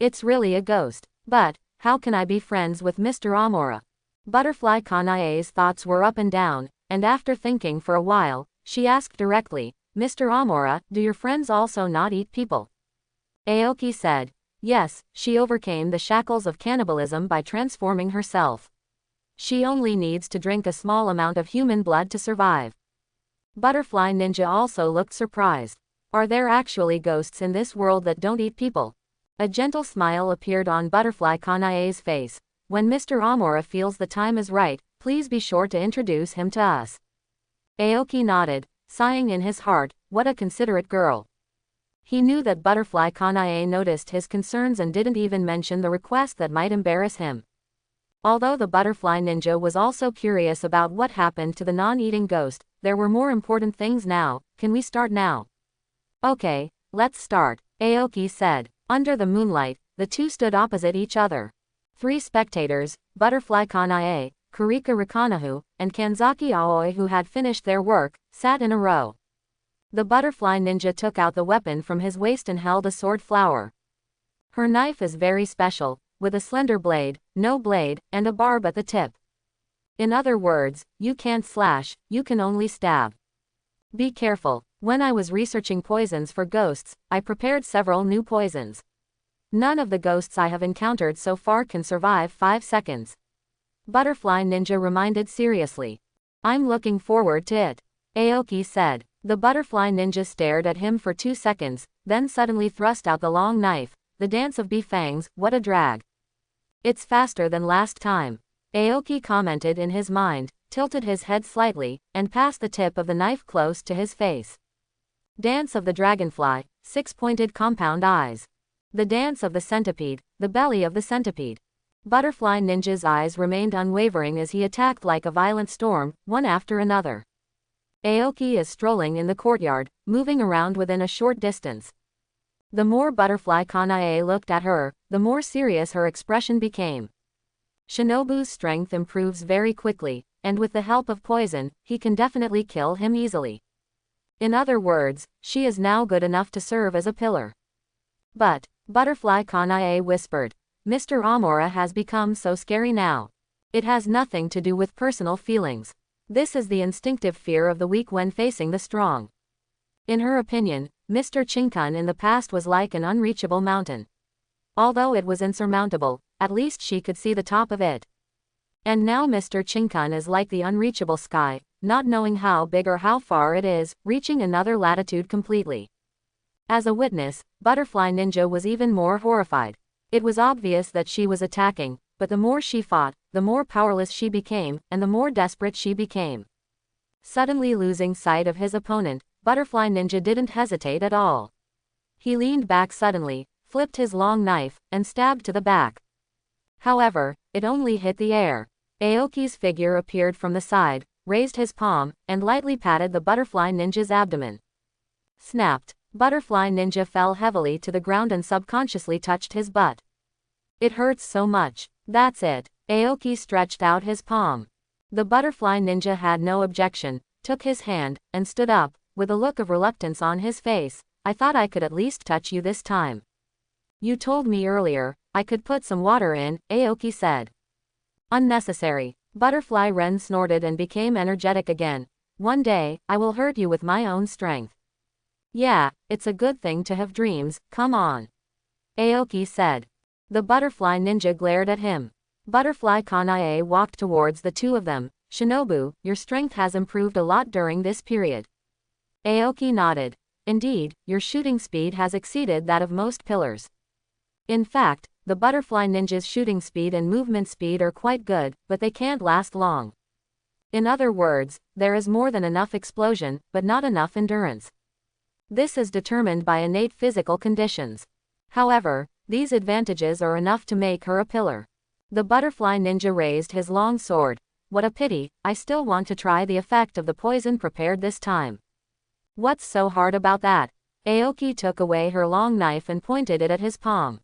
It's really a ghost. But, how can I be friends with Mr. Amora? Butterfly Kanae's thoughts were up and down, and after thinking for a while, she asked directly, Mr. Amora, do your friends also not eat people? Aoki said. Yes, she overcame the shackles of cannibalism by transforming herself. She only needs to drink a small amount of human blood to survive. Butterfly Ninja also looked surprised. Are there actually ghosts in this world that don't eat people? A gentle smile appeared on Butterfly Kanae's face. When Mr. Amora feels the time is right, please be sure to introduce him to us. Aoki nodded, sighing in his heart, what a considerate girl. He knew that Butterfly Kanae noticed his concerns and didn't even mention the request that might embarrass him. Although the butterfly ninja was also curious about what happened to the non-eating ghost, there were more important things now. Can we start now? Okay, let's start, Aoki said. Under the moonlight, the two stood opposite each other. 3 spectators, Butterfly Kanae, Kurika Rikanahu, and Kanzaki Aoi, who had finished their work, sat in a row. The butterfly ninja took out the weapon from his waist and held a sword flower. Her knife is very special, with a slender blade, no blade, and a barb at the tip. In other words, you can't slash, you can only stab. Be careful. When I was researching poisons for ghosts, I prepared several new poisons. None of the ghosts I have encountered so far can survive 5 seconds. Butterfly ninja reminded seriously. I'm looking forward to it, Aoki said. The butterfly ninja stared at him for 2 seconds, then suddenly thrust out the long knife. The dance of fangs, what a drag. It's faster than last time, Aoki commented in his mind, tilted his head slightly, and passed the tip of the knife close to his face. Dance of the dragonfly, 6-pointed compound eyes. The dance of the centipede, the belly of the centipede. Butterfly ninja's eyes remained unwavering as he attacked like a violent storm, one after another. Aoki is strolling in the courtyard, moving around within a short distance. The more Butterfly Kanae looked at her, the more serious her expression became. Shinobu's strength improves very quickly, and with the help of poison, he can definitely kill him easily. In other words, she is now good enough to serve as a pillar. But, Butterfly Kanae whispered, Mr. Amora has become so scary now. It has nothing to do with personal feelings. This is the instinctive fear of the weak when facing the strong. In her opinion, Mr. Chinkun in the past was like an unreachable mountain. Although it was insurmountable, at least she could see the top of it. And now Mr. Chinkun is like the unreachable sky, not knowing how big or how far it is, reaching another latitude completely. As a witness, Butterfly Ninja was even more horrified. It was obvious that she was attacking, but the more she fought, the more powerless she became, and the more desperate she became. Suddenly losing sight of his opponent, Butterfly Ninja didn't hesitate at all. He leaned back suddenly, flipped his long knife, and stabbed to the back. However, it only hit the air. Aoki's figure appeared from the side, raised his palm, and lightly patted the Butterfly Ninja's abdomen. Snapped. Butterfly Ninja fell heavily to the ground and subconsciously touched his butt. It hurts so much. That's it. Aoki stretched out his palm. The Butterfly Ninja had no objection, took his hand, and stood up, with a look of reluctance on his face. I thought I could at least touch you this time. You told me earlier, I could put some water in, Aoki said. Unnecessary. Butterfly Ren snorted and became energetic again. One day, I will hurt you with my own strength. Yeah, it's a good thing to have dreams, come on, Aoki said. The Butterfly Ninja glared at him. Butterfly Kanae walked towards the two of them. Shinobu, your strength has improved a lot during this period. Aoki nodded. Indeed, your shooting speed has exceeded that of most pillars. In fact, the Butterfly Ninja's shooting speed and movement speed are quite good, but they can't last long. In other words, there is more than enough explosion, but not enough endurance. This is determined by innate physical conditions. However, these advantages are enough to make her a pillar. The Butterfly Ninja raised his long sword. What a pity, I still want to try the effect of the poison prepared this time. What's so hard about that? Aoki took away her long knife and pointed it at his palm.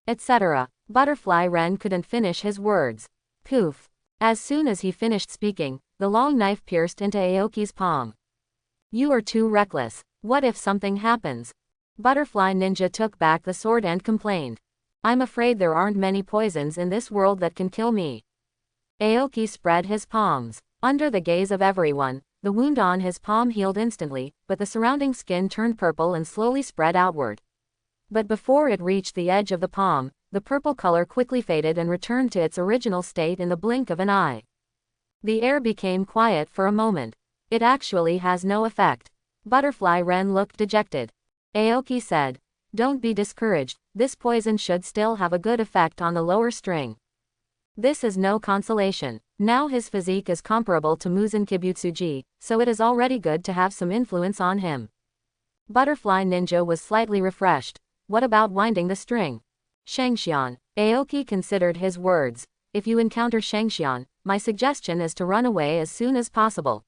Etc. Butterfly Ren couldn't finish his words. Poof. As soon as he finished speaking, the long knife pierced into Aoki's palm. You are too reckless. What if something happens? Butterfly Ninja took back the sword and complained. I'm afraid there aren't many poisons in this world that can kill me. Aoki spread his palms. Under the gaze of everyone, the wound on his palm healed instantly, but the surrounding skin turned purple and slowly spread outward. But before it reached the edge of the palm, the purple color quickly faded and returned to its original state in the blink of an eye. The air became quiet for a moment. It actually has no effect. Butterfly Ren looked dejected. Aoki said, don't be discouraged, this poison should still have a good effect on the lower string. This is no consolation. Now his physique is comparable to Muzan Kibutsuji, so it is already good to have some influence on him. Butterfly Ninja was slightly refreshed. What about winding the string? Shangxian. Aoki considered his words. if you encounter Shangxian, my suggestion is to run away as soon as possible.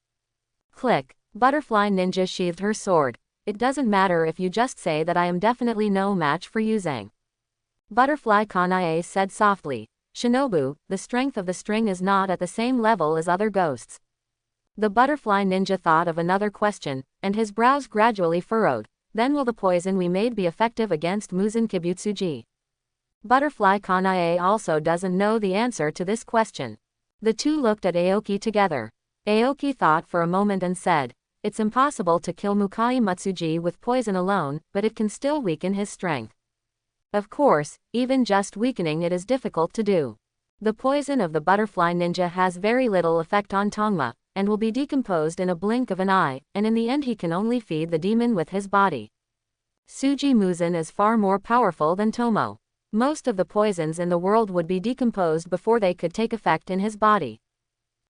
Click. Butterfly Ninja sheathed her sword. It doesn't matter if you just say that I am definitely no match for Yuzhang. Butterfly Kanae said softly. Shinobu, the strength of the string is not at the same level as other ghosts. The butterfly ninja thought of another question, and his brows gradually furrowed. Then will the poison we made be effective against Muzan Kibutsuji? Butterfly Kanae also doesn't know the answer to this question. The two looked at Aoki together. Aoki thought for a moment and said, it's impossible to kill Mukai Matsuji with poison alone, but it can still weaken his strength. Of course, even just weakening it is difficult to do. The poison of the butterfly ninja has very little effect on Tongma, and will be decomposed in a blink of an eye, and in the end he can only feed the demon with his body. Suji Muzan is far more powerful than Tomo. Most of the poisons in the world would be decomposed before they could take effect in his body.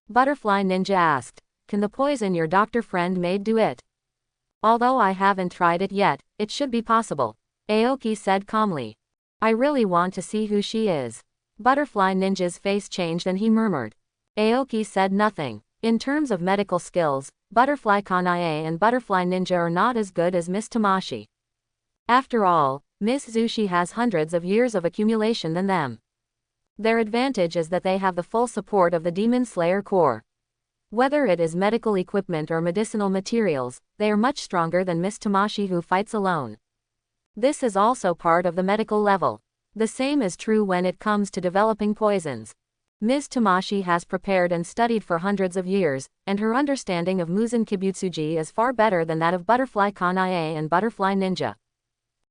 Butterfly Ninja asked, can the poison your doctor friend made do it? Although I haven't tried it yet, it should be possible. Aoki said calmly. I really want to see who she is. Butterfly Ninja's face changed and he murmured. Aoki said nothing. In terms of medical skills, Butterfly Kanae and Butterfly Ninja are not as good as Miss Tamashi. After all, Miss Zushi has hundreds of years of accumulation than them. Their advantage is that they have the full support of the Demon Slayer Corps. Whether it is medical equipment or medicinal materials, they are much stronger than Miss Tamashi who fights alone. This is also part of the medical level. The same is true when it comes to developing poisons. Ms. Tamashi has prepared and studied for hundreds of years, and her understanding of Muzan Kibutsuji is far better than that of Butterfly Kanae and Butterfly Ninja.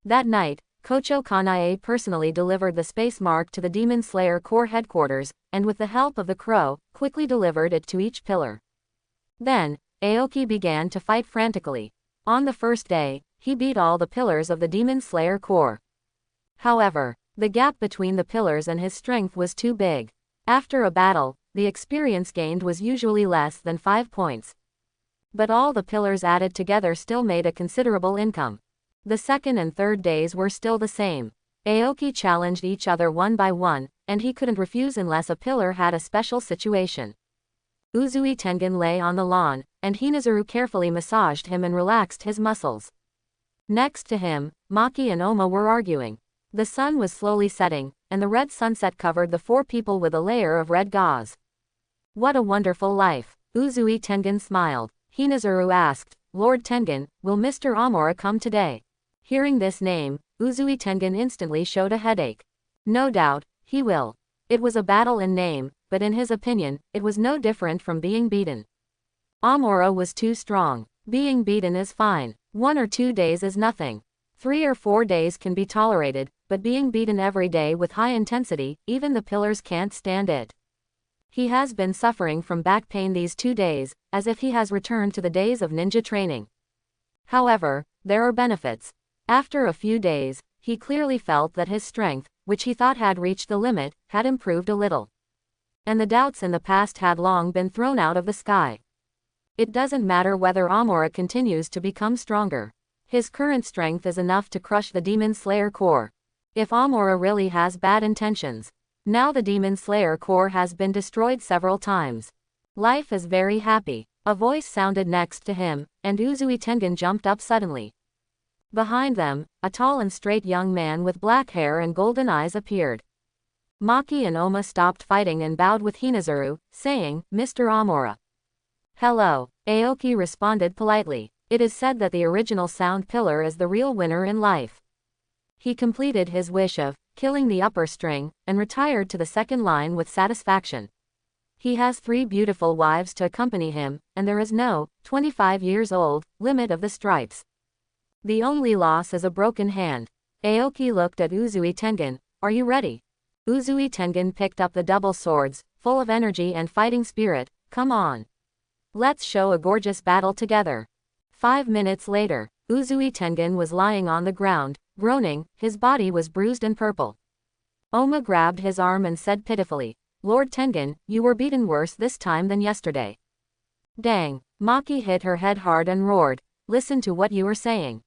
That night, Kocho Kanae personally delivered the space mark to the Demon Slayer Corps headquarters, and with the help of the crow, quickly delivered it to each pillar. Then, Aoki began to fight frantically. On the first day, he beat all the pillars of the Demon Slayer Corps. However, the gap between the pillars and his strength was too big. After a battle, the experience gained was usually less than 5 points. But all the pillars added together still made a considerable income. The second and third days were still the same. Aoki challenged each other one by one, and he couldn't refuse unless a pillar had a special situation. Uzui Tengen lay on the lawn, and Hinazuru carefully massaged him and relaxed his muscles. Next to him, Maki and Oma were arguing. The sun was slowly setting, and the red sunset covered the four people with a layer of red gauze. What a wonderful life. Uzui Tengen smiled. Hinazuru asked, Lord Tengen, will Mr. Amora come today? Hearing this name, Uzui Tengen instantly showed a headache. No doubt, he will. It was a battle in name, but in his opinion, it was no different from being beaten. Amora was too strong. Being beaten is fine. 1 or 2 days is nothing. 3 or 4 days can be tolerated, but being beaten every day with high intensity, even the pillars can't stand it. He has been suffering from back pain these 2 days, as if he has returned to the days of ninja training. However, there are benefits. After a few days, he clearly felt that his strength, which he thought had reached the limit, had improved a little. And the doubts in the past had long been thrown out of the sky. It doesn't matter whether Amora continues to become stronger. His current strength is enough to crush the Demon Slayer Corps. If Amora really has bad intentions. Now the Demon Slayer Corps has been destroyed several times. Life is very happy. A voice sounded next to him, and Uzui Tengen jumped up suddenly. Behind them, a tall and straight young man with black hair and golden eyes appeared. Maki and Oma stopped fighting and bowed with Hinazuru, saying, Mr. Amora. Hello. Aoki responded politely. It is said that the original sound pillar is the real winner in life. He completed his wish of killing the upper string, and retired to the second line with satisfaction. He has 3 beautiful wives to accompany him, and there is no 25 years old limit of the stripes. The only loss is a broken hand. Aoki looked at Uzui Tengen. Are you ready? Uzui Tengen picked up the double swords, full of energy and fighting spirit. Come on. Let's show a gorgeous battle together. 5 minutes later, Uzui Tengen was lying on the ground, groaning. His body was bruised and purple. Oma grabbed his arm and said pitifully, Lord Tengen, you were beaten worse this time than yesterday. Dang. Maki hit her head hard and roared. Listen to what you are saying.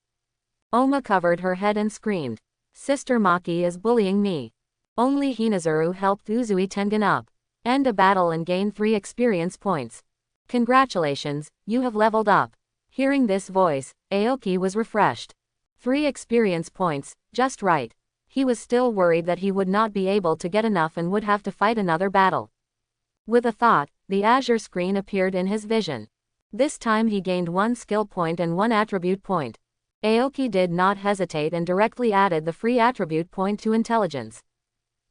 Oma covered her head and screamed. Sister Maki is bullying me. Only Hinazuru helped Uzui Tengen up. End a battle and gain 3 experience points. Congratulations, you have leveled up. Hearing this voice, Aoki was refreshed. 3 experience points, just right. He was still worried that he would not be able to get enough and would have to fight another battle. With a thought, the azure screen appeared in his vision. This time he gained 1 skill point and 1 attribute point. Aoki did not hesitate and directly added the free attribute point to intelligence.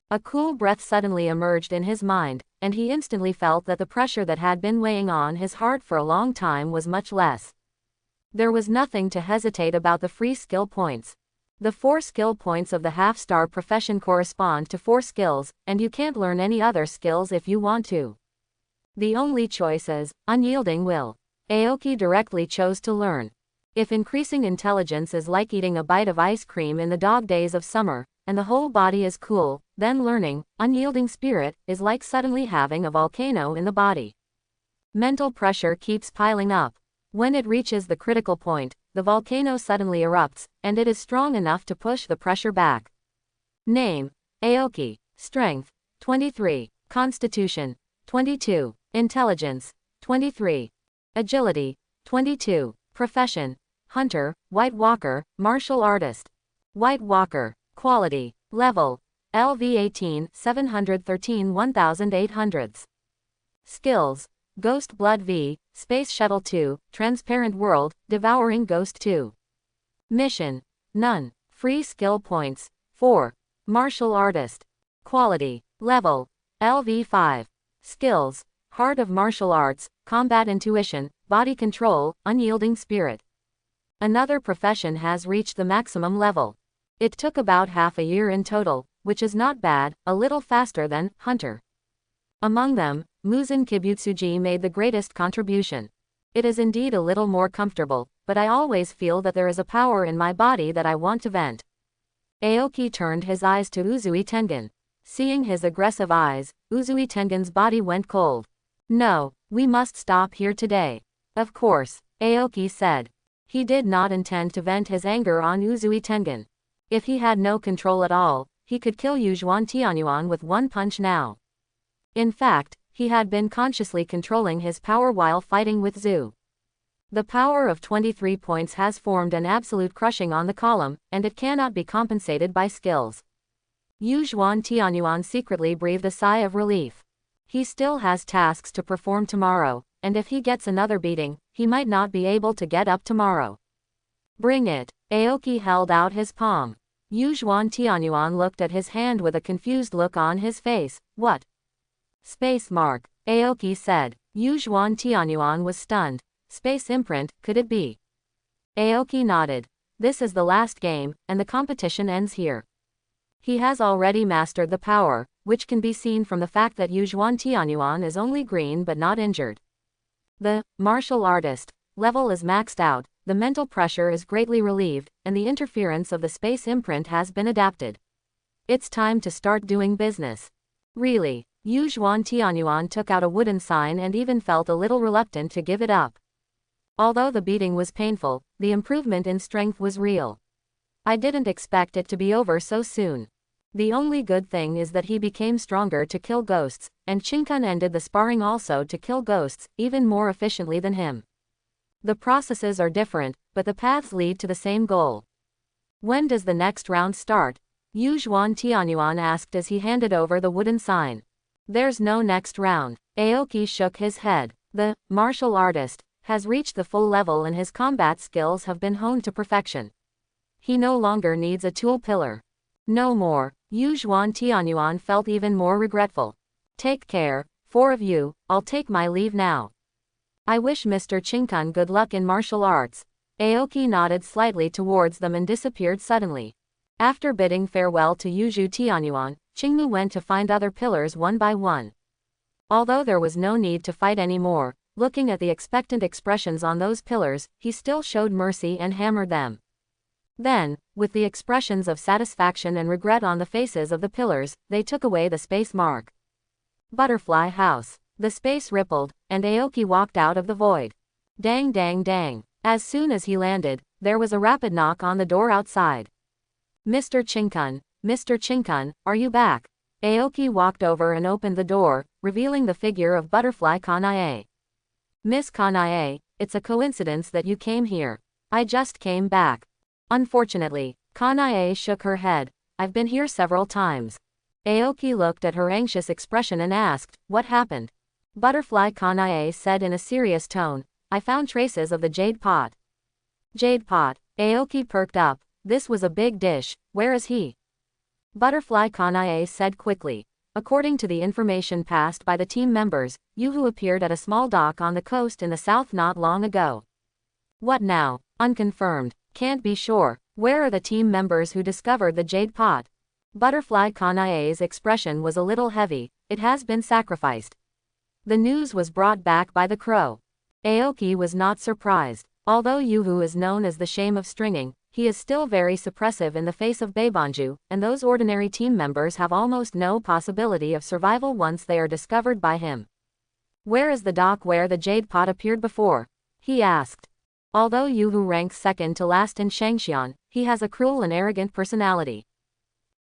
A cool breath suddenly emerged in his mind, and he instantly felt that the pressure that had been weighing on his heart for a long time was much less. There was nothing to hesitate about the free skill points. The 4 skill points of the half-star profession correspond to 4 skills, and you can't learn any other skills if you want to. The only choice is unyielding will. Aoki directly chose to learn. If increasing intelligence is like eating a bite of ice cream in the dog days of summer, and the whole body is cool, then learning unyielding spirit is like suddenly having a volcano in the body. Mental pressure keeps piling up. When it reaches the critical point, the volcano suddenly erupts, and it is strong enough to push the pressure back. Name: Aoki. Strength: 23. Constitution: 22. Intelligence: 23. Agility: 22. Profession: Hunter, White Walker, Martial Artist. White Walker. Quality: Level: LV18 713 1800s. Skills: Ghost Blood V, Space Shuttle 2, Transparent World, Devouring Ghost 2. Mission: None. Free skill points: 4. Martial Artist. Quality: Level: LV5. Skills: Heart of Martial Arts, Combat Intuition, Body Control, Unyielding Spirit. Another profession has reached the maximum level. It took about half a year in total, which is not bad, a little faster than Hunter. Among them, Muzan Kibutsuji made the greatest contribution. It is indeed a little more comfortable, but I always feel that there is a power in my body that I want to vent. Aoki turned his eyes to Uzui Tengen. Seeing his aggressive eyes, Uzui Tengen's body went cold. No, we must stop here today. Of course, Aoki said. He did not intend to vent his anger on Uzui Tengen. If he had no control at all, he could kill Yuzhuan Tianyuan with 1 punch now. In fact, he had been consciously controlling his power while fighting with Zhu. The power of 23 points has formed an absolute crushing on the column, and it cannot be compensated by skills. Yuzhuan Tianyuan secretly breathed a sigh of relief. He still has tasks to perform tomorrow, and if he gets another beating, he might not be able to get up tomorrow. Bring it. Aoki held out his palm. Yuzhuan Tianyuan looked at his hand with a confused look on his face. What? Space mark, Aoki said. Yuzhuan Tianyuan was stunned. Space imprint, could it be? Aoki nodded. This is the last game, and the competition ends here. He has already mastered the power, which can be seen from the fact that Yuzhuan Tianyuan is only green but not injured. The martial artist level is maxed out, the mental pressure is greatly relieved, and the interference of the space imprint has been adapted. It's time to start doing business. Really, Yuzhuan Tianyuan took out a wooden sign and even felt a little reluctant to give it up. Although the beating was painful, the improvement in strength was real. I didn't expect it to be over so soon. The only good thing is that he became stronger to kill ghosts, and Chinkun ended the sparring also to kill ghosts, even more efficiently than him. The processes are different, but the paths lead to the same goal. When does the next round start? Yuzhuan Tianyuan asked as he handed over the wooden sign. There's no next round. Aoki shook his head. The martial artist has reached the full level and his combat skills have been honed to perfection. He no longer needs a tool pillar. No more. Yuzhuan Tianyuan felt even more regretful. Take care, 4 of you, I'll take my leave now. I wish Mr. Chinkun good luck in martial arts. Aoki nodded slightly towards them and disappeared suddenly. After bidding farewell to Yuzhu Tianyuan, Qingmu went to find other pillars one by one. Although there was no need to fight anymore, looking at the expectant expressions on those pillars, he still showed mercy and hammered them. Then, with the expressions of satisfaction and regret on the faces of the pillars, they took away the space mark. Butterfly House. The space rippled, and Aoki walked out of the void. Dang dang dang. As soon as he landed, there was a rapid knock on the door outside. Mr. Chinkun, are you back? Aoki walked over and opened the door, revealing the figure of Butterfly Kanae. Miss Kanae, it's a coincidence that you came here. I just came back. Unfortunately, Kanae shook her head. I've been here several times. Aoki looked at her anxious expression and asked, what happened? Butterfly Kanae said in a serious tone, I found traces of the Jade Pot. Jade Pot. Aoki perked up. This was a big dish. Where is he? Butterfly Kanae said quickly. According to the information passed by the team members, Yuhu appeared at a small dock on the coast in the south not long ago. What now? Unconfirmed. Can't be sure. Where are the team members who discovered the Jade Pot? Butterfly Kanae's expression was a little heavy. It has been sacrificed. The news was brought back by the crow. Aoki was not surprised. Although Yuhu is known as the shame of stringing, he is still very suppressive in the face of Beibanju, and those ordinary team members have almost no possibility of survival once they are discovered by him. Where is the dock where the Jade Pot appeared before? He asked. Although Yuhu ranks second to last in Shangxian, he has a cruel and arrogant personality.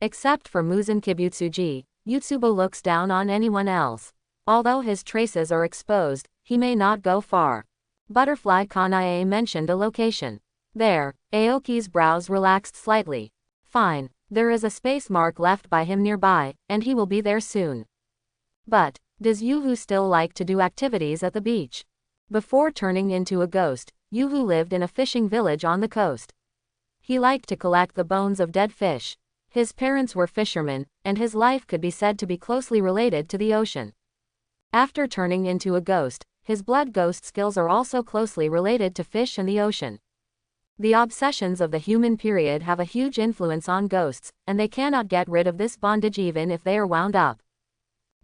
Except for Muzan Kibutsuji, Yutsubo looks down on anyone else. Although his traces are exposed, he may not go far. Butterfly Kanae mentioned a location. There, Aoki's brows relaxed slightly. Fine, there is a space mark left by him nearby, and he will be there soon. But, does Yuhu still like to do activities at the beach? Before turning into a ghost, Yuhu lived in a fishing village on the coast. He liked to collect the bones of dead fish. His parents were fishermen, and his life could be said to be closely related to the ocean. After turning into a ghost, his blood ghost skills are also closely related to fish and the ocean. The obsessions of the human period have a huge influence on ghosts, and they cannot get rid of this bondage even if they are wound up.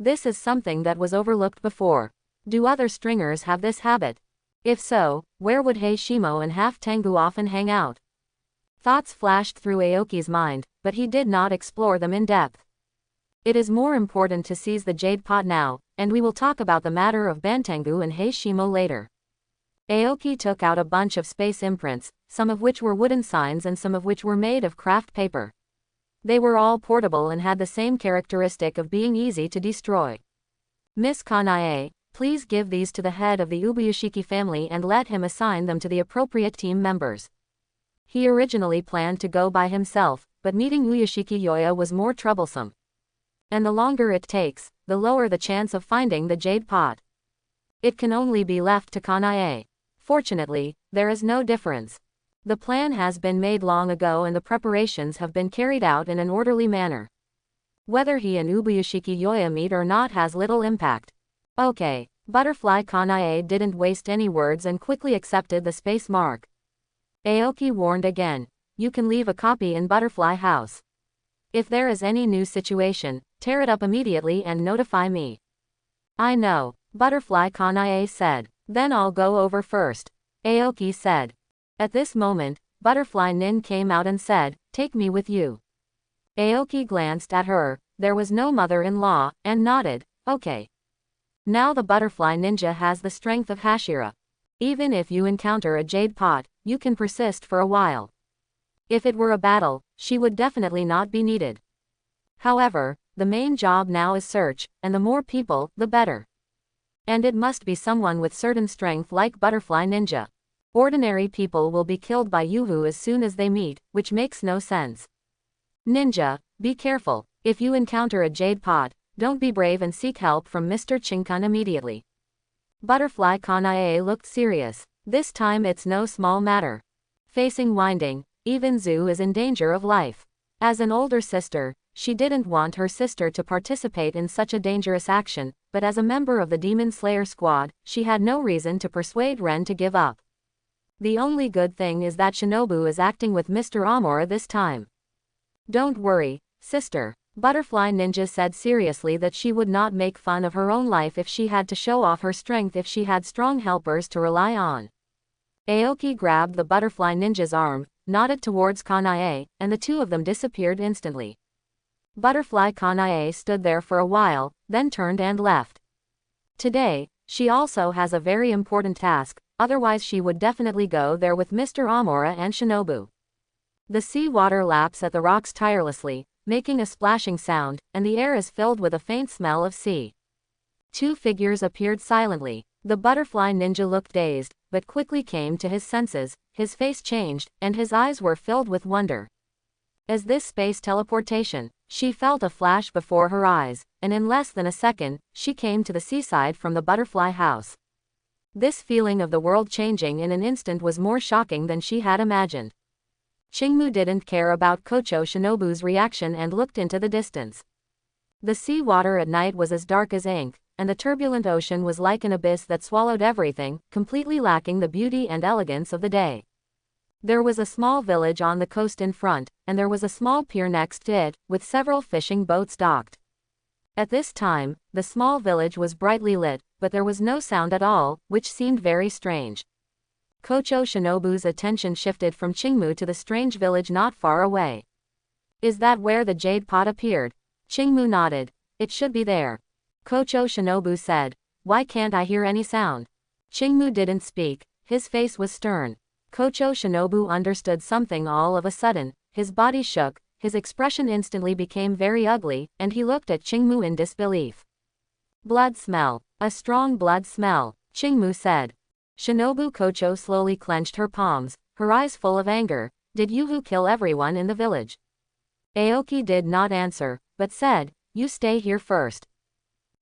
This is something that was overlooked before. Do other stringers have this habit? If so, where would Hei Shimo and Half Tengu often hang out? Thoughts flashed through Aoki's mind, but he did not explore them in depth. It is more important to seize the Jade Pot now, and we will talk about the matter of Bantengu and Hei Shimo later. Aoki took out a bunch of space imprints, some of which were wooden signs and some of which were made of craft paper. They were all portable and had the same characteristic of being easy to destroy. Miss Kanae, please give these to the head of the Ubuyashiki family and let him assign them to the appropriate team members. He originally planned to go by himself, but meeting Uyashiki Yoya was more troublesome. And the longer it takes, the lower the chance of finding the Jade Pot. It can only be left to Kanae. Fortunately, there is no difference. The plan has been made long ago and the preparations have been carried out in an orderly manner. Whether he and Ubuyashiki Yoya meet or not has little impact. Okay, Butterfly Kanae didn't waste any words and quickly accepted the space mark. Aoki warned again, you can leave a copy in Butterfly House. If there is any new situation, tear it up immediately and notify me. I know, Butterfly Kanae said. Then I'll go over first. Aoki said. At this moment, Butterfly Nin came out and said, take me with you. Aoki glanced at her, there was no mother-in-law, and nodded, okay. Now the Butterfly Ninja has the strength of Hashira. Even if you encounter a Jade Pot, you can persist for a while. If it were a battle, she would definitely not be needed. However, the main job now is search, and the more people, the better. And it must be someone with certain strength like Butterfly Ninja. Ordinary people will be killed by Yuhu as soon as they meet, which makes no sense. Ninja, be careful. If you encounter a Jade Pot, don't be brave and seek help from Mr. Chinkan immediately. Butterfly Kanae looked serious. This time it's no small matter. Facing Winding, even Zhu is in danger of life. As an older sister, she didn't want her sister to participate in such a dangerous action, but as a member of the Demon Slayer squad, she had no reason to persuade Ren to give up. The only good thing is that Shinobu is acting with Mr. Amora this time. Don't worry, sister. Butterfly Ninja said seriously that she would not make fun of her own life if she had to show off her strength if she had strong helpers to rely on. Aoki grabbed the Butterfly Ninja's arm, nodded towards Kanae, and the two of them disappeared instantly. Butterfly Kanae stood there for a while, then turned and left. Today, she also has a very important task, otherwise she would definitely go there with Mr. Amora and Shinobu. The sea water laps at the rocks tirelessly, making a splashing sound, and the air is filled with a faint smell of sea. Two figures appeared silently. The butterfly ninja looked dazed, but quickly came to his senses, his face changed, and his eyes were filled with wonder. Is this space teleportation? She felt a flash before her eyes, and in less than a second, she came to the seaside from the butterfly house. This feeling of the world changing in an instant was more shocking than she had imagined. Qingmu didn't care about Kocho Shinobu's reaction and looked into the distance. The sea water at night was as dark as ink, and the turbulent ocean was like an abyss that swallowed everything, completely lacking the beauty and elegance of the day. There was a small village on the coast in front, and there was a small pier next to it, with several fishing boats docked. At this time, the small village was brightly lit, but there was no sound at all, which seemed very strange. Kocho Shinobu's attention shifted from Qingmu to the strange village not far away. Is that where the Jade Pot appeared? Qingmu nodded. It should be there. Kocho Shinobu said. Why can't I hear any sound? Qingmu didn't speak, his face was stern. Kocho Shinobu understood something all of a sudden, his body shook, his expression instantly became very ugly, and he looked at Qingmu in disbelief. Blood smell. A strong blood smell, Qingmu said. Shinobu Kocho slowly clenched her palms, her eyes full of anger. Did you kill everyone in the village? Aoki did not answer, but said, you stay here first.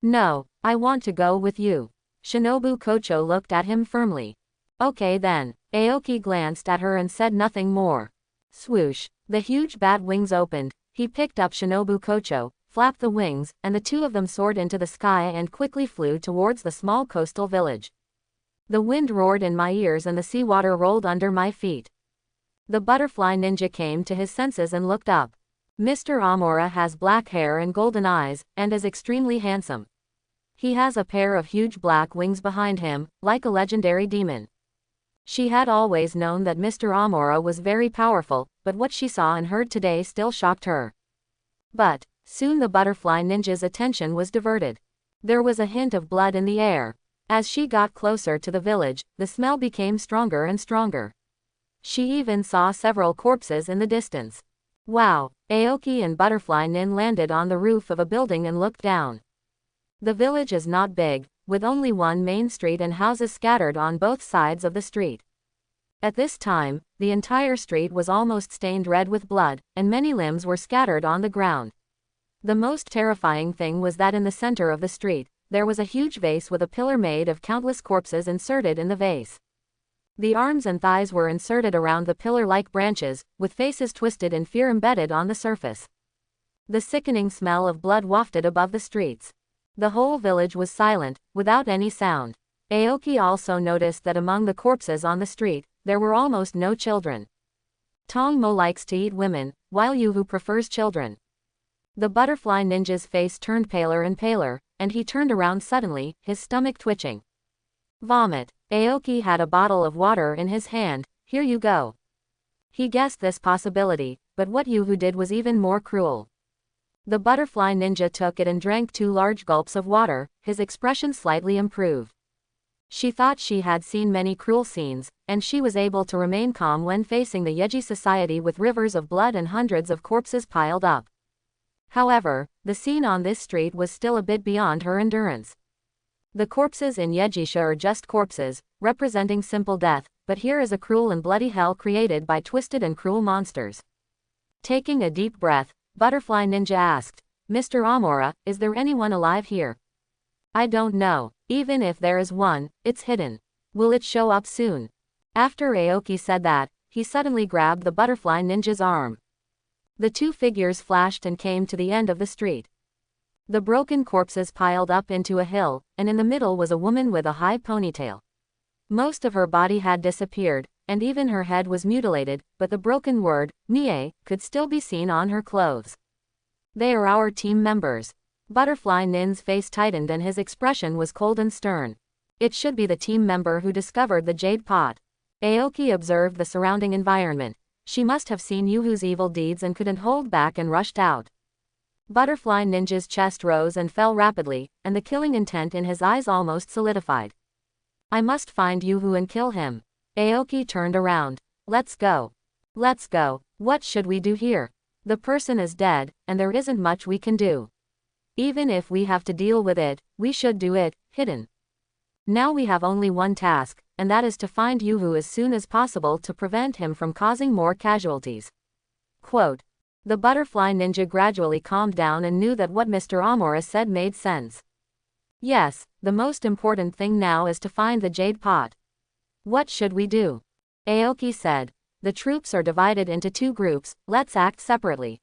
No, I want to go with you. Shinobu Kocho looked at him firmly. Okay then. Aoki glanced at her and said nothing more. Swoosh. The huge bat wings opened, he picked up Shinobu Kocho, flapped the wings, and the two of them soared into the sky and quickly flew towards the small coastal village. The wind roared in my ears and the seawater rolled under my feet. The butterfly ninja came to his senses and looked up. Mr. Amora has black hair and golden eyes, and is extremely handsome. He has a pair of huge black wings behind him, like a legendary demon. She had always known that Mr. Amora was very powerful, but what she saw and heard today still shocked her. But, soon the butterfly ninja's attention was diverted. There was a hint of blood in the air. As she got closer to the village, the smell became stronger and stronger. She even saw several corpses in the distance. Wow! Aoki and Butterfly Nin landed on the roof of a building and looked down. The village is not big, with only one main street and houses scattered on both sides of the street. At this time, the entire street was almost stained red with blood, and many limbs were scattered on the ground. The most terrifying thing was that in the center of the street, there was a huge vase with a pillar made of countless corpses inserted in the vase. The arms and thighs were inserted around the pillar like branches, with faces twisted in fear embedded on the surface. The sickening smell of blood wafted above the streets. The whole village was silent, without any sound. Aoki also noticed that among the corpses on the street, there were almost no children. Tong Mo likes to eat women, while Yuhu prefers children. The butterfly ninja's face turned paler and paler, and he turned around suddenly, his stomach twitching. Vomit. Aoki had a bottle of water in his hand. Here you go. He guessed this possibility, but what Yuhu did was even more cruel. The butterfly ninja took it and drank 2 large gulps of water, his expression slightly improved. She thought she had seen many cruel scenes, and she was able to remain calm when facing the Yeji society with rivers of blood and hundreds of corpses piled up. However, the scene on this street was still a bit beyond her endurance. The corpses in Yejisha are just corpses, representing simple death, but here is a cruel and bloody hell created by twisted and cruel monsters. Taking a deep breath, Butterfly Ninja asked, Mr. Amora, is there anyone alive here? I don't know. Even if there is one, it's hidden. Will it show up soon? After Aoki said that, he suddenly grabbed the Butterfly Ninja's arm. The two figures flashed and came to the end of the street. The broken corpses piled up into a hill, and in the middle was a woman with a high ponytail. Most of her body had disappeared, and even her head was mutilated, but the broken word, Mie, could still be seen on her clothes. They are our team members. Butterfly Nin's face tightened and his expression was cold and stern. It should be the team member who discovered the Jade Pot. Aoki observed the surrounding environment. She must have seen Yuhu's evil deeds and couldn't hold back and rushed out. Butterfly Ninja's chest rose and fell rapidly, and the killing intent in his eyes almost solidified. I must find Yuhu and kill him. Aoki turned around. Let's go. Let's go. What should we do here? The person is dead, and there isn't much we can do. Even if we have to deal with it, we should do it, hidden. Now we have only one task, and that is to find Yuhu as soon as possible to prevent him from causing more casualties. Quote. The butterfly ninja gradually calmed down and knew that what Mr. Amora said made sense. Yes, the most important thing now is to find the Jade Pot. What should we do? Aoki said. The troops are divided into 2 groups, let's act separately.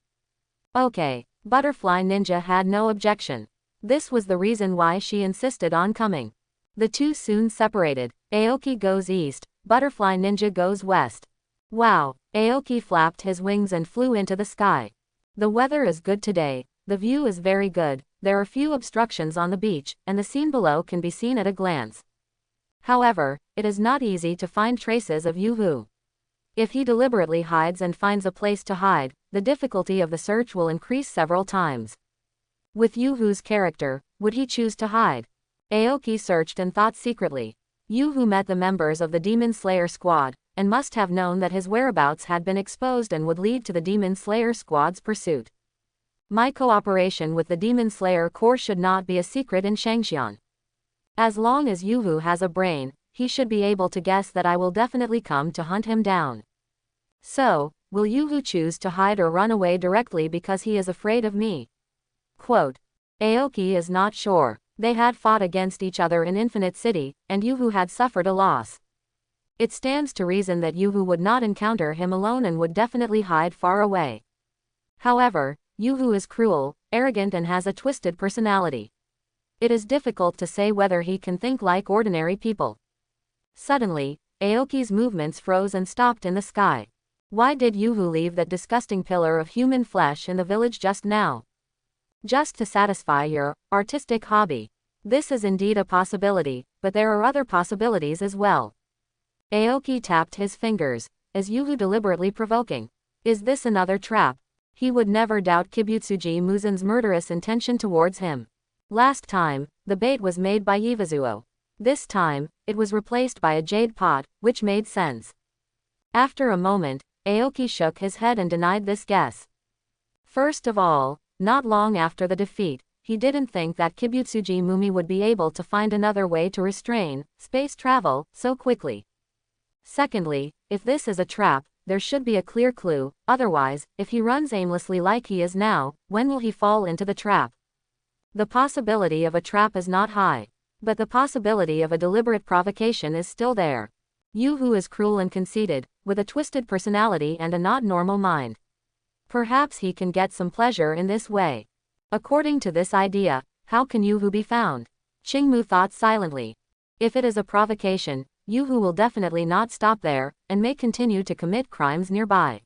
Okay, Butterfly Ninja had no objection. This was the reason why she insisted on coming. The 2 soon separated. Aoki goes east, Butterfly Ninja goes west. Wow, Aoki flapped his wings and flew into the sky. The weather is good today, the view is very good, there are few obstructions on the beach, and the scene below can be seen at a glance. However, it is not easy to find traces of Yuhu. If he deliberately hides and finds a place to hide, the difficulty of the search will increase several times. With Yuhu's character, would he choose to hide? Aoki searched and thought secretly. Yuhu met the members of the Demon Slayer squad, and must have known that his whereabouts had been exposed and would lead to the Demon Slayer squad's pursuit. My cooperation with the Demon Slayer Corps should not be a secret in Shangxian. As long as Yuhu has a brain, he should be able to guess that I will definitely come to hunt him down. So, will Yuhu choose to hide or run away directly because he is afraid of me? Quote. Aoki is not sure. They had fought against each other in Infinite City, and Yuhu had suffered a loss. It stands to reason that Yuhu would not encounter him alone and would definitely hide far away. However, Yuhu is cruel, arrogant and has a twisted personality. It is difficult to say whether he can think like ordinary people. Suddenly, Aoki's movements froze and stopped in the sky. Why did Yuhu leave that disgusting pillar of human flesh in the village just now? Just to satisfy your artistic hobby. This is indeed a possibility, but there are other possibilities as well. Aoki tapped his fingers. Is Yuhu deliberately provoking? Is this another trap? He would never doubt Kibutsuji Muzan's murderous intention towards him. Last time, the bait was made by Iwazuo. This time, it was replaced by a Jade Pot, which made sense. After a moment, Aoki shook his head and denied this guess. First of all, not long after the defeat, he didn't think that Kibutsuji Mumi would be able to find another way to restrain space travel so quickly. Secondly, if this is a trap, there should be a clear clue, otherwise, if he runs aimlessly like he is now, when will he fall into the trap? The possibility of a trap is not high, but the possibility of a deliberate provocation is still there. Yuhu is cruel and conceited, with a twisted personality and a not normal mind. Perhaps he can get some pleasure in this way. According to this idea, how can Yuhu be found? Qingmu thought silently. If it is a provocation, Yuhu will definitely not stop there, and may continue to commit crimes nearby.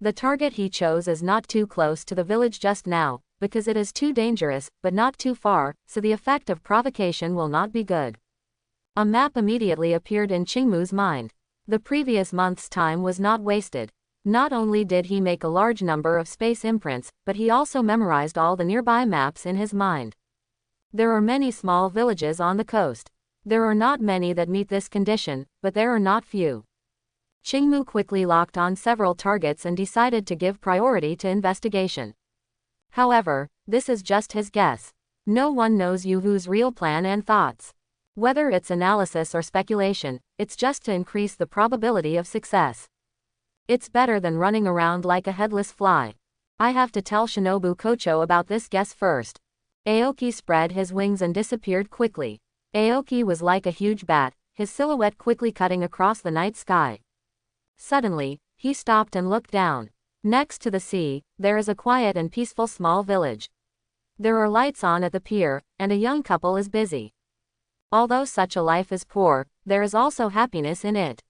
The target he chose is not too close to the village just now, because it is too dangerous, but not too far, so the effect of provocation will not be good. A map immediately appeared in Qingmu's mind. The previous month's time was not wasted. Not only did he make a large number of space imprints, but he also memorized all the nearby maps in his mind. There are many small villages on the coast. There are not many that meet this condition, but there are not few. Qingmu quickly locked on several targets and decided to give priority to investigation. However, this is just his guess. No one knows Yuhu's real plan and thoughts. Whether it's analysis or speculation, it's just to increase the probability of success. It's better than running around like a headless fly. I have to tell Shinobu Kocho about this guess first. Aoki spread his wings and disappeared quickly. Aoki was like a huge bat, his silhouette quickly cutting across the night sky. Suddenly, he stopped and looked down. Next to the sea, there is a quiet and peaceful small village. There are lights on at the pier, and a young couple is busy. Although such a life is poor, there is also happiness in it.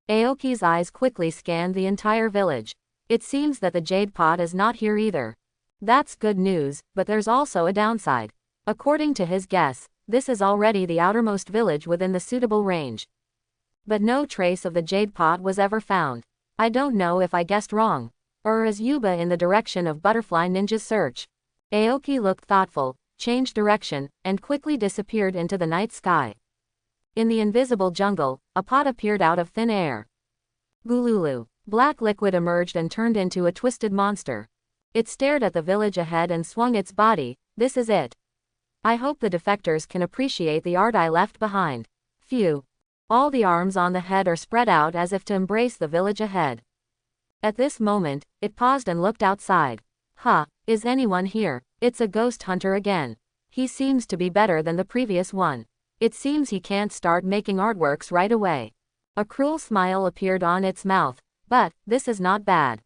Aoki's eyes quickly scanned the entire village. It seems that the Jade Pot is not here either. That's good news, but there's also a downside. According to his guess, this is already the outermost village within the suitable range. But no trace of the Jade Pot was ever found. I don't know if I guessed wrong. Or is Yuba in the direction of Butterfly Ninja's search? Aoki looked thoughtful, changed direction, and quickly disappeared into the night sky. In the invisible jungle, a pot appeared out of thin air. Gululu. Black liquid emerged and turned into a twisted monster. It stared at the village ahead and swung its body. This is it. I hope the defectors can appreciate the art I left behind. Phew. All the arms on the head are spread out as if to embrace the village ahead. At this moment, it paused and looked outside. Huh, is anyone here? It's a ghost hunter again. He seems to be better than the previous one. It seems he can't start making artworks right away. A cruel smile appeared on its mouth, but this is not bad.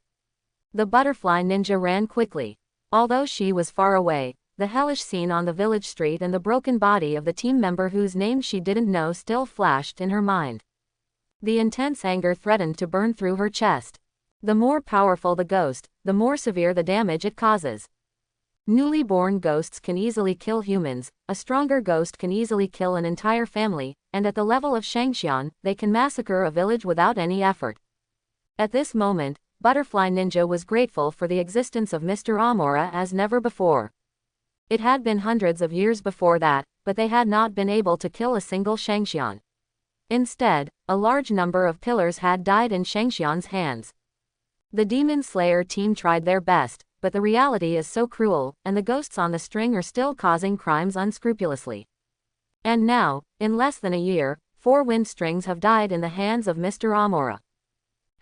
The butterfly ninja ran quickly. Although she was far away, the hellish scene on the village street and the broken body of the team member whose name she didn't know still flashed in her mind. The intense anger threatened to burn through her chest. The more powerful the ghost, the more severe the damage it causes. Newly born ghosts can easily kill humans, a stronger ghost can easily kill an entire family, and at the level of Shangxian, they can massacre a village without any effort. At this moment, Butterfly Ninja was grateful for the existence of Mr. Amora as never before. It had been hundreds of years before that, but they had not been able to kill a single Shangxian. Instead, a large number of pillars had died in Shangxian's hands. The Demon Slayer team tried their best, but the reality is so cruel, and the ghosts on the string are still causing crimes unscrupulously. And now, in less than a year, 4 wind strings have died in the hands of Mr. Amora.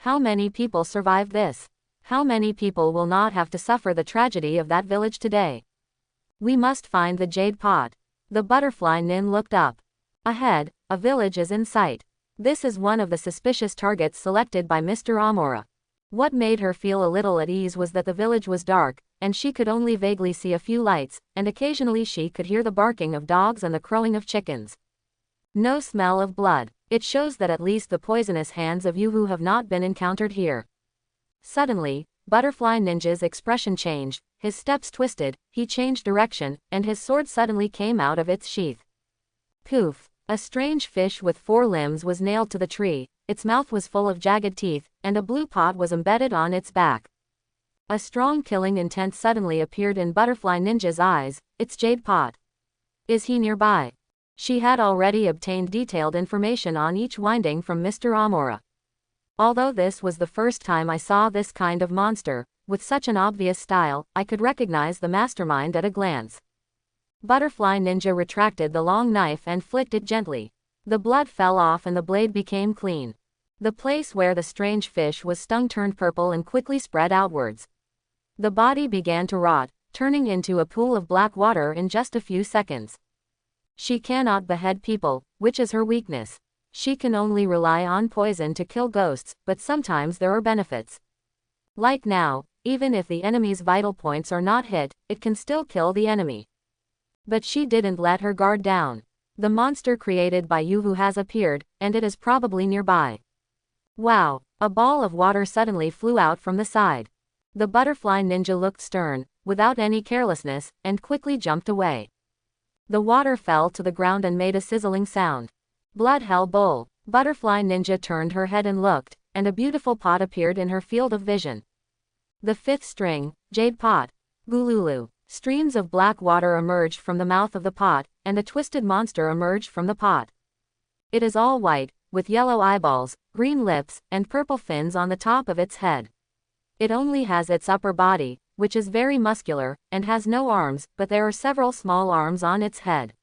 How many people survived this? How many people will not have to suffer the tragedy of that village today? We must find the Jade Pot. The butterfly nin looked up. Ahead, a village is in sight. This is one of the suspicious targets selected by Mr. Amora. What made her feel a little at ease was that the village was dark, and she could only vaguely see a few lights, and occasionally she could hear the barking of dogs and the crowing of chickens. No smell of blood. It shows that at least the poisonous hands of Yuhu have not been encountered here. Suddenly, Butterfly Ninja's expression changed, his steps twisted, he changed direction, and his sword suddenly came out of its sheath. Poof! A strange fish with 4 limbs was nailed to the tree, its mouth was full of jagged teeth, and a blue pot was embedded on its back. A strong killing intent suddenly appeared in Butterfly Ninja's eyes. It's Jade Pot. Is he nearby? She had already obtained detailed information on each winding from Mr. Amora. Although this was the first time I saw this kind of monster, with such an obvious style, I could recognize the mastermind at a glance. Butterfly Ninja retracted the long knife and flicked it gently. The blood fell off and the blade became clean. The place where the strange fish was stung turned purple and quickly spread outwards. The body began to rot, turning into a pool of black water in just a few seconds. She cannot behead people, which is her weakness. She can only rely on poison to kill ghosts, but sometimes there are benefits. Like now, even if the enemy's vital points are not hit, it can still kill the enemy. But she didn't let her guard down. The monster created by Yuhu has appeared, and it is probably nearby. Wow! A ball of water suddenly flew out from the side. The butterfly ninja looked stern, without any carelessness, and quickly jumped away. The water fell to the ground and made a sizzling sound. Blood hell bowl. Butterfly ninja turned her head and looked, and a beautiful pot appeared in her field of vision. The 5th string, Jade Pot. Gululu. Streams of black water emerged from the mouth of the pot, and a twisted monster emerged from the pot. It is all white, with yellow eyeballs, green lips, and purple fins on the top of its head. It only has its upper body, which is very muscular, and has no arms, but there are several small arms on its head.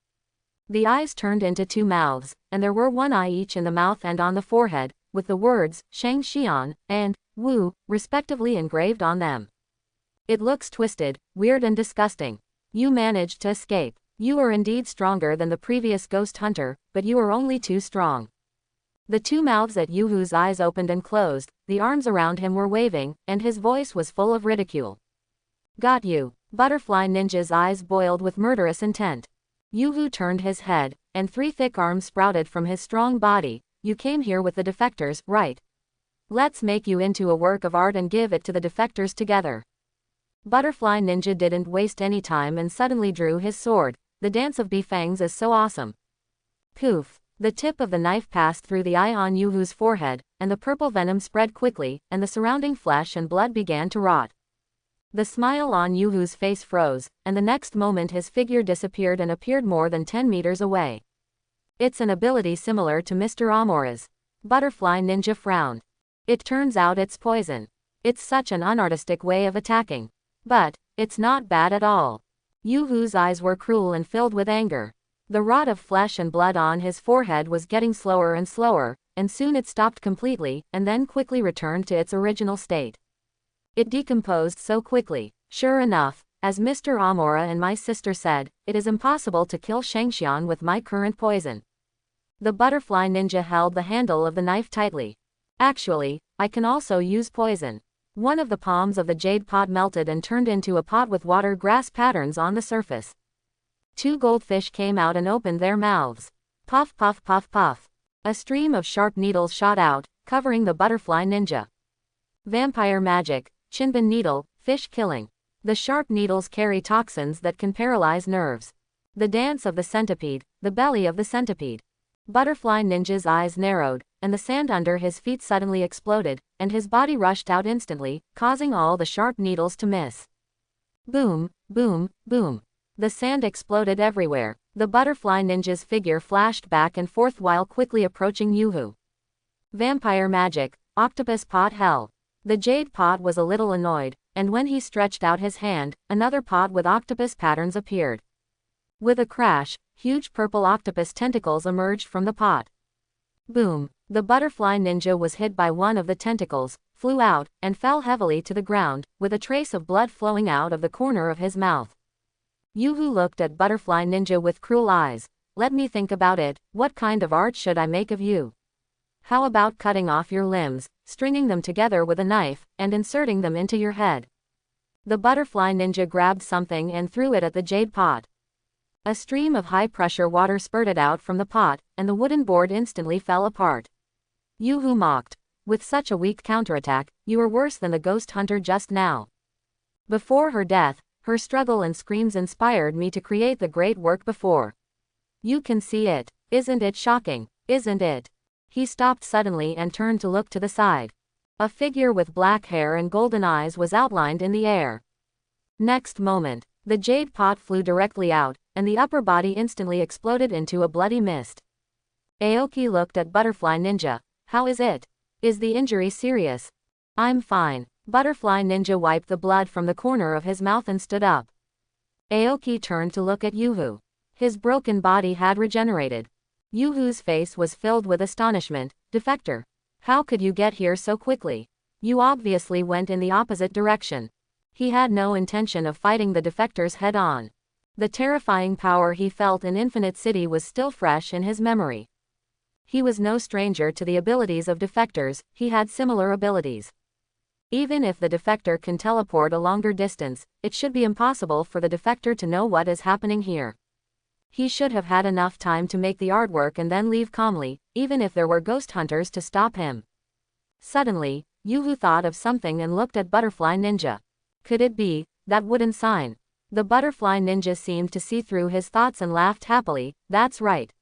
The eyes turned into 2 mouths, and there were 1 eye each in the mouth and on the forehead, with the words, Shang Xian, and, Wu, respectively engraved on them. It looks twisted, weird and disgusting. You managed to escape. You are indeed stronger than the previous ghost hunter, but you are only too strong. The 2 mouths at Yuhu's eyes opened and closed, the arms around him were waving, and his voice was full of ridicule. Got you. Butterfly Ninja's eyes boiled with murderous intent. Yuhu turned his head, and 3 thick arms sprouted from his strong body. You came here with the defectors, right? Let's make you into a work of art and give it to the defectors together. Butterfly Ninja didn't waste any time and suddenly drew his sword. The dance of Bifangs is so awesome. Poof. The tip of the knife passed through the eye on Yuhu's forehead, and the purple venom spread quickly, and the surrounding flesh and blood began to rot. The smile on Yuhu's face froze, and the next moment his figure disappeared and appeared more than 10 meters away. It's an ability similar to Mr. Amora's. Butterfly Ninja frowned. It turns out it's poison. It's such an unartistic way of attacking. But it's not bad at all. Yoo-hoo's eyes were cruel and filled with anger. The rot of flesh and blood on his forehead was getting slower and slower, and soon it stopped completely, and then quickly returned to its original state. It decomposed so quickly. Sure enough, as Mr. Amora and my sister said, it is impossible to kill Shangxian with my current poison. The butterfly ninja held the handle of the knife tightly. Actually, I can also use poison. One of the palms of the jade pot melted and turned into a pot with water grass patterns on the surface. 2 goldfish came out and opened their mouths. Puff puff puff puff. A stream of sharp needles shot out, covering the butterfly ninja. Vampire magic, Chinbin needle, fish killing. The sharp needles carry toxins that can paralyze nerves. The dance of the centipede, the belly of the centipede. Butterfly ninja's eyes narrowed, and the sand under his feet suddenly exploded, and his body rushed out instantly, causing all the sharp needles to miss. Boom, boom, boom. The sand exploded everywhere. The butterfly ninja's figure flashed back and forth while quickly approaching Yoo-hoo. Vampire magic, octopus pot hell. The jade pot was a little annoyed, and when he stretched out his hand, another pot with octopus patterns appeared. With a crash, huge purple octopus tentacles emerged from the pot. Boom! The butterfly ninja was hit by one of the tentacles, flew out, and fell heavily to the ground, with a trace of blood flowing out of the corner of his mouth. Yoo-hoo looked at butterfly ninja with cruel eyes. Let me think about it. What kind of art should I make of you? How about cutting off your limbs, stringing them together with a knife, and inserting them into your head? The butterfly ninja grabbed something and threw it at the jade pot. A stream of high-pressure water spurted out from the pot, and the wooden board instantly fell apart. Yoo-hoo mocked. With such a weak counterattack, you are worse than the ghost hunter just now. Before her death, her struggle and screams inspired me to create the great work before. You can see it. Isn't it shocking? Isn't it? He stopped suddenly and turned to look to the side. A figure with black hair and golden eyes was outlined in the air. Next moment, the jade pot flew directly out, and the upper body instantly exploded into a bloody mist. Aoki looked at Butterfly Ninja. How is it? Is the injury serious? I'm fine. Butterfly Ninja wiped the blood from the corner of his mouth and stood up. Aoki turned to look at Yoo-hoo. His broken body had regenerated. Yoo-hoo's face was filled with astonishment. Defector. How could you get here so quickly? You obviously went in the opposite direction. He had no intention of fighting the defectors head-on. The terrifying power he felt in Infinite City was still fresh in his memory. He was no stranger to the abilities of defectors, he had similar abilities. Even if the defector can teleport a longer distance, it should be impossible for the defector to know what is happening here. He should have had enough time to make the artwork and then leave calmly, even if there were ghost hunters to stop him. Suddenly, Yoo-hoo thought of something and looked at Butterfly Ninja. Could it be that wooden sign? The Butterfly Ninja seemed to see through his thoughts and laughed happily. That's right.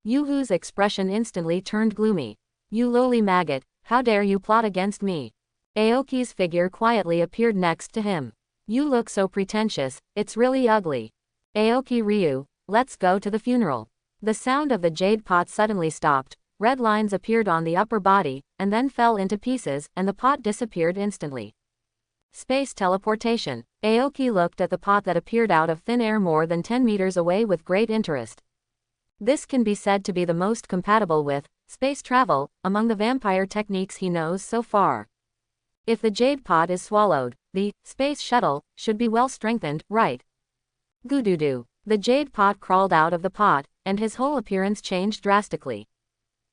Yoo-hoo's expression instantly turned gloomy. You lowly maggot, how dare you plot against me? Aoki's figure quietly appeared next to him. You look so pretentious, it's really ugly. Aoki Ryu, let's go to the funeral. The sound of the jade pot suddenly stopped, red lines appeared on the upper body, and then fell into pieces, and the pot disappeared instantly. Space teleportation. Aoki looked at the pot that appeared out of thin air more than 10 meters away with great interest. This can be said to be the most compatible with space travel among the vampire techniques he knows so far. If the jade pot is swallowed, the space shuttle should be well strengthened, right? Goo-doo-doo. The jade pot crawled out of the pot, and his whole appearance changed drastically.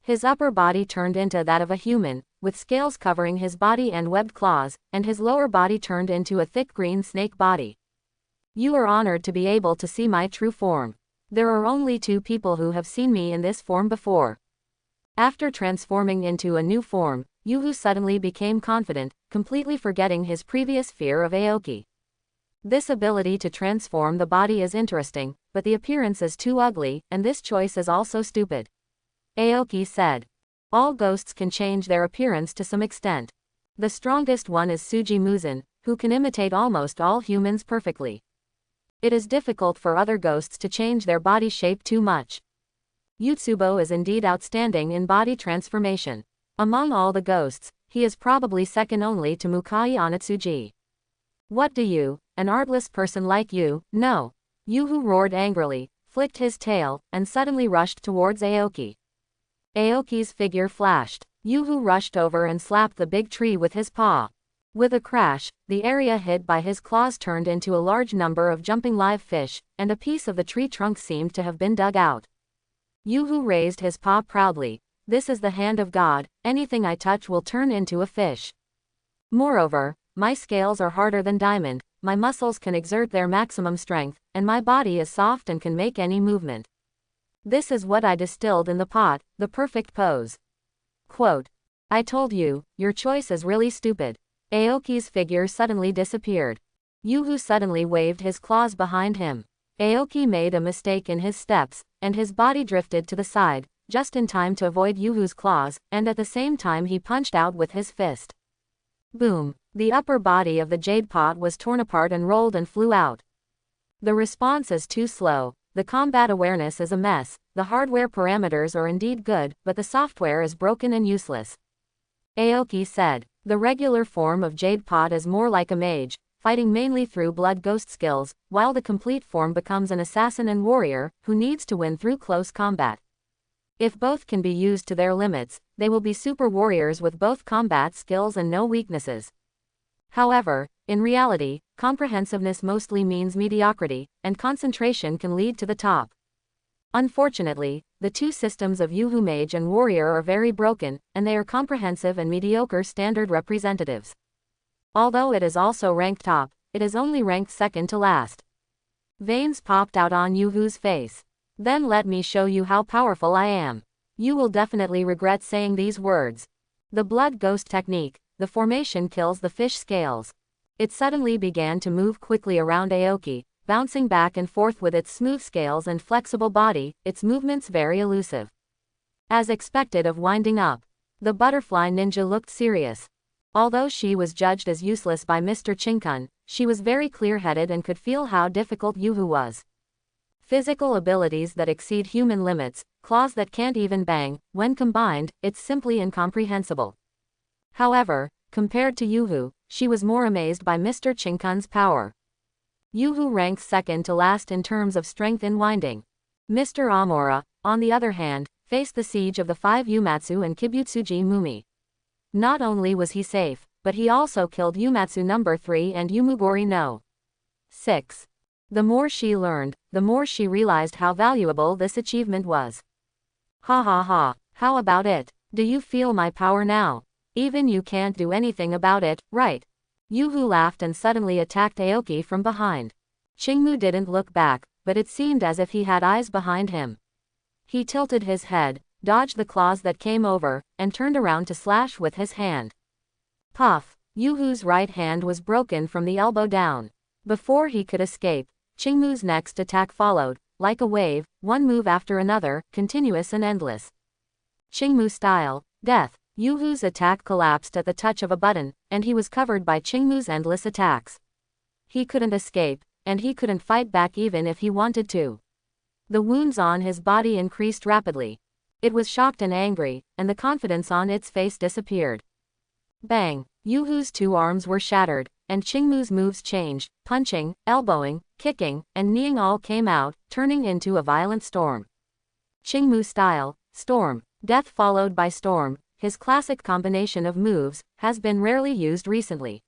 His upper body turned into that of a human, with scales covering his body and webbed claws, and his lower body turned into a thick green snake body. You are honored to be able to see my true form. There are only 2 people who have seen me in this form before. After transforming into a new form, Yoo-hoo suddenly became confident, completely forgetting his previous fear of Aoki. This ability to transform the body is interesting, but the appearance is too ugly, and this choice is also stupid. Aoki said. All ghosts can change their appearance to some extent. The strongest one is Tsuji Muzan, who can imitate almost all humans perfectly. It is difficult for other ghosts to change their body shape too much. Yutsubo is indeed outstanding in body transformation. Among all the ghosts, he is probably second only to Mukai Onitsuji. What do you, an artless person like you, know? Yuhu roared angrily, flicked his tail, and suddenly rushed towards Aoki. Aoki's figure flashed. Yuhu rushed over and slapped the big tree with his paw. With a crash, the area hit by his claws turned into a large number of jumping live fish, and a piece of the tree trunk seemed to have been dug out. Yuhu raised his paw proudly. This is the hand of God, anything I touch will turn into a fish. Moreover, my scales are harder than diamond, my muscles can exert their maximum strength, and my body is soft and can make any movement. This is what I distilled in the pot, the perfect pose. Quote. I told you, your choice is really stupid. Aoki's figure suddenly disappeared. Yuhu suddenly waved his claws behind him. Aoki made a mistake in his steps, and his body drifted to the side, just in time to avoid Yuhu's claws, and at the same time he punched out with his fist. Boom! The upper body of the Jade Pot was torn apart and rolled and flew out. The response is too slow, the combat awareness is a mess, the hardware parameters are indeed good, but the software is broken and useless. Aoki said, the regular form of Jade Pot is more like a mage, fighting mainly through blood ghost skills, while the complete form becomes an assassin and warrior, who needs to win through close combat. If both can be used to their limits, they will be super warriors with both combat skills and no weaknesses. However, in reality, comprehensiveness mostly means mediocrity, and concentration can lead to the top. Unfortunately, the two systems of Yuhu Mage and Warrior are very broken, and they are comprehensive and mediocre standard representatives. Although it is also ranked top, it is only ranked second to last. Veins popped out on Yuhu's face. Then let me show you how powerful I am. You will definitely regret saying these words. The blood ghost technique, the formation kills the fish scales. It suddenly began to move quickly around Aoki, bouncing back and forth with its smooth scales and flexible body, its movements very elusive. As expected of winding up, the butterfly ninja looked serious. Although she was judged as useless by Mr. Chinkun, she was very clear-headed and could feel how difficult Yuhu was. Physical abilities that exceed human limits, claws that can't even bang, when combined, it's simply incomprehensible. However, compared to Yuhu, she was more amazed by Mr. Chinkun's power. Yuhu ranks second to last in terms of strength in winding. Mr. Amora, on the other hand, faced the siege of the 5 Umatsu and Kibutsuji Mumi. Not only was he safe, but he also killed Umatsu number 3 and Yumugori no. 6. The more she learned, the more she realized how valuable this achievement was. Ha ha ha, how about it? Do you feel my power now? Even you can't do anything about it, right? Yuhu laughed and suddenly attacked Aoki from behind. Qingmu didn't look back, but it seemed as if he had eyes behind him. He tilted his head, dodged the claws that came over, and turned around to slash with his hand. Puff! Yuhu's right hand was broken from the elbow down. Before he could escape, Qingmu's next attack followed, like a wave, one move after another, continuous and endless. Qingmu style, death. Yuhu's attack collapsed at the touch of a button, and he was covered by Qingmu's endless attacks. He couldn't escape, and he couldn't fight back even if he wanted to. The wounds on his body increased rapidly. It was shocked and angry, and the confidence on its face disappeared. Bang! Yuhu's 2 arms were shattered, and Qingmu's moves changed, punching, elbowing, kicking, and kneeing all came out, turning into a violent storm. Qingmu style, storm, death followed by storm, his classic combination of moves, has been rarely used recently.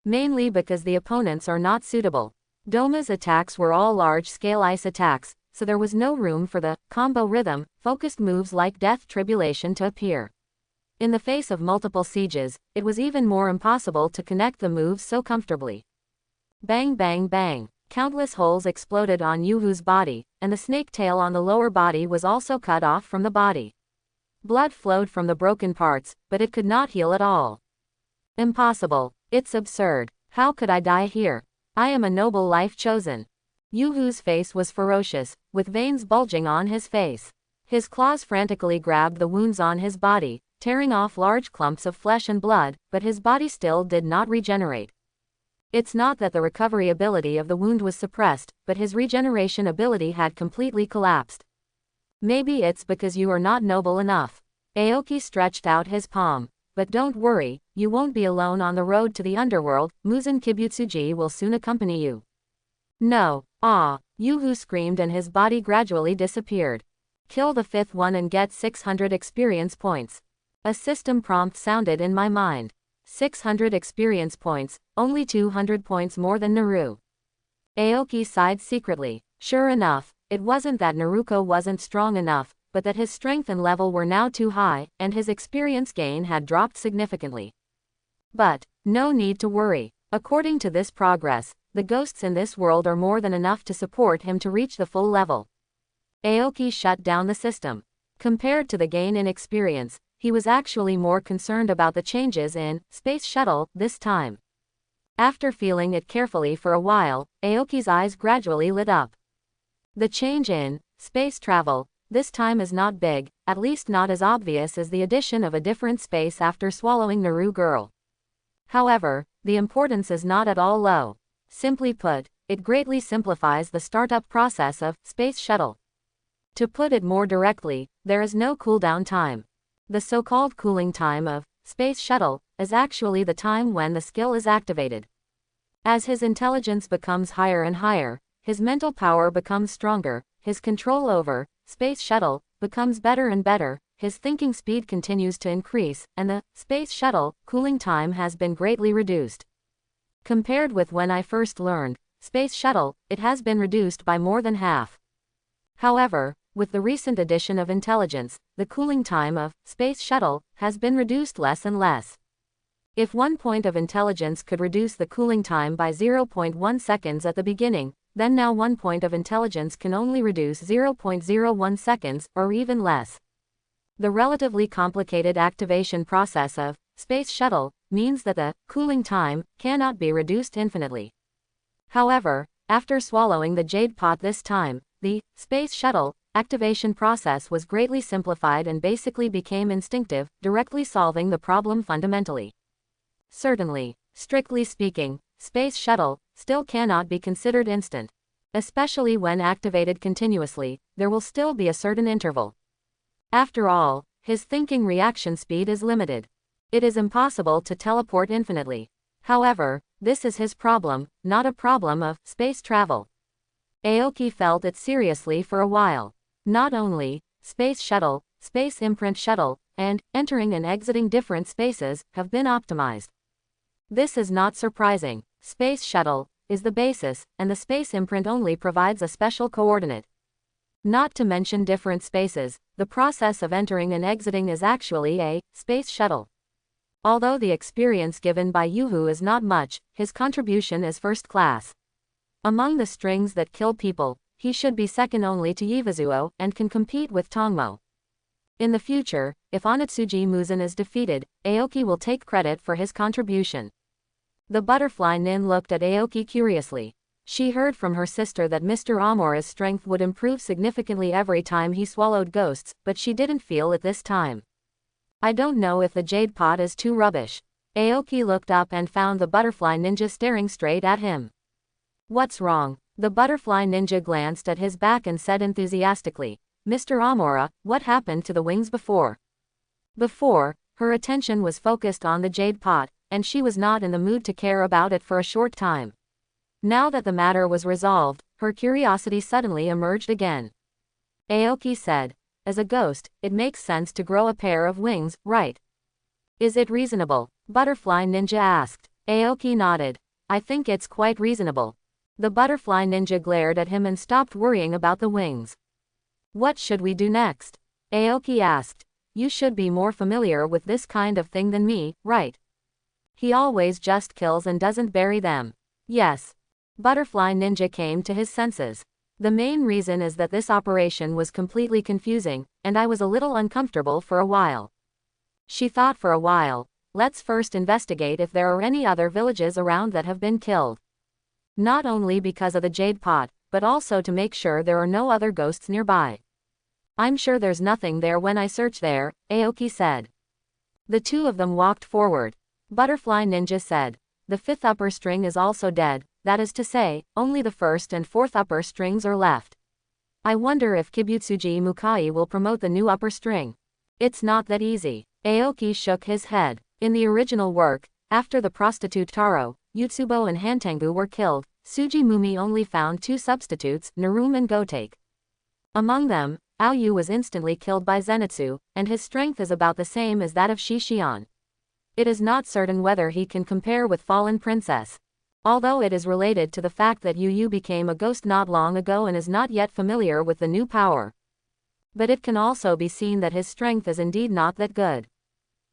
Mainly because the opponents are not suitable. Doma's attacks were all large-scale ice attacks, so there was no room for the combo rhythm, focused moves like Death Tribulation to appear. In the face of multiple sieges, it was even more impossible to connect the moves so comfortably. Bang bang bang, countless holes exploded on Yuhu's body, and the snake tail on the lower body was also cut off from the body. Blood flowed from the broken parts, but it could not heal at all. Impossible. It's absurd. How could I die here? I am a noble life chosen. Yuhu's face was ferocious, with veins bulging on his face. His claws frantically grabbed the wounds on his body, tearing off large clumps of flesh and blood, but his body still did not regenerate. It's not that the recovery ability of the wound was suppressed, but his regeneration ability had completely collapsed. Maybe it's because you are not noble enough. Aoki stretched out his palm. but don't worry, you won't be alone on the road to the underworld, Muzan Kibutsuji will soon accompany you. No. Ah, Yuhu screamed and his body gradually disappeared. Kill the fifth one and get 600 experience points. A system prompt sounded in my mind. 600 experience points, only 200 points more than Naru. Aoki sighed secretly. Sure enough, it wasn't that Naruko wasn't strong enough, but that his strength and level were now too high, and his experience gain had dropped significantly. But, no need to worry. According to this progress, the ghosts in this world are more than enough to support him to reach the full level. Aoki shut down the system. Compared to the gain in experience, he was actually more concerned about the changes in Space Shuttle this time. After feeling it carefully for a while, Aoki's eyes gradually lit up. The change in space travel this time is not big, at least not as obvious as the addition of a different space after swallowing Naru girl. However, the importance is not at all low. Simply put, it greatly simplifies the startup process of Space Shuttle. To put it more directly, there is no cooldown time. The so-called cooling time of Space Shuttle is actually the time when the skill is activated. As his intelligence becomes higher and higher, his mental power becomes stronger, his control over Space Shuttle becomes better and better, his thinking speed continues to increase, and the Space Shuttle cooling time has been greatly reduced. Compared with when I first learned Space Shuttle, it has been reduced by more than half. However, with the recent addition of intelligence, the cooling time of Space Shuttle has been reduced less and less. If 1 point of intelligence could reduce the cooling time by 0.1 seconds at the beginning, then now 1 point of intelligence can only reduce 0.01 seconds, or even less. The relatively complicated activation process of Space Shuttle means that the cooling time cannot be reduced infinitely. However, after swallowing the Jade Pot this time, the Space Shuttle activation process was greatly simplified and basically became instinctive, directly solving the problem fundamentally. Certainly, strictly speaking, Space Shuttle still cannot be considered instant. Especially when activated continuously, there will still be a certain interval. After all, his thinking reaction speed is limited. It is impossible to teleport infinitely. However, this is his problem, not a problem of space travel. Aoki felt it seriously for a while. Not only Space Shuttle, Space Imprint Shuttle, and entering and exiting different spaces have been optimized. This is not surprising. Space Shuttle is the basis, and the Space Imprint only provides a special coordinate. Not to mention different spaces, the process of entering and exiting is actually a Space Shuttle. Although the experience given by Yuhu is not much, his contribution is first class. Among the strings that kill people, he should be second only to Yivazuo and can compete with Tongmo. In the future, if Onitsuji Muzan is defeated, Aoki will take credit for his contribution. The butterfly nin looked at Aoki curiously. She heard from her sister that Mr. Amura's strength would improve significantly every time he swallowed ghosts, but she didn't feel it this time. I don't know if the Jade Pot is too rubbish. Aoki looked up and found the butterfly ninja staring straight at him. What's wrong? The butterfly ninja glanced at his back and said enthusiastically, Mr. Amura, what happened to the wings before? Before, her attention was focused on the Jade Pot, and she was not in the mood to care about it for a short time. Now that the matter was resolved, her curiosity suddenly emerged again. Aoki said, as a ghost, it makes sense to grow a pair of wings, right? Is it reasonable? Butterfly ninja asked. Aoki nodded. I think it's quite reasonable. The butterfly ninja glared at him and stopped worrying about the wings. What should we do next? Aoki asked. You should be more familiar with this kind of thing than me, right? He always just kills and doesn't bury them. Yes. Butterfly ninja came to his senses. The main reason is that this operation was completely confusing, and I was a little uncomfortable for a while. She thought for a while. Let's first investigate if there are any other villages around that have been killed. Not only because of the Jade Pot, but also to make sure there are no other ghosts nearby. I'm sure there's nothing there when I search there, Aoki said. The two of them walked forward. Butterfly ninja said. The fifth upper string is also dead, that is to say, only the first and fourth upper strings are left. I wonder if Kibutsuji Mukai will promote the new upper string. It's not that easy. Aoki shook his head. In the original work, after the prostitute Taro, Yutsubo and Hantengu were killed, Tsuji Mumi only found 2 substitutes, Narume and Gotake. Among them, Aoyu was instantly killed by Zenitsu, and his strength is about the same as that of Shishion. It is not certain whether he can compare with Fallen Princess. Although it is related to the fact that Yu became a ghost not long ago and is not yet familiar with the new power. But it can also be seen that his strength is indeed not that good.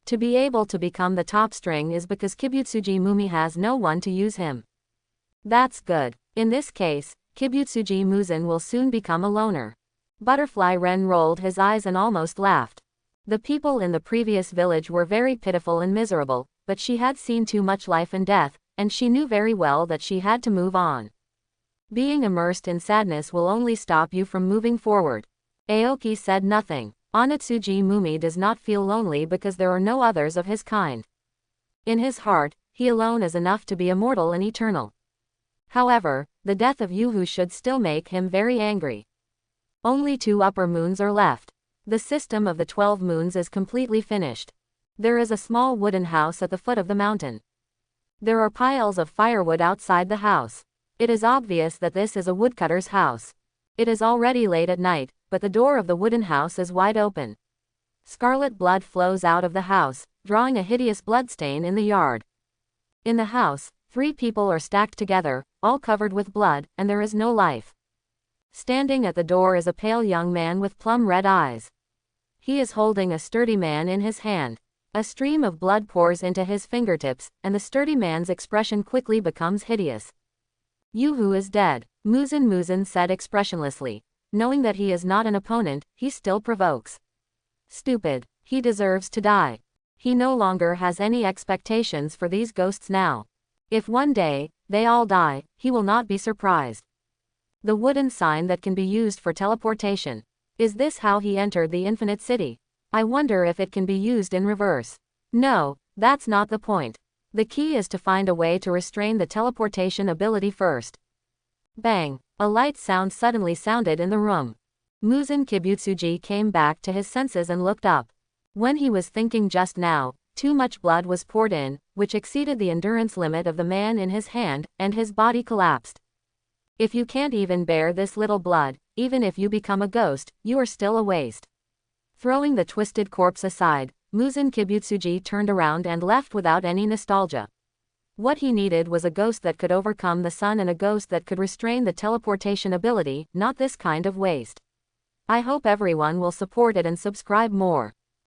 To be able to become the top string is because Kibutsuji Mumi has no one to use him. That's good. In this case, Kibutsuji Muzan will soon become a loner. Butterfly Ren rolled his eyes and almost laughed. The people in the previous village were very pitiful and miserable, but she had seen too much life and death, and she knew very well that she had to move on. Being immersed in sadness will only stop you from moving forward. Aoki said nothing. Onitsuji Mumi does not feel lonely because there are no others of his kind. In his heart, he alone is enough to be immortal and eternal. However, the death of Yuhu should still make him very angry. Only 2 upper moons are left. The system of the 12 moons is completely finished. There is a small wooden house at the foot of the mountain. There are piles of firewood outside the house. It is obvious that this is a woodcutter's house. It is already late at night, but the door of the wooden house is wide open. Scarlet blood flows out of the house, drawing a hideous bloodstain in the yard. In the house, 3 people are stacked together, all covered with blood, and there is no life. Standing at the door is a pale young man with plum-red eyes. He is holding a sturdy man in his hand. A stream of blood pours into his fingertips, and the sturdy man's expression quickly becomes hideous. Yuhu is dead, Muzan said expressionlessly. Knowing that he is not an opponent, he still provokes. Stupid. He deserves to die. He no longer has any expectations for these ghosts now. If one day, they all die, he will not be surprised. The wooden sign that can be used for teleportation. Is this how he entered the Infinite City? I wonder if it can be used in reverse. No, that's not the point. The key is to find a way to restrain the teleportation ability first. Bang! A light sound suddenly sounded in the room. Muzan Kibutsuji came back to his senses and looked up. When he was thinking just now, too much blood was poured in, which exceeded the endurance limit of the man in his hand, and his body collapsed. If you can't even bear this little blood, even if you become a ghost, you are still a waste. Throwing the twisted corpse aside, Muzan Kibutsuji turned around and left without any nostalgia. What he needed was a ghost that could overcome the sun and a ghost that could restrain the teleportation ability, not this kind of waste. I hope everyone will support it and subscribe more.